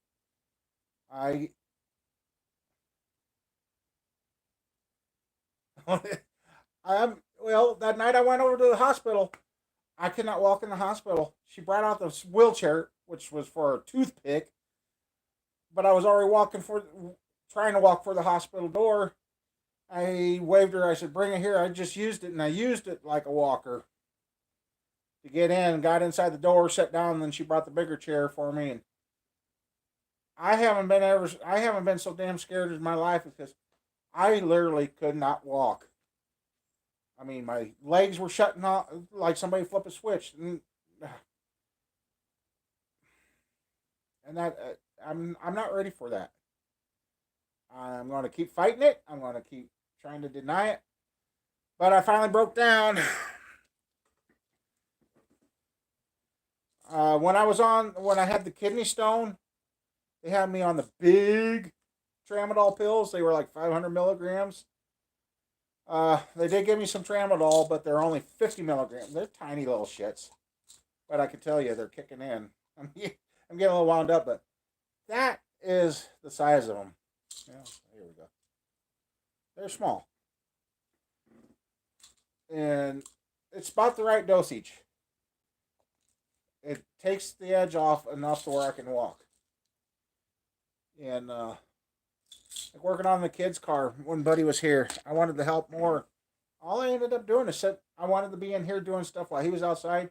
I, well, that night I went over to the hospital. I could not walk in the hospital. She brought out the wheelchair, which was for a toothpick, but I was already trying to walk for the hospital door. I waved her. I said, "Bring it here." I just used it, and I used it like a walker to get in. Got inside the door, sat down, and then she brought the bigger chair for me. And I haven't been so damn scared in my life because I literally could not walk. I mean, my legs were shutting off like somebody flipped a switch, and that I'm not ready for that. I'm going to keep fighting it. I'm going to keep trying to deny it. But I finally broke down. When I had the kidney stone, they had me on the big tramadol pills. They were like 500 milligrams. They did give me some tramadol, but they're only 50 milligrams. They're tiny little shits. But I can tell you, they're kicking in. I'm getting a little wound up, but that is the size of them. Yeah, here we go. They're small. And it's about the right dosage. It takes the edge off enough to where I can walk. And like working on the kid's car when Buddy was here, I wanted to help more. All I ended up doing is I wanted to be in here doing stuff while he was outside,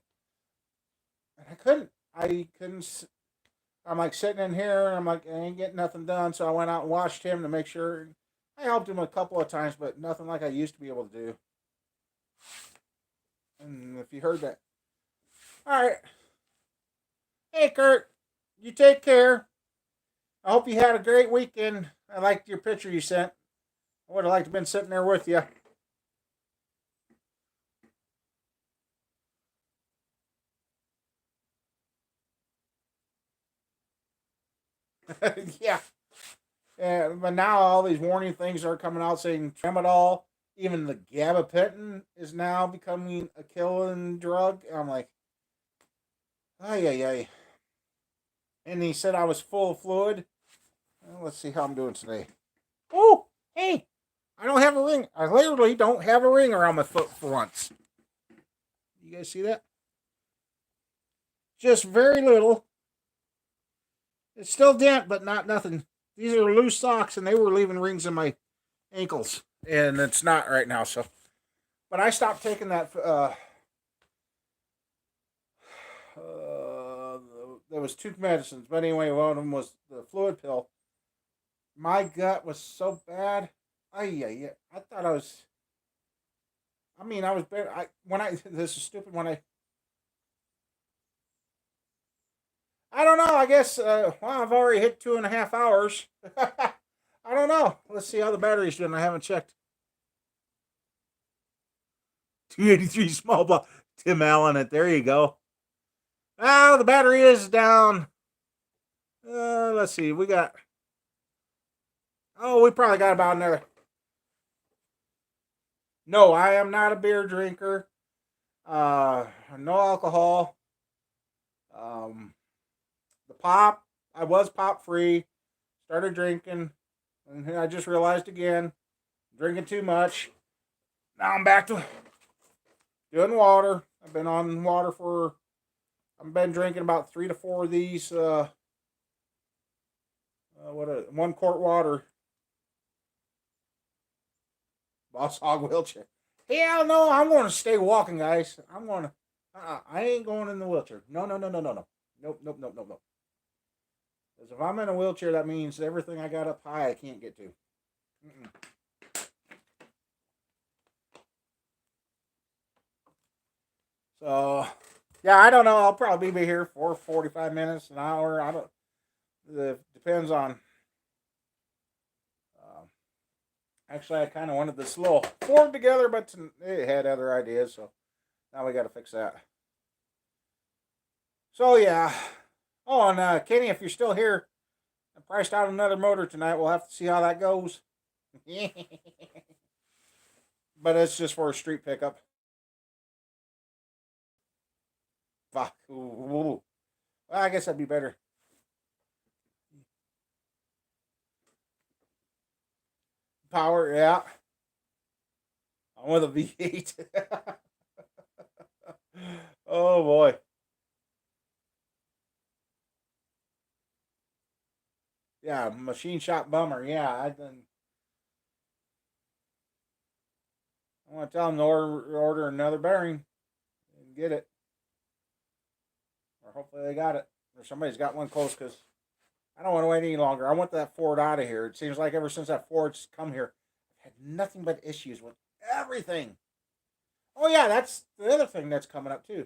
and I couldn't. I couldn't. I'm like sitting in here, and I'm like, I ain't getting nothing done. So I went out and watched him to make sure. I helped him a couple of times, but nothing like I used to be able to do. And if you heard that, all right. Hey, Kurt, you take care. I hope you had a great weekend. I liked your picture you sent. I would have liked to have been sitting there with you. Yeah. Yeah, but now all these warning things are coming out saying tramadol, even the gabapentin is now becoming a killing drug. I'm like, ay, ay, ay. And he said I was full of fluid. Well, let's see how I'm doing today. Oh, hey, I don't have a ring. I literally don't have a ring around my foot for once. You guys see that? Just very little. It's still dent, but not nothing. These are loose socks, and they were leaving rings in my ankles, and it's not right now. So, but I stopped taking that. There was two medicines, but anyway, one of them was the fluid pill. My gut was so bad. Yeah. I thought I was. I mean, I was better. This is stupid. I don't know. I guess. Well, I've already hit 2.5 hours. I don't know. Let's see how the battery's doing. I haven't checked. 283 small block. Tim Allen it. There you go. Ah, the battery is down. Let's see. We got. Oh, we probably got about another. No, I am not a beer drinker. No alcohol. Um, the pop. I was pop free. Started drinking, and I just realized again, drinking too much. Now I'm back to doing water. I've been on water for. I've been drinking about 3 to 4 of these. What a 1 quart water. Boss hog wheelchair. Hell no, I'm going to stay walking, guys. I'm going to. I ain't going in the wheelchair. No, no, no, no, no, no. Nope, nope, nope, nope, nope. Because if I'm in a wheelchair, that means everything I got up high I can't get to. Mm-mm. So, yeah, I don't know. I'll probably be here for 45 minutes, an hour. I don't. It depends on. Uh, Actually, I kind of wanted this little Ford together, but it had other ideas, so now we got to fix that. So yeah. Oh, and Kenny, if you're still here, I priced out another motor tonight. We'll have to see how that goes. But it's just for a street pickup. Fuck. Well, I guess that'd be better. Power, yeah. I'm with a V8. Oh boy. Yeah, machine shop bummer. Yeah, I want to tell them to order another bearing and get it, or hopefully they got it, or somebody's got one close because I don't want to wait any longer. I want that Ford out of here. It seems like ever since that Ford's come here, I've had nothing but issues with everything. Oh yeah, that's the other thing that's coming up too.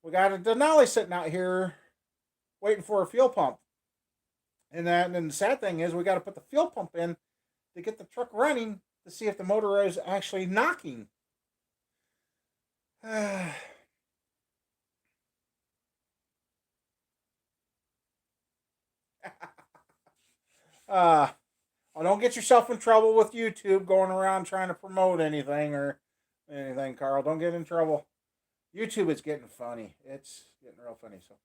We got a Denali sitting out here waiting for a fuel pump, and the sad thing is we got to put the fuel pump in to get the truck running to see if the motor is actually knocking. uh, oh, don't get yourself in trouble with YouTube going around trying to promote anything or anything, Carl. Don't get in trouble. YouTube is getting funny. It's getting real funny. So,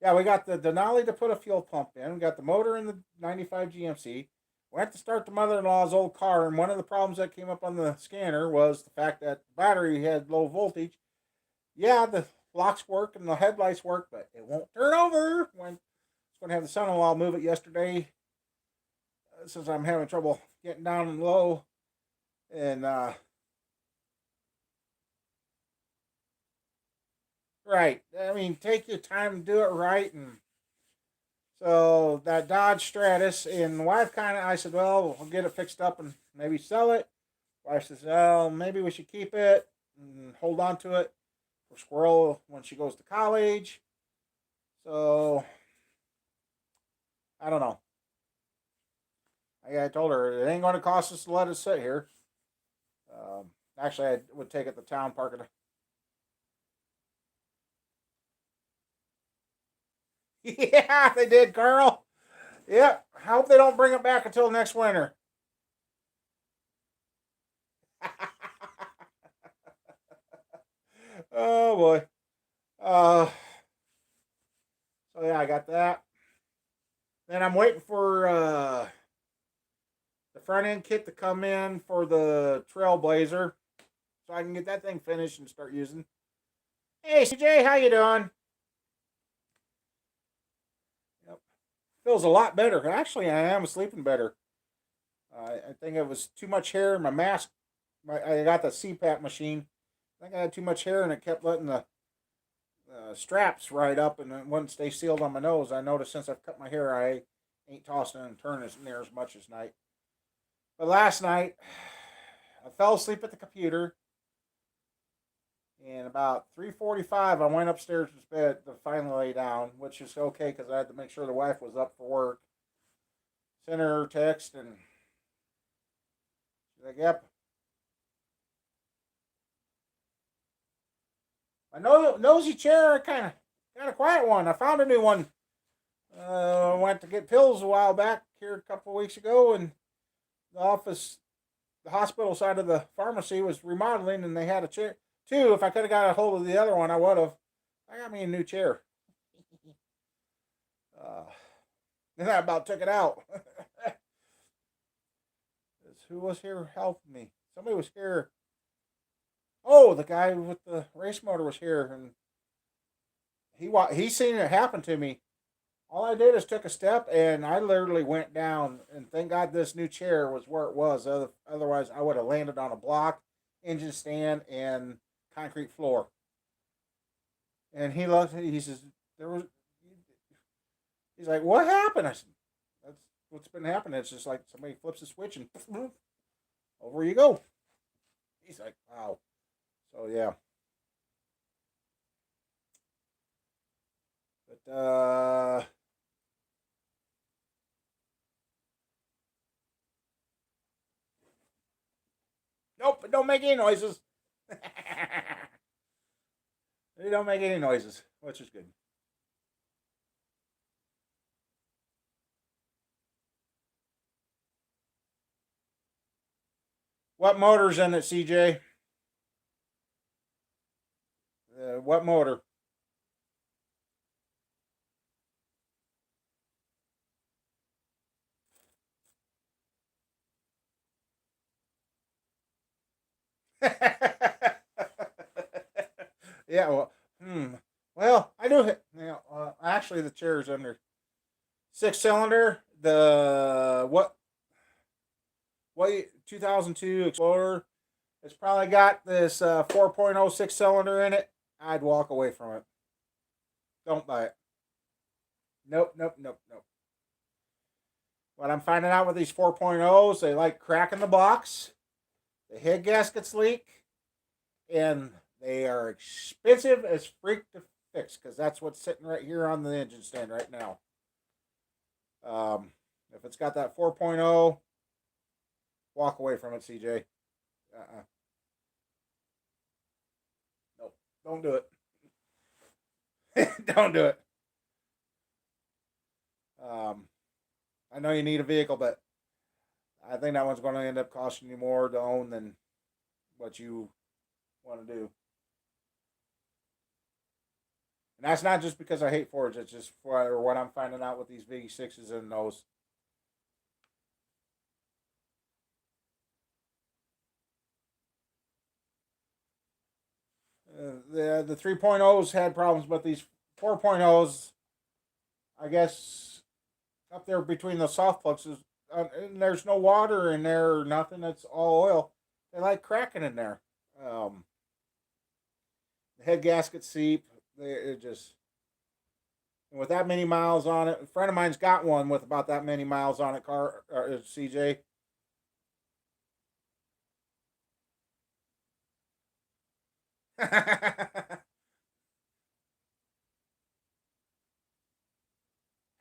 yeah, we got the Denali to put a fuel pump in. We got the motor in the 95 GMC. went to start the mother-in-law's old car, and one of the problems that came up on the scanner was the fact that the battery had low voltage. Yeah, the locks work and the headlights work, but it won't turn over. When it's going to have the son-in-law move it yesterday, since I'm having trouble getting down and low, and right. I mean, take your time to do it right, and so that Dodge Stratus, and the wife kind of, I said, well, we'll get it fixed up and maybe sell it. Wife says, well, maybe we should keep it and hold on to it for Squirrel when she goes to college. So I don't know. I told her it ain't going to cost us to let it sit here. Actually, I would take it to town, park it. Yeah, they did, Carl. Yep. I hope they don't bring it back until next winter. Oh boy. Uh, so yeah, I got that. Then I'm waiting for the front end kit to come in for the Trailblazer, so I can get that thing finished and start using. Hey CJ, how you doing? Yep. Feels a lot better. Actually, I am sleeping better. I think it was too much hair in my mask. I got the CPAP machine. I think I had too much hair and it kept letting the straps right up and it wouldn't stay sealed on my nose. I noticed since I've cut my hair, I ain't tossing and turning as near as much as night. But last night, I fell asleep at the computer, and about 3:45, I went upstairs to bed to finally lay down, which is okay because I had to make sure the wife was up for work. Sent her a text, and she's like, "Yep." My nosy chair, kind of got a quiet one. I found a new one. I went to get pills a while back here a couple of weeks ago, and the office, the hospital side of the pharmacy was remodeling, and they had a chair too. If I could have got a hold of the other one, I would have. I got me a new chair. Uh, then I about took it out. Who was here helping me? Somebody was here. Oh, the guy with the race motor was here, and he seen it happen to me. All I did is took a step, and I literally went down. And thank God this new chair was where it was. Otherwise, I would have landed on a block, engine stand, and concrete floor. And he looked. He says, "There was." He's like, "What happened?" I said, "That's what's been happening. It's just like somebody flips a switch and over you go." He's like, "Wow." So yeah, but nope, it don't make any noises. It don't make any noises, which is good. What motor's in it, CJ? What motor? Yeah. Well, well, I do. Actually, the chair's under 6 cylinder. The what 2002 Explorer. It's probably got this 4.0 6 cylinder in it. I'd walk away from it. Don't buy it. Nope, nope, nope, nope. What I'm finding out with these 4.0s, they like cracking the box, the head gaskets leak, and they are expensive as freak to fix because that's what's sitting right here on the engine stand right now. If it's got that 4.0, walk away from it, CJ. Nope, don't do it. Don't do it. Um, I know you need a vehicle, but I think that one's going to end up costing you more to own than what you want to do. And that's not just because I hate Fords. It's just for what I'm finding out with these V6s and those. The 3.0s had problems, but these 4.0s, I guess, up there between the soft plugs, and there's no water in there or nothing. It's all oil. They like cracking in there. Um, the head gasket seep. It just and with that many miles on it. A friend of mine's got one with about that many miles on it. CJ.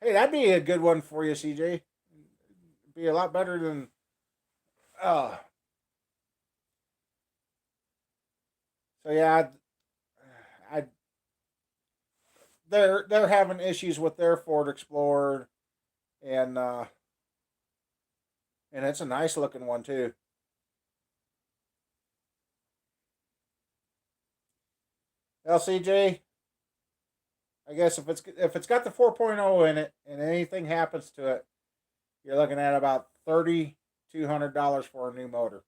Hey, that'd be a good one for you, CJ. Be a lot better than. Uh, so yeah, I they're having issues with their Ford Explorer, and and it's a nice looking one too. LCJ, I guess if it's got the 4.0 in it and anything happens to it, you're looking at about $3,200 for a new motor.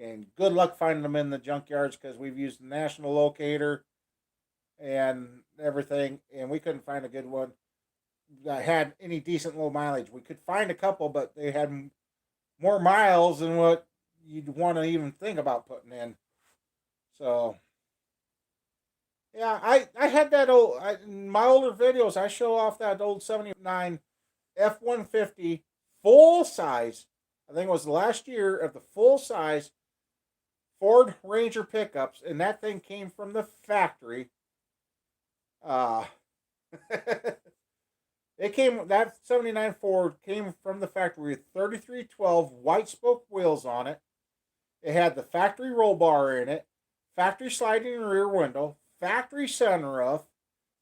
And good luck finding them in the junkyards because we've used the national locator and everything, and we couldn't find a good one that had any decent low mileage. We could find a couple, but they had more miles than what you'd want to even think about putting in. So yeah, I had that in my older videos. I show off that old '79 F-150 full size. I think it was the last year of the full size Ford Ranger pickups, and that thing came from the factory. Uh, it came that '79 Ford came from the factory with 3312 white spoke wheels on it. It had the factory roll bar in it, factory sliding rear window, factory sunroof.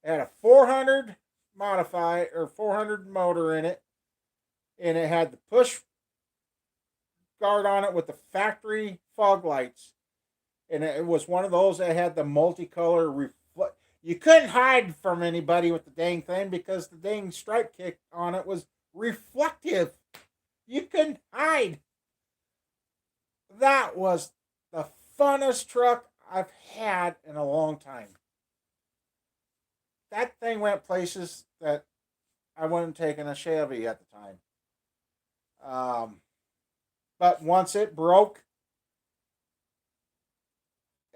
It had a 400 modify or 400 motor in it, and it had the push guard on it with the factory fog lights. And it was one of those that had the multicolor reflect. You couldn't hide from anybody with the dang thing because the dang stripe kick on it was reflective. You couldn't hide. That was the funnest truck I've had in a long time. That thing went places that I wouldn't take in a Chevy at the time. But once it broke,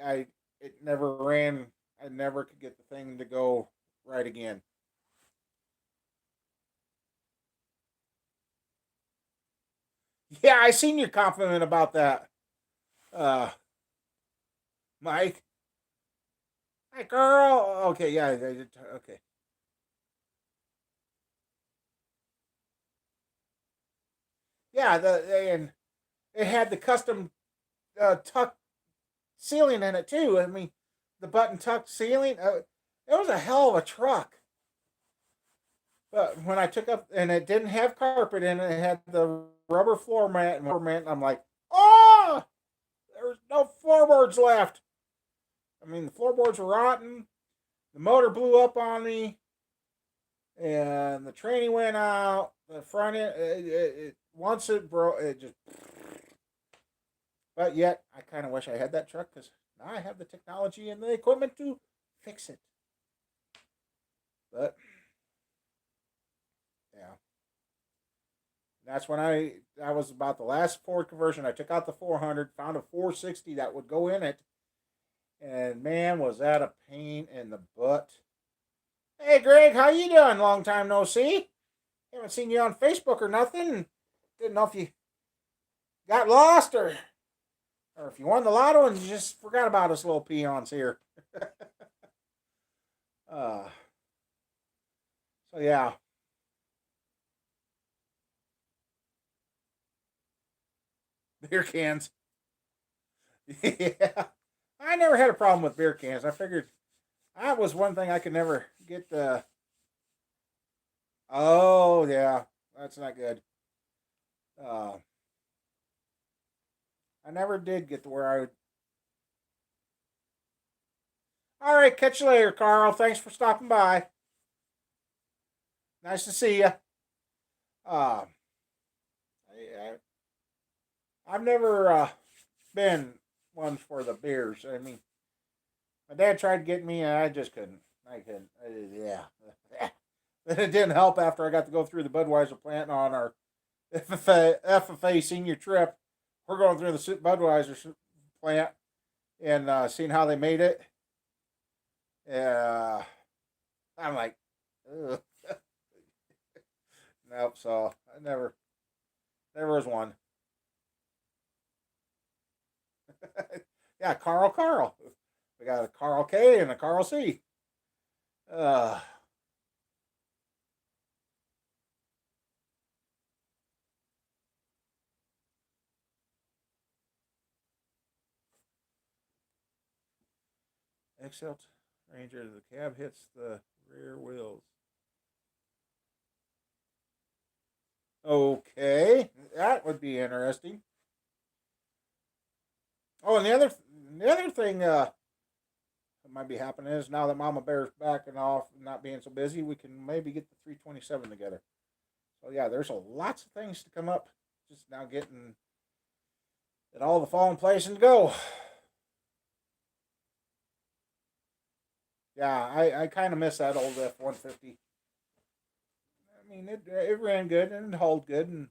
I it never ran. I never could get the thing to go right again. Yeah, I seen your compliment about that, uh, Mike. Hi, girl. Okay, yeah, okay. Yeah, and it had the custom tuck ceiling in it too. I mean, the button tuck ceiling. It was a hell of a truck. But when I took up and it didn't have carpet in it, it had the rubber floor mat and I'm like, oh, there's no floorboards left. I mean, the floorboards were rotten. The motor blew up on me, and the tranny went out. The front end, once it broke, it just. But yet, I kind of wish I had that truck because now I have the technology and the equipment to fix it. But yeah, that's when that was about the last Ford conversion. I took out the 400, found a 460 that would go in it, and man, was that a pain in the butt. Hey, Greg, how you doing? Long time no see. Haven't seen you on Facebook or nothing. Didn't know if you got lost or if you won the lotto and you just forgot about us little peons here. uh, so yeah, beer cans. Yeah, I never had a problem with beer cans. I figured that was one thing I could never get the. Oh yeah, that's not good. Uh, I never did get to where I would. All right, catch you later, Carl. Thanks for stopping by. Nice to see you. Uh, I've never been one for the beers. I mean, My dad tried to get me, and I just couldn't. I couldn't. Yeah. Then it didn't help after I got to go through the Budweiser plant on our FFA senior trip. We're going through the Budweiser plant and seeing how they made it. I'm like, ugh. Nope. So I never was one. Yeah, Carl. We got a Carl K and a Carl C. Uh, XL Ranger, the cab hits the rear wheels. Okay, that would be interesting. Oh, and the other thing that might be happening is now that Mama Bear's backing off and not being so busy, we can maybe get the 327 together. So yeah, there's a lots of things to come up. Just now getting it all to fall in place and go. Yeah, I kind of miss that old F-150. I mean, it ran good and it hauled good. And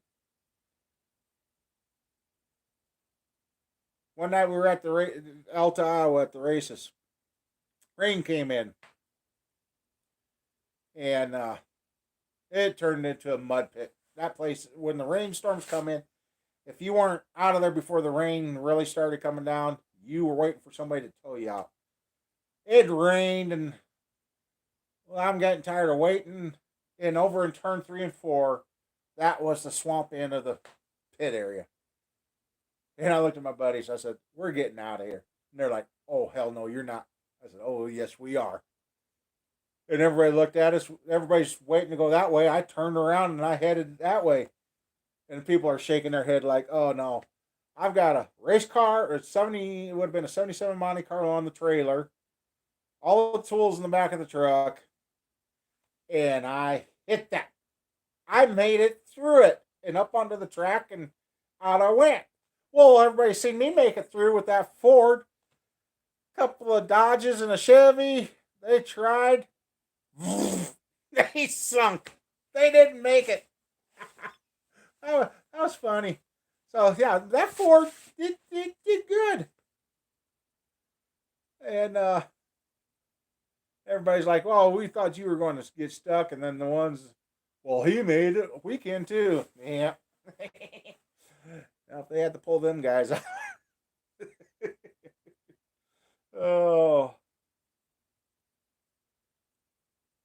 one night we were at the Alta, Iowa at the races. Rain came in, and it turned into a mud pit. That place, when the rainstorms come in, if you weren't out of there before the rain really started coming down, you were waiting for somebody to tow you out. It rained, and well, I'm getting tired of waiting. And over in turn 3 and 4, that was the swamp end of the pit area. And I looked at my buddies. I said, "We're getting out of here." And they're like, "Oh hell no, you're not." I said, "Oh yes, we are." And everybody looked at us. Everybody's waiting to go that way. I turned around and I headed that way. And people are shaking their head like, "Oh no, I've got a race car or 70. It would have been a 77 Monte Carlo on the trailer, all the tools in the back of the truck, and I hit that. I made it through it and up onto the track, and out I went. Well, everybody seen me make it through with that Ford, couple of Dodges and a Chevy. They tried. They sunk. They didn't make it. That was funny. So yeah, that Ford did good. And everybody's like, "Well, we thought you were going to get stuck," and then the ones, "Well, he made it. We can too." Yeah. Now, if they had to pull them guys out. Oh.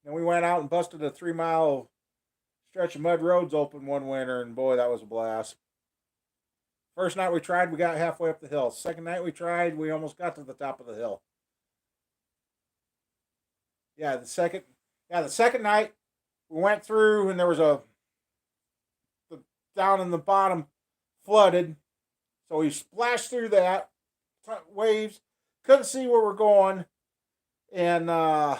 And we went out and busted a 3 mile stretch of mud roads open one winter, and boy, that was a blast. First night we tried, we got halfway up the hill. Second night we tried, we almost got to the top of the hill. Yeah, the second night we went through, and there was the down in the bottom flooded, so we splashed through that waves. Couldn't see where we're going, and by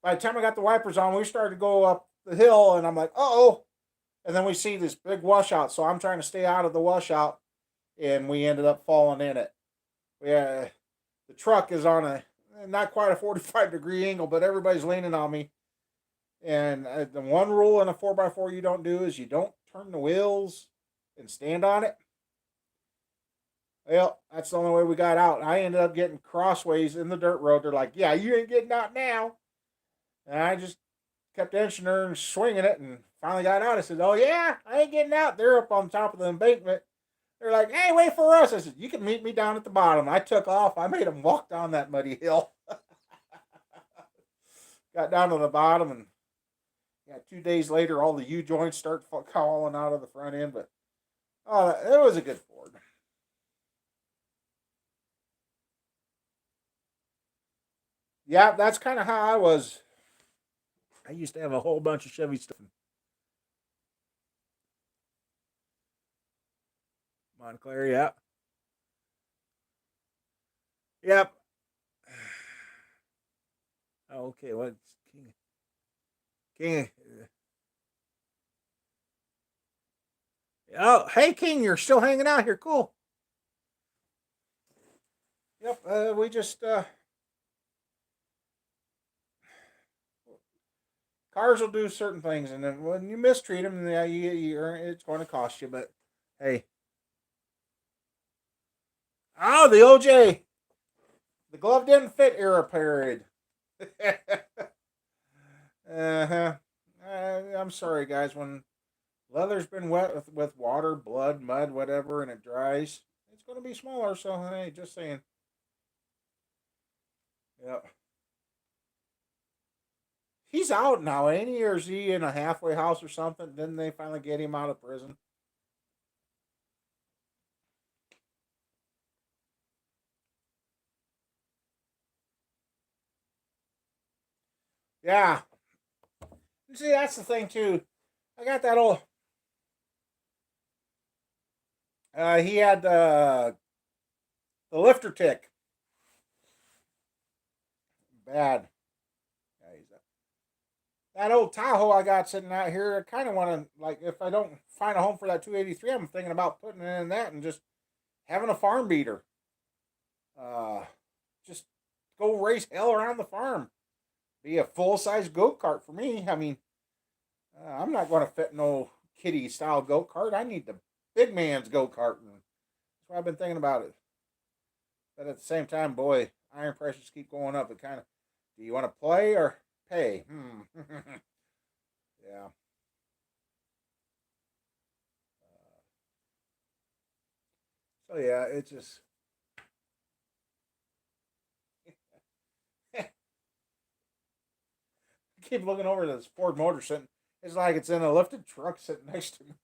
the time I got the wipers on, we started to go up the hill, and I'm like, "Uh oh!" And then we see this big washout, so I'm trying to stay out of the washout, and we ended up falling in it. Yeah, the truck is on a not quite a 45-degree angle, but everybody's leaning on me. And the one rule in a 4x4 you don't do is you don't turn the wheels and stand on it. Well, that's the only way we got out. I ended up getting crossways in the dirt road. They're like, "Yeah, you ain't getting out now." And I just kept inching her and swinging it, and finally got out. I said, "Oh yeah, I ain't getting out." They're up on top of the embankment. They're like, "Hey, wait for us." I said, "You can meet me down at the bottom." I took off. I made them walk down that muddy hill. Got down to the bottom, and yeah, 2 days later, all the U joints start falling out of the front end. But oh, it was a good Ford. Yeah, that's kind of how I was. I used to have a whole bunch of Chevy stuff. Montclair, yeah. Yep. Okay, what's King? King. Oh, hey, King, you're still hanging out here. Cool. Yep. We just Cars will do certain things, and then when you mistreat them, yeah, it's going to cost you. But hey, the OJ, the glove didn't fit era period. uh-huh. I'm sorry, guys. When leather's been wet with water, blood, mud, whatever, and it dries, it's going to be smaller. So hey, just saying. Yep. He's out now, ain't he? Or is he in a halfway house or something? Didn't they finally get him out of prison? Yeah. See, that's the thing too. I got that old. He had the lifter tick. Bad. Yeah, that old Tahoe I got sitting out here. I kind of want to like if I don't find a home for that 283, I'm thinking about putting it in that and just having a farm beater. Uh, just go race hell around the farm. Be a full size go kart for me. I mean, I'm not going to fit no kiddie style go kart. I need the big man's go kart. That's why I've been thinking about it. But at the same time, boy, iron prices keep going up. It kind of, do you want to play or pay? Yeah. So yeah, it's just I keep looking over this Ford Motor sitting. It's like it's in a lifted truck sitting next to me.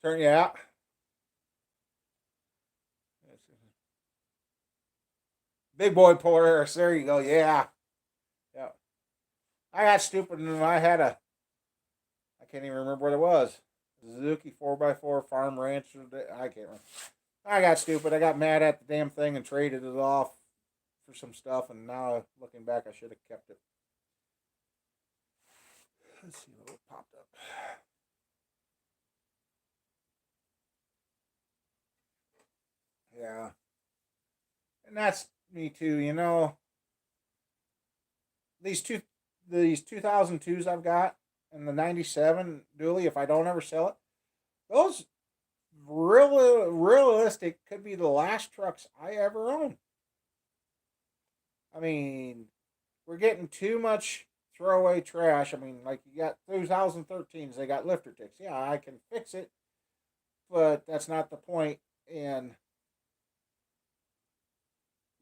Turn yeah. Big boy Polaris. There you go. Yeah. Yeah. I got stupid and I had a I can't even remember what it was. Suzuki 4x4 Farm Ranch. I can't remember. I got stupid. I got mad at the damn thing and traded it off for some stuff. And now looking back, I should have kept it. Let's see what popped up. Yeah. And that's me too. These two these 2002s I've got and the 97 dually, if I don't ever sell it, those realistic could be the last trucks I ever own. I mean, we're getting too much throwaway trash. I mean, like you got 2013s, they got lifter ticks. Yeah, I can fix it, but that's not the point. And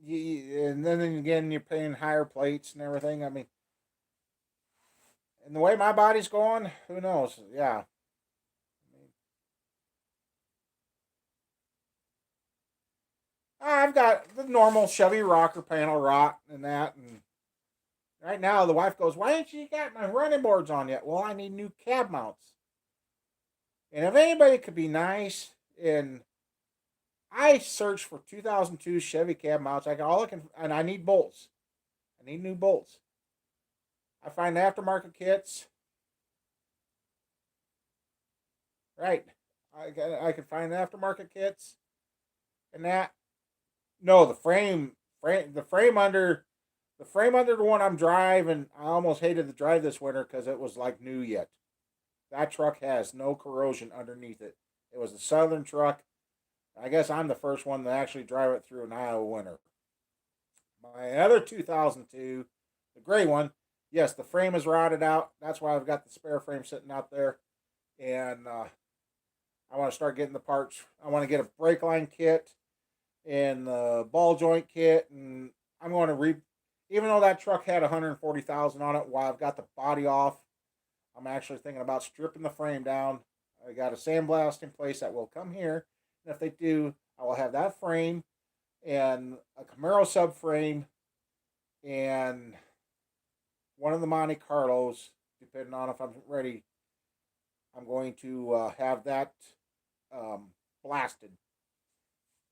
and then again, you're paying higher plates and everything. I mean, and the way my body's going, who knows? Yeah. I've got the normal Chevy rocker panel rot and that, and right now the wife goes, "Why ain't you got my running boards on yet?" Well, I need new cab mounts, and if anybody could be nice, and I searched for 2002 Chevy cab mounts, I got all I can, and I need bolts. I need new bolts. I find aftermarket kits, right? I can find aftermarket kits and that. No, the frame under the one I'm driving. I almost hated to drive this winter because it was like new yet. That truck has no corrosion underneath it. It was a Southern truck. I guess I'm the first one to actually drive it through an Iowa winter. My other 2002, the gray one, yes, the frame is rotted out. That's why I've got the spare frame sitting out there. And I want to start getting the parts. I want to get a brake line kit and the ball joint kit. And I'm going to even though that truck had 140,000 on it, while I've got the body off, I'm actually thinking about stripping the frame down. I got a sandblast in place that will come here. And if they do, I will have that frame and a Camaro subframe and one of the Monte Carlos, depending on if I'm ready. I'm going to have that um, blasted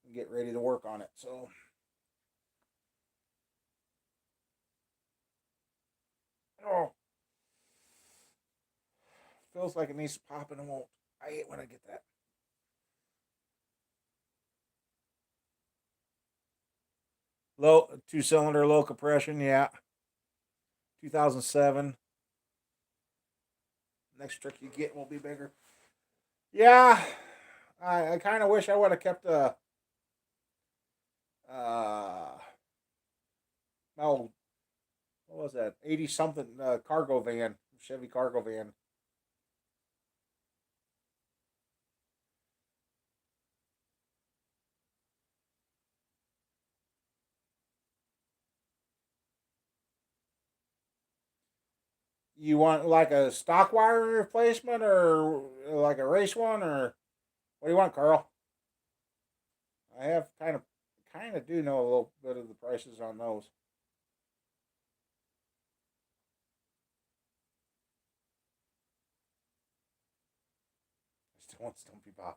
and get ready to work on it. So, oh, feels like it needs to pop and it won't. I hate when I get that. Low 2-cylinder, low compression. Yeah, 2007. Next trick you get will be bigger. Yeah, I kind of wish I would have kept a oh, what was that, 80 something cargo van, Chevy cargo van. You want like a stock wire replacement or like a race one, or what do you want, Carl? I have kind of do know a little bit of the prices on those. I still want Stumpy Bob.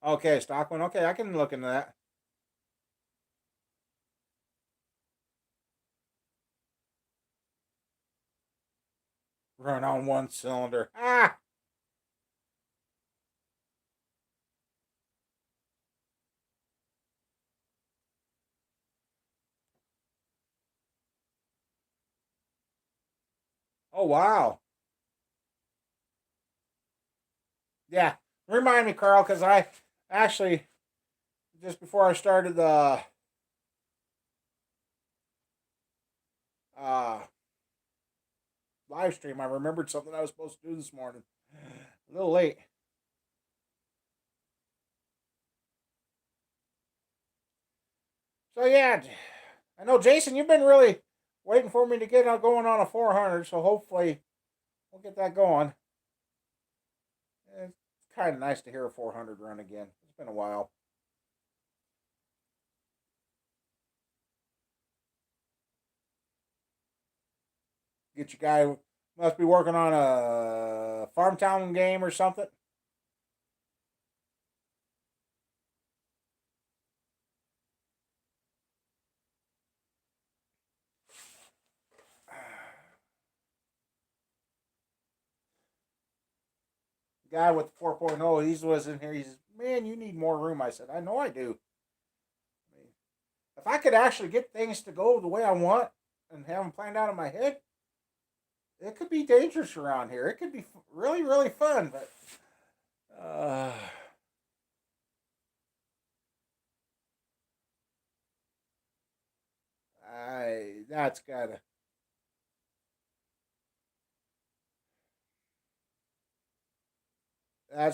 Okay, stock one. Okay, I can look into that. Run on one cylinder. Ah. Oh wow. Yeah. Remind me, Carl, because I actually just before I started the uh, live stream, I remembered something I was supposed to do this morning. A little late. So yeah, I know Jason, you've been really waiting for me to get going on a 400. So hopefully we'll get that going. It's kind of nice to hear a 400 run again. It's been a while. Get your guy must be working on a Farmtown game or something. The guy with the 4.0, he was in here. He says, "Man, you need more room." I said, "I know I do. I mean, if I could actually get things to go the way I want and have them planned out in my head, it could be dangerous around here. It could be really, really fun." But I that's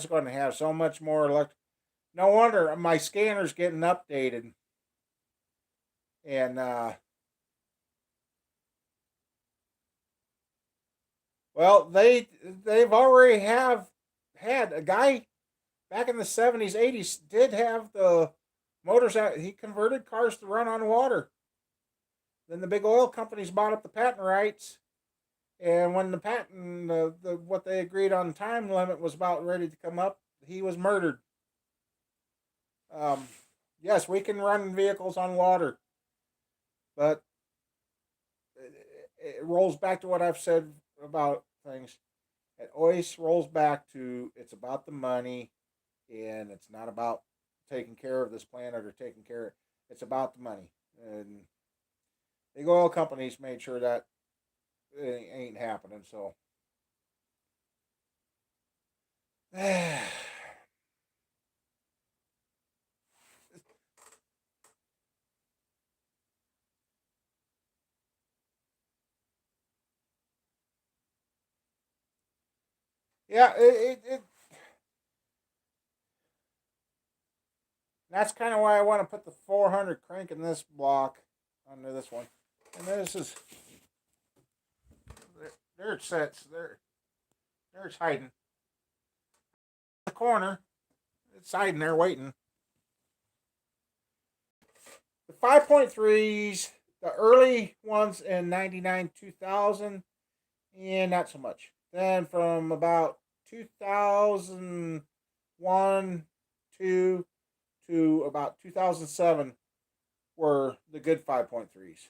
going to have so much more elect. No wonder my scanner's getting updated, and well, they've already have had a guy back in the 70s, 80s did have the motors out. He converted cars to run on water. Then the big oil companies bought up the patent rights, and when the patent, the what they agreed on time limit was about ready to come up, he was murdered. Um, yes, we can run vehicles on water, but it rolls back to what I've said about things. It always rolls back to it's about the money, and it's not about taking care of this planet or taking care of. It's about the money, and the oil companies made sure that it ain't happening. So, yeah, it that's kind of why I want to put the 400 crank in this block under this one, and this is there it sits there it's hiding in the corner. It's hiding there waiting. The 5.3s, the early ones in 99, 2000, and not so much. Then from about 2001, 2 to about 2007, were the good 5.3s.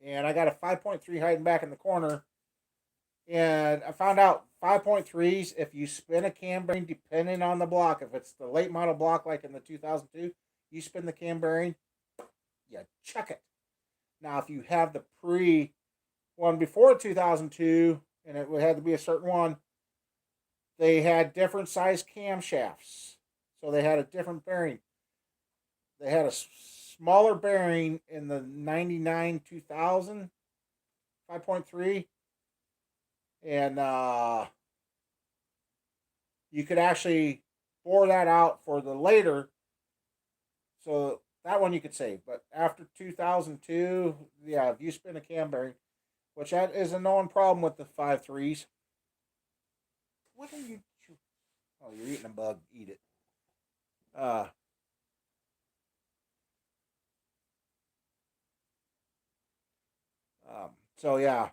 And I got a 5.3 hiding back in the corner. And I found out 5.3s, if you spin a cam bearing, depending on the block, if it's the late model block like in the 2002, you spin the cam bearing, you chuck it. Now, if you have the pre one before 2002, and it had to be a certain one, they had different size camshafts. So they had a different bearing. They had a smaller bearing in the 99 2000 5.3, and you could actually bore that out for the later, so that one you could save. But after 2002, yeah, if you spin a cam bearing, which that is a known problem with the 5.3s. What are you? Oh, you're eating a bug. Eat it. Uh, so yeah.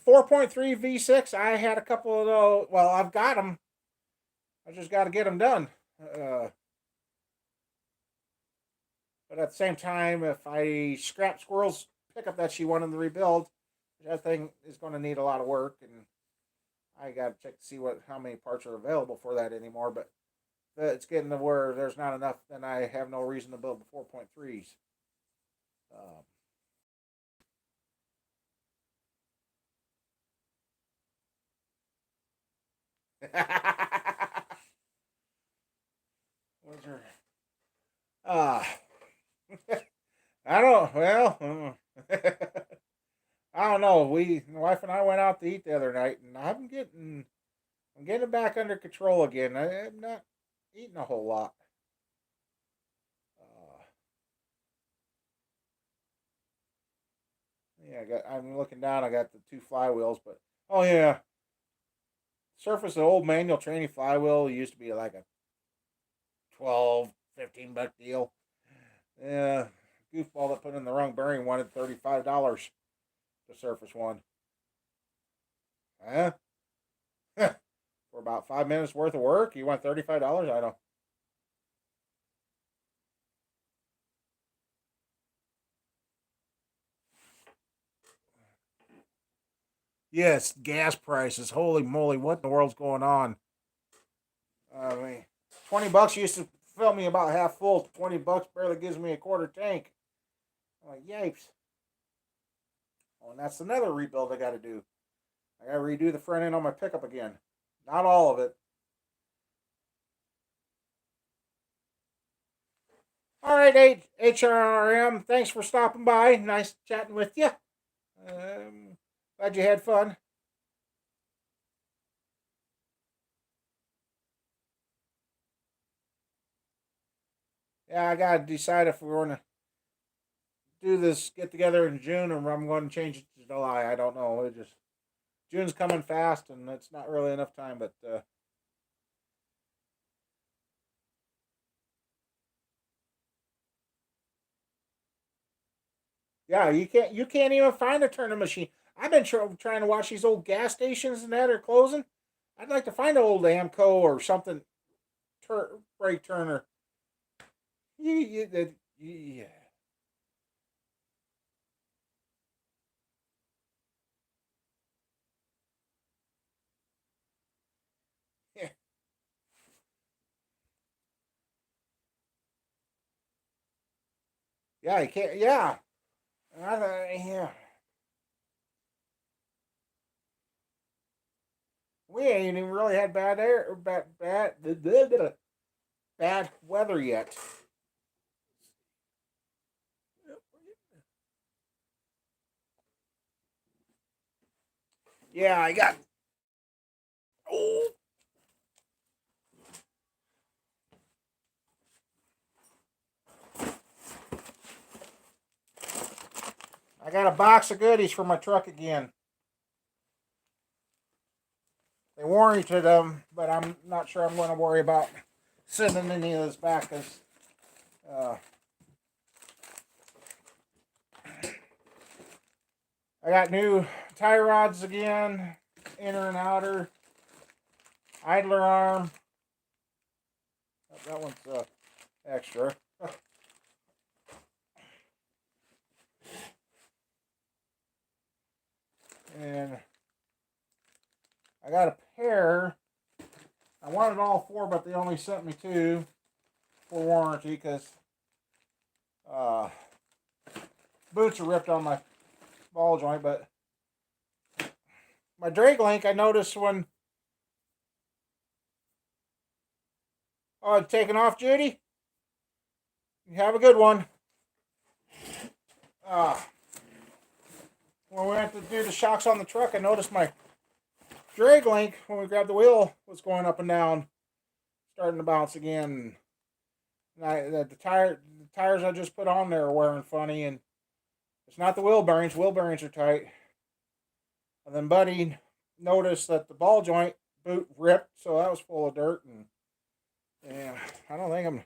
4.3 V6. I had a couple of those. Well, I've got them. I just got to get them done. But at the same time, if I scrap Squirrel's pickup that she wanted to rebuild, that thing is going to need a lot of work, and I got to check to see how many parts are available for that anymore. But it's getting to where there's not enough, then I have no reason to build the 4.3s. Um, What's her? Uh, I don't. Well, I don't know. My wife and I went out to eat the other night, and I'm getting it back under control again. I'm not eating a whole lot. Uh, yeah, I'm looking down. I got the two flywheels, but oh yeah, Surface, the old manual training flywheel used to be like a 12, $15 deal. Yeah, goofball that put in the wrong bearing wanted $35. The Surface one. Huh? For about 5 minutes worth of work, you want $35? I don't. Yes, gas prices. Holy moly, what in the world's going on? I mean, $20 used to fill me about half full. $20 barely gives me a quarter tank. I'm like, yipes. Oh, and that's another rebuild I got to do. I got to redo the front end on my pickup again. Not all of it. All right, HRM. Thanks for stopping by. Nice chatting with you. Glad you had fun. Yeah, I gotta decide if we're gonna do this get together in June or I'm going to change it to July. I don't know. It just June's coming fast, and it's not really enough time. But yeah, you can't even find a turning machine. I've been trying to watch these old gas stations and that are closing. I'd like to find an old Amco or something brake turner. Yeah. Yeah, you can't. Yeah, yeah. We ain't even really had bad air, bad weather yet. Yeah, I got. Oh, I got a box of goodies for my truck again. They warranted them, but I'm not sure I'm going to worry about sending any of this back because uh, I got new tie rods again, inner and outer, idler arm. That one's extra. And I got a pair. I wanted all four, but they only sent me two for warranty because boots are ripped on my ball joint. But my drag link, I noticed when taking off, Judy. You have a good one. When we went to do the shocks on the truck, I noticed my drag link when we grabbed the wheel was going up and down, starting to bounce again. And the tires I just put on there are wearing funny, and it's not the wheel bearings. Wheel bearings are tight. And then Buddy noticed that the ball joint boot ripped, so that was full of dirt, and yeah, I don't think I'm.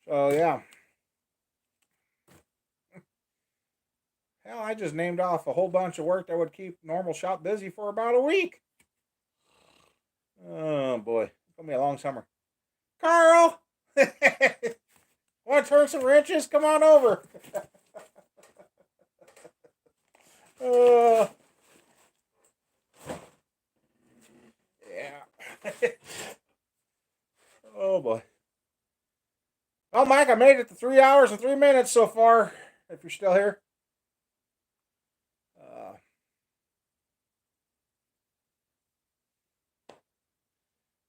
So yeah. Hell, I just named off a whole bunch of work that would keep normal shop busy for about a week. Oh boy, it's gonna be a long summer. Carl, want to turn some wrenches? Come on over. uh, yeah. Oh boy. Well, Mike, I made it to 3 hours and 3 minutes so far. If you're still here.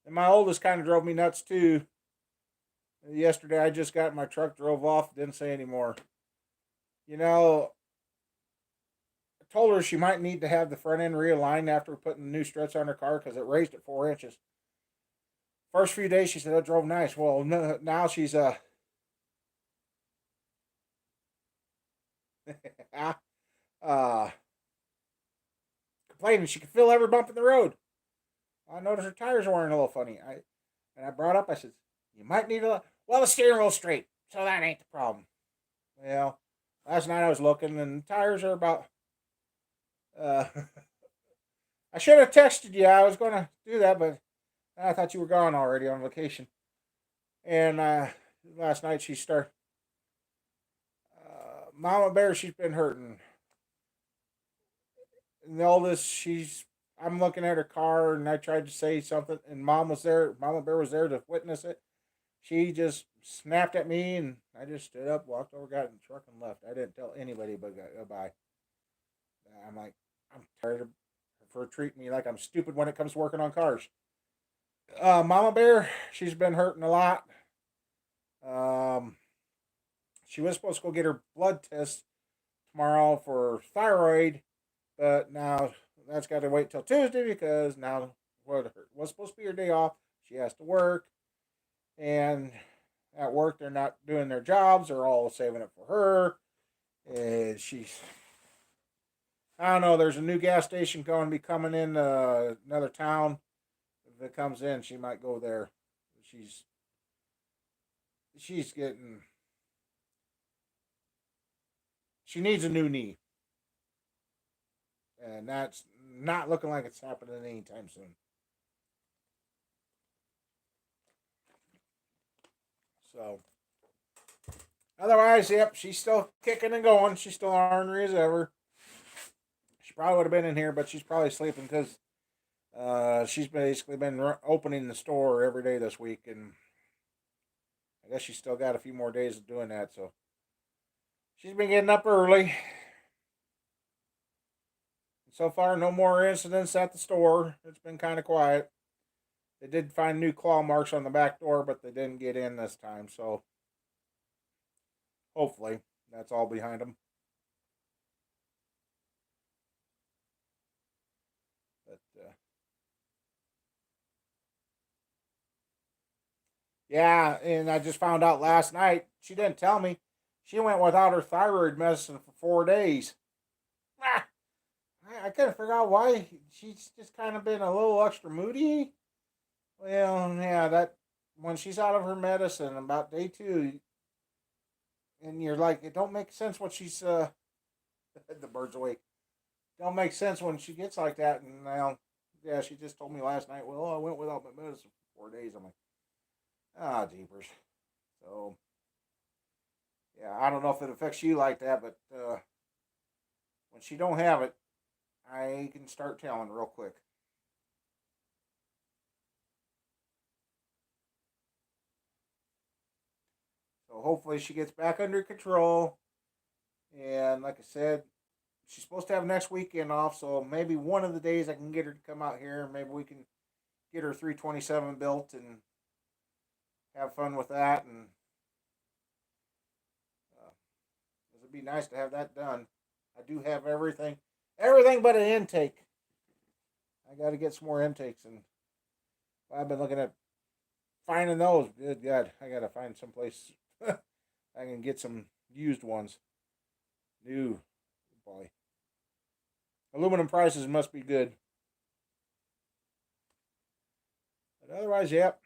And my oldest kind of drove me nuts too. Yesterday, I just got my truck, drove off, didn't say anymore. You know, I told her she might need to have the front end realigned after putting the new struts on her car because it raised it 4 inches. First few days, she said it drove nice. Well, no, now she's uh complaining she could feel every bump in the road. I noticed her tires were wearing a little funny. I brought up. I said, "You might need a well, the steering wheel's straight, so that ain't the problem." Well, last night I was looking, and the tires are about. Uh, I should have texted you. I was going to do that, but I thought you were gone already on vacation. And last night she started. Mama Bear, she's been hurting. And the oldest, she's. I'm looking at her car, and I tried to say something, and Mom was there. Mama Bear was there to witness it. She just snapped at me, and I just stood up, walked over, got in the truck, and left. I didn't tell anybody but goodbye. I'm like, I'm tired of her treating me like I'm stupid when it comes to working on cars. Mama Bear, she's been hurting a lot. Um, she was supposed to go get her blood test tomorrow for thyroid, but now that's got to wait till Tuesday because now what was supposed to be her day off, she has to work, and at work they're not doing their jobs; they're all saving it for her. And she's, I don't know. There's a new gas station going to be coming in another town. If it comes in, she might go there. She's she's getting she needs a new knee, and that's not looking like it's happening anytime soon. So otherwise, yep, she's still kicking and going. She's still ornery as ever. She probably would have been in here, but she's probably sleeping because she's basically been opening the store every day this week, and I guess she's still got a few more days of doing that. So she's been getting up early. So far, no more incidents at the store. It's been kind of quiet. They did find new claw marks on the back door, but they didn't get in this time. So hopefully that's all behind them. But yeah, and I just found out last night. She didn't tell me. She went without her thyroid medicine for 4 days. Ah, I couldn't figure out why she's just kind of been a little extra moody. Well, yeah, that when she's out of her medicine, about day 2, and you're like, it don't make sense what she's the bird's awake. Don't make sense when she gets like that. And now, yeah, she just told me last night. Well, I went without my medicine for 4 days. I'm like, ah, jeepers. So yeah, I don't know if it affects you like that, but when she don't have it, I can start telling real quick. So hopefully she gets back under control. And like I said, she's supposed to have next weekend off, so maybe one of the days I can get her to come out here. Maybe we can get her 327 built and have fun with that. And uh, it'd be nice to have that done. I do have everything but an intake. I got to get some more intakes, and I've been looking at finding those. Good God, I got to find someplace I can get some used ones. New, boy. Aluminum prices must be good. But otherwise, yep.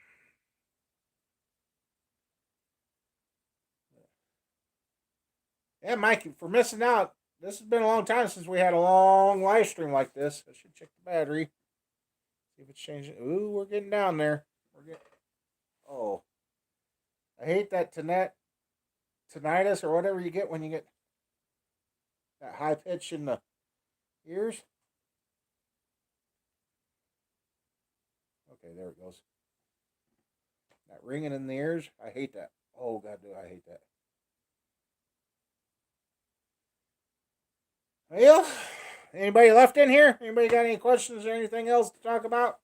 Yeah, Mike, for missing out. This has been a long time since we had a long live stream like this. I should check the battery. See if it's changing. Ooh, we're getting down there. We're getting. Oh, I hate that tinnitus or whatever you get when you get that high pitch in the ears. Okay, there it goes. That ringing in the ears. I hate that. Oh God, do I hate that. Well, anybody left in here? Anybody got any questions or anything else to talk about?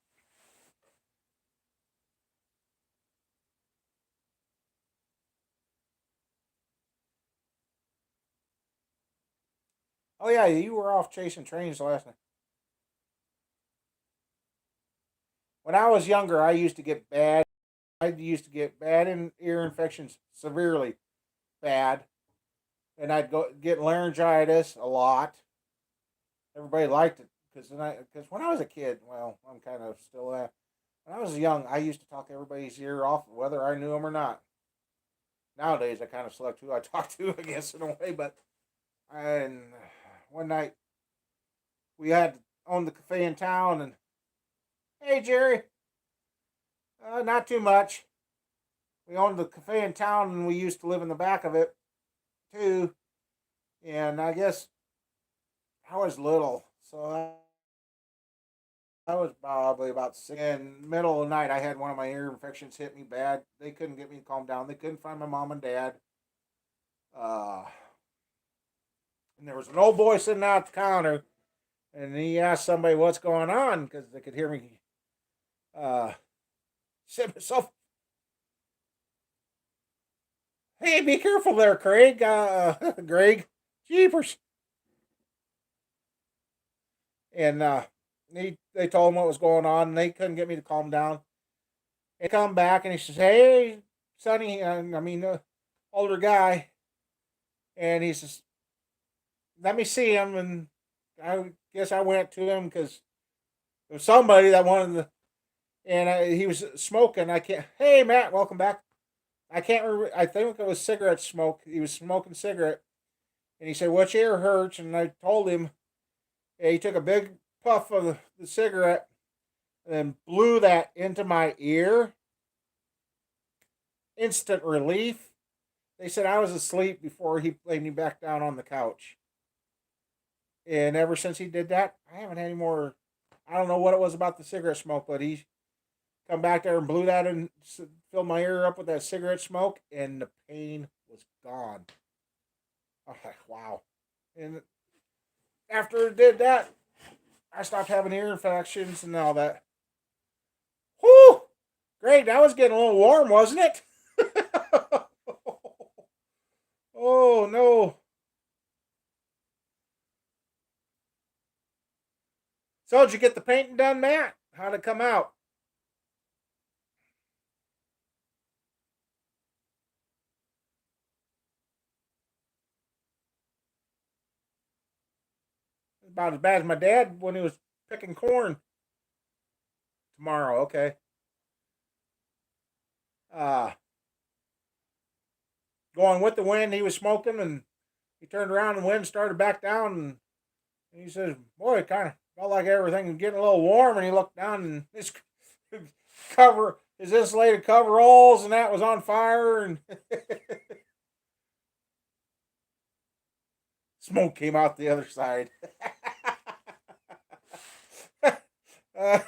Oh yeah, you were off chasing trains last night. When I was younger, I used to get bad. I used to get bad in ear infections, severely bad, and I'd go get laryngitis a lot. Everybody liked it because when I was a kid, well, I'm kind of still that. When I was young, I used to talk everybody's ear off, whether I knew them or not. Nowadays, I kind of select who I talk to, I guess, in a way. But and one night we had owned the cafe in town, and hey, Jerry, not too much. We owned the cafe in town, and we used to live in the back of it too. And I guess I was little, so I was probably about 6. In the middle of the night, I had one of my ear infections hit me bad. They couldn't get me to calm down. They couldn't find my mom and dad. Uh, and there was an old boy sitting out at the counter, and he asked somebody what's going on because they could hear me. Said myself, "Hey, be careful there, Craig. Greg, jeepers." And they told him what was going on, and they couldn't get me to calm down. And come back, and he says, "Hey, Sonny, I mean, older guy," and he says, "Let me see him." And I guess I went to him because there was somebody that wanted to, and he was smoking. I can't. Hey, Matt, welcome back. I can't remember. I think it was cigarette smoke. He was smoking cigarette, and he said, "Which ear hurts?" And I told him. And he took a big puff of the cigarette and then blew that into my ear. Instant relief. They said I was asleep before he laid me back down on the couch. And ever since he did that, I haven't had any more. I don't know what it was about the cigarette smoke, but he come back there and blew that and filled my ear up with that cigarette smoke, and the pain was gone. I was like, wow. And after it did that, I stopped having ear infections and all that. Whew! Great, that was getting a little warm, wasn't it? Oh no. So did you get the painting done, Matt? How'd it come out? About as bad as my dad when he was picking corn tomorrow. Okay. uh, going with the wind. He was smoking, and he turned around and the wind started back down. And he says, "Boy, it kind of felt like everything was getting a little warm." And he looked down, and his his insulated coveralls, and that was on fire, and smoke came out the other side. uh,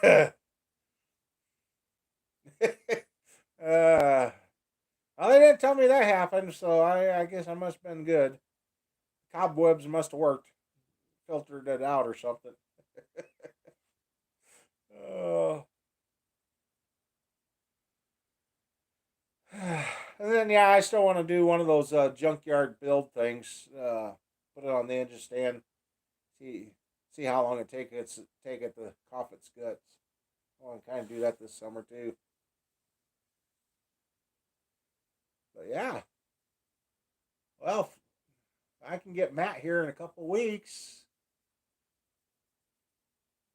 well, they didn't tell me that happened, so I guess I must have been good. Cobwebs must have worked, filtered it out or something. Uh, and then, yeah, I still want to do one of those junkyard build things. Put it on the engine stand. See see how long it take it to cough its guts. I want to kind of do that this summer too. But yeah, well, if I can get Matt here in a couple weeks,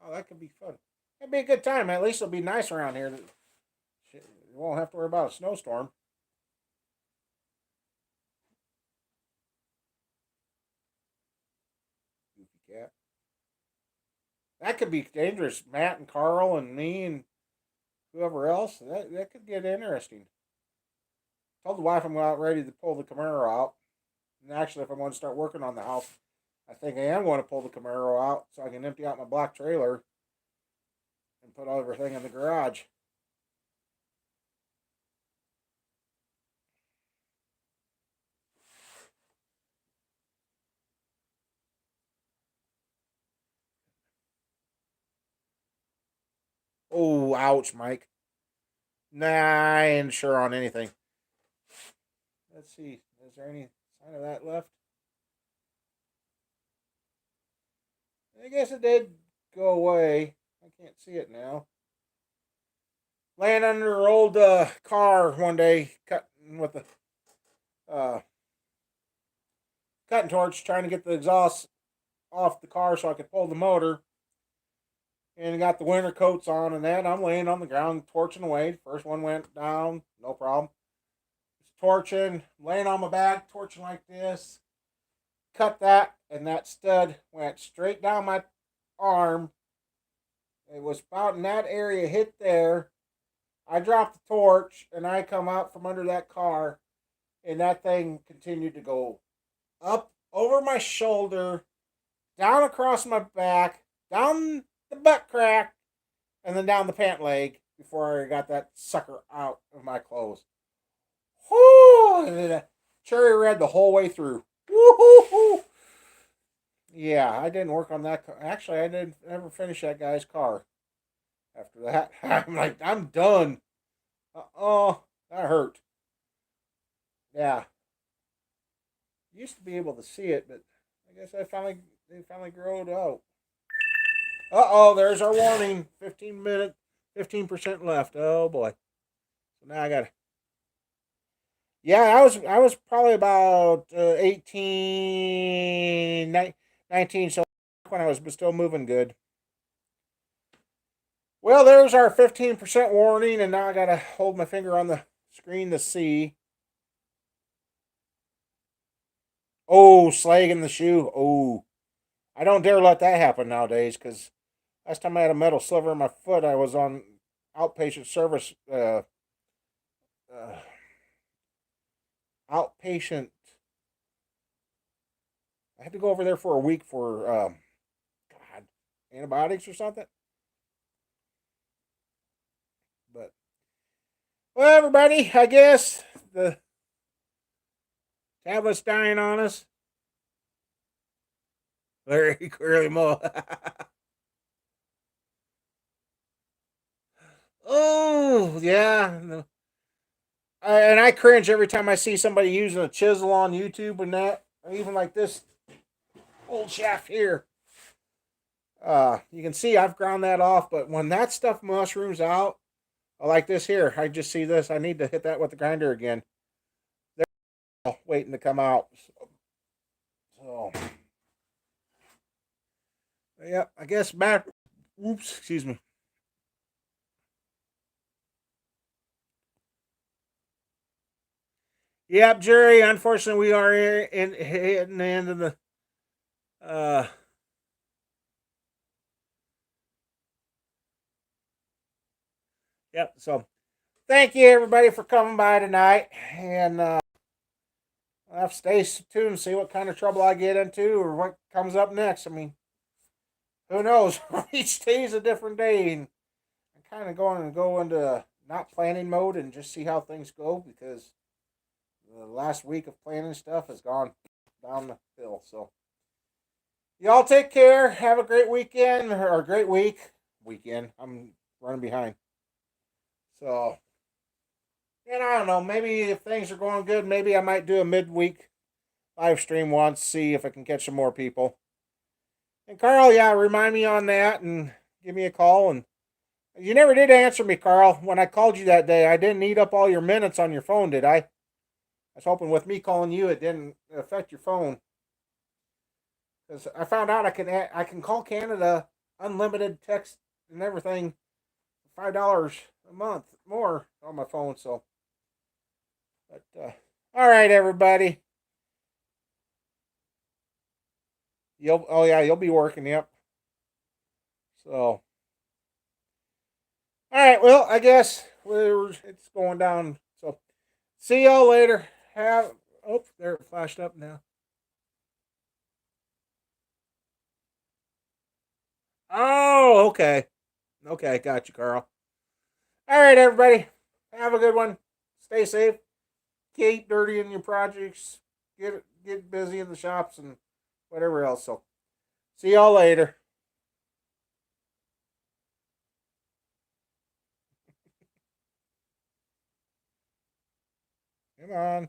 oh, that could be fun. It'd be a good time. At least it'll be nice around here. You won't have to worry about a snowstorm. Goofy cat. That could be dangerous. Matt and Carl and me and whoever else. That could get interesting. Told the wife I'm about ready to pull the Camaro out. And actually, if I'm going to start working on the house, I think I am going to pull the Camaro out so I can empty out my black trailer and put everything in the garage. Oh, ouch, Mike. Nah, I ain't sure on anything. Let's see. Is there any sign of that left? I guess it did go away. I can't see it now. Laying under her old car one day, cutting with the uh, cutting torch, trying to get the exhaust off the car so I could pull the motor. And got the winter coats on and that. I'm laying on the ground, torching away. First one went down, no problem. Torching, laying on my back, torching like this. Cut that, and that stud went straight down my arm. It was about in that area, hit there. I dropped the torch, and I come out from under that car, and that thing continued to go up over my shoulder, down across my back, down the butt crack, and then down the pant leg before I got that sucker out of my clothes. Whoo! And cherry red the whole way through. Woo-hoo-hoo. Yeah, I didn't work on that. Actually, I didn't ever finish that guy's car. After that, I'm like, I'm done. Oh, that hurt. Yeah, used to be able to see it, but I guess they finally grew it out. Oh, there's our warning. 15 minute, 15% left. Oh boy. So now I got. Yeah, I was probably about 18, 19, so when I was still moving good. Well, there's our 15% warning, and now I gotta hold my finger on the screen to see. Oh, slag in the shoe. Oh, I don't dare let that happen nowadays because last time I had a metal sliver in my foot, I was on outpatient service. Uh, outpatient. I had to go over there for a week for God antibiotics or something. But well, everybody, I guess the tablet's dying on us. Very clearly more. Oh yeah, and I cringe every time I see somebody using a chisel on YouTube and that, or even like this old shaft here. You can see I've ground that off, but when that stuff mushrooms out, like this here, I just see this. I need to hit that with the grinder again. They're waiting to come out. So yeah, I guess Matt. Oops, excuse me. Yep, Jerry. Unfortunately, we are in hitting the end of the. Uh, yep. So, thank you everybody for coming by tonight, and I'll have to stay tuned and see what kind of trouble I get into or what comes up next. I mean, who knows? Each day is a different day, and I'm kind of going to go into not planning mode and just see how things go because the last week of planning stuff has gone down the hill. So, y'all take care. Have a great weekend or a great week. Weekend. I'm running behind. So, and I don't know. Maybe if things are going good, maybe I might do a midweek live stream once, see if I can catch some more people. And Carl, yeah, remind me on that and give me a call. And you never did answer me, Carl. When I called you that day, I didn't eat up all your minutes on your phone, did I? I was hoping with me calling you, it didn't affect your phone. Because I found out I can call Canada unlimited text and everything, $5 a month more on my phone. So, but all right, everybody. You'll be working. Yep. So, all right. Well, I guess it's going down. So, see y'all later. Have oh, there it flashed up now. Oh, okay. Okay, got you, Carl. All right, everybody. Have a good one. Stay safe. Keep dirty in your projects. Get busy in the shops and whatever else. So, see y'all later. Come on.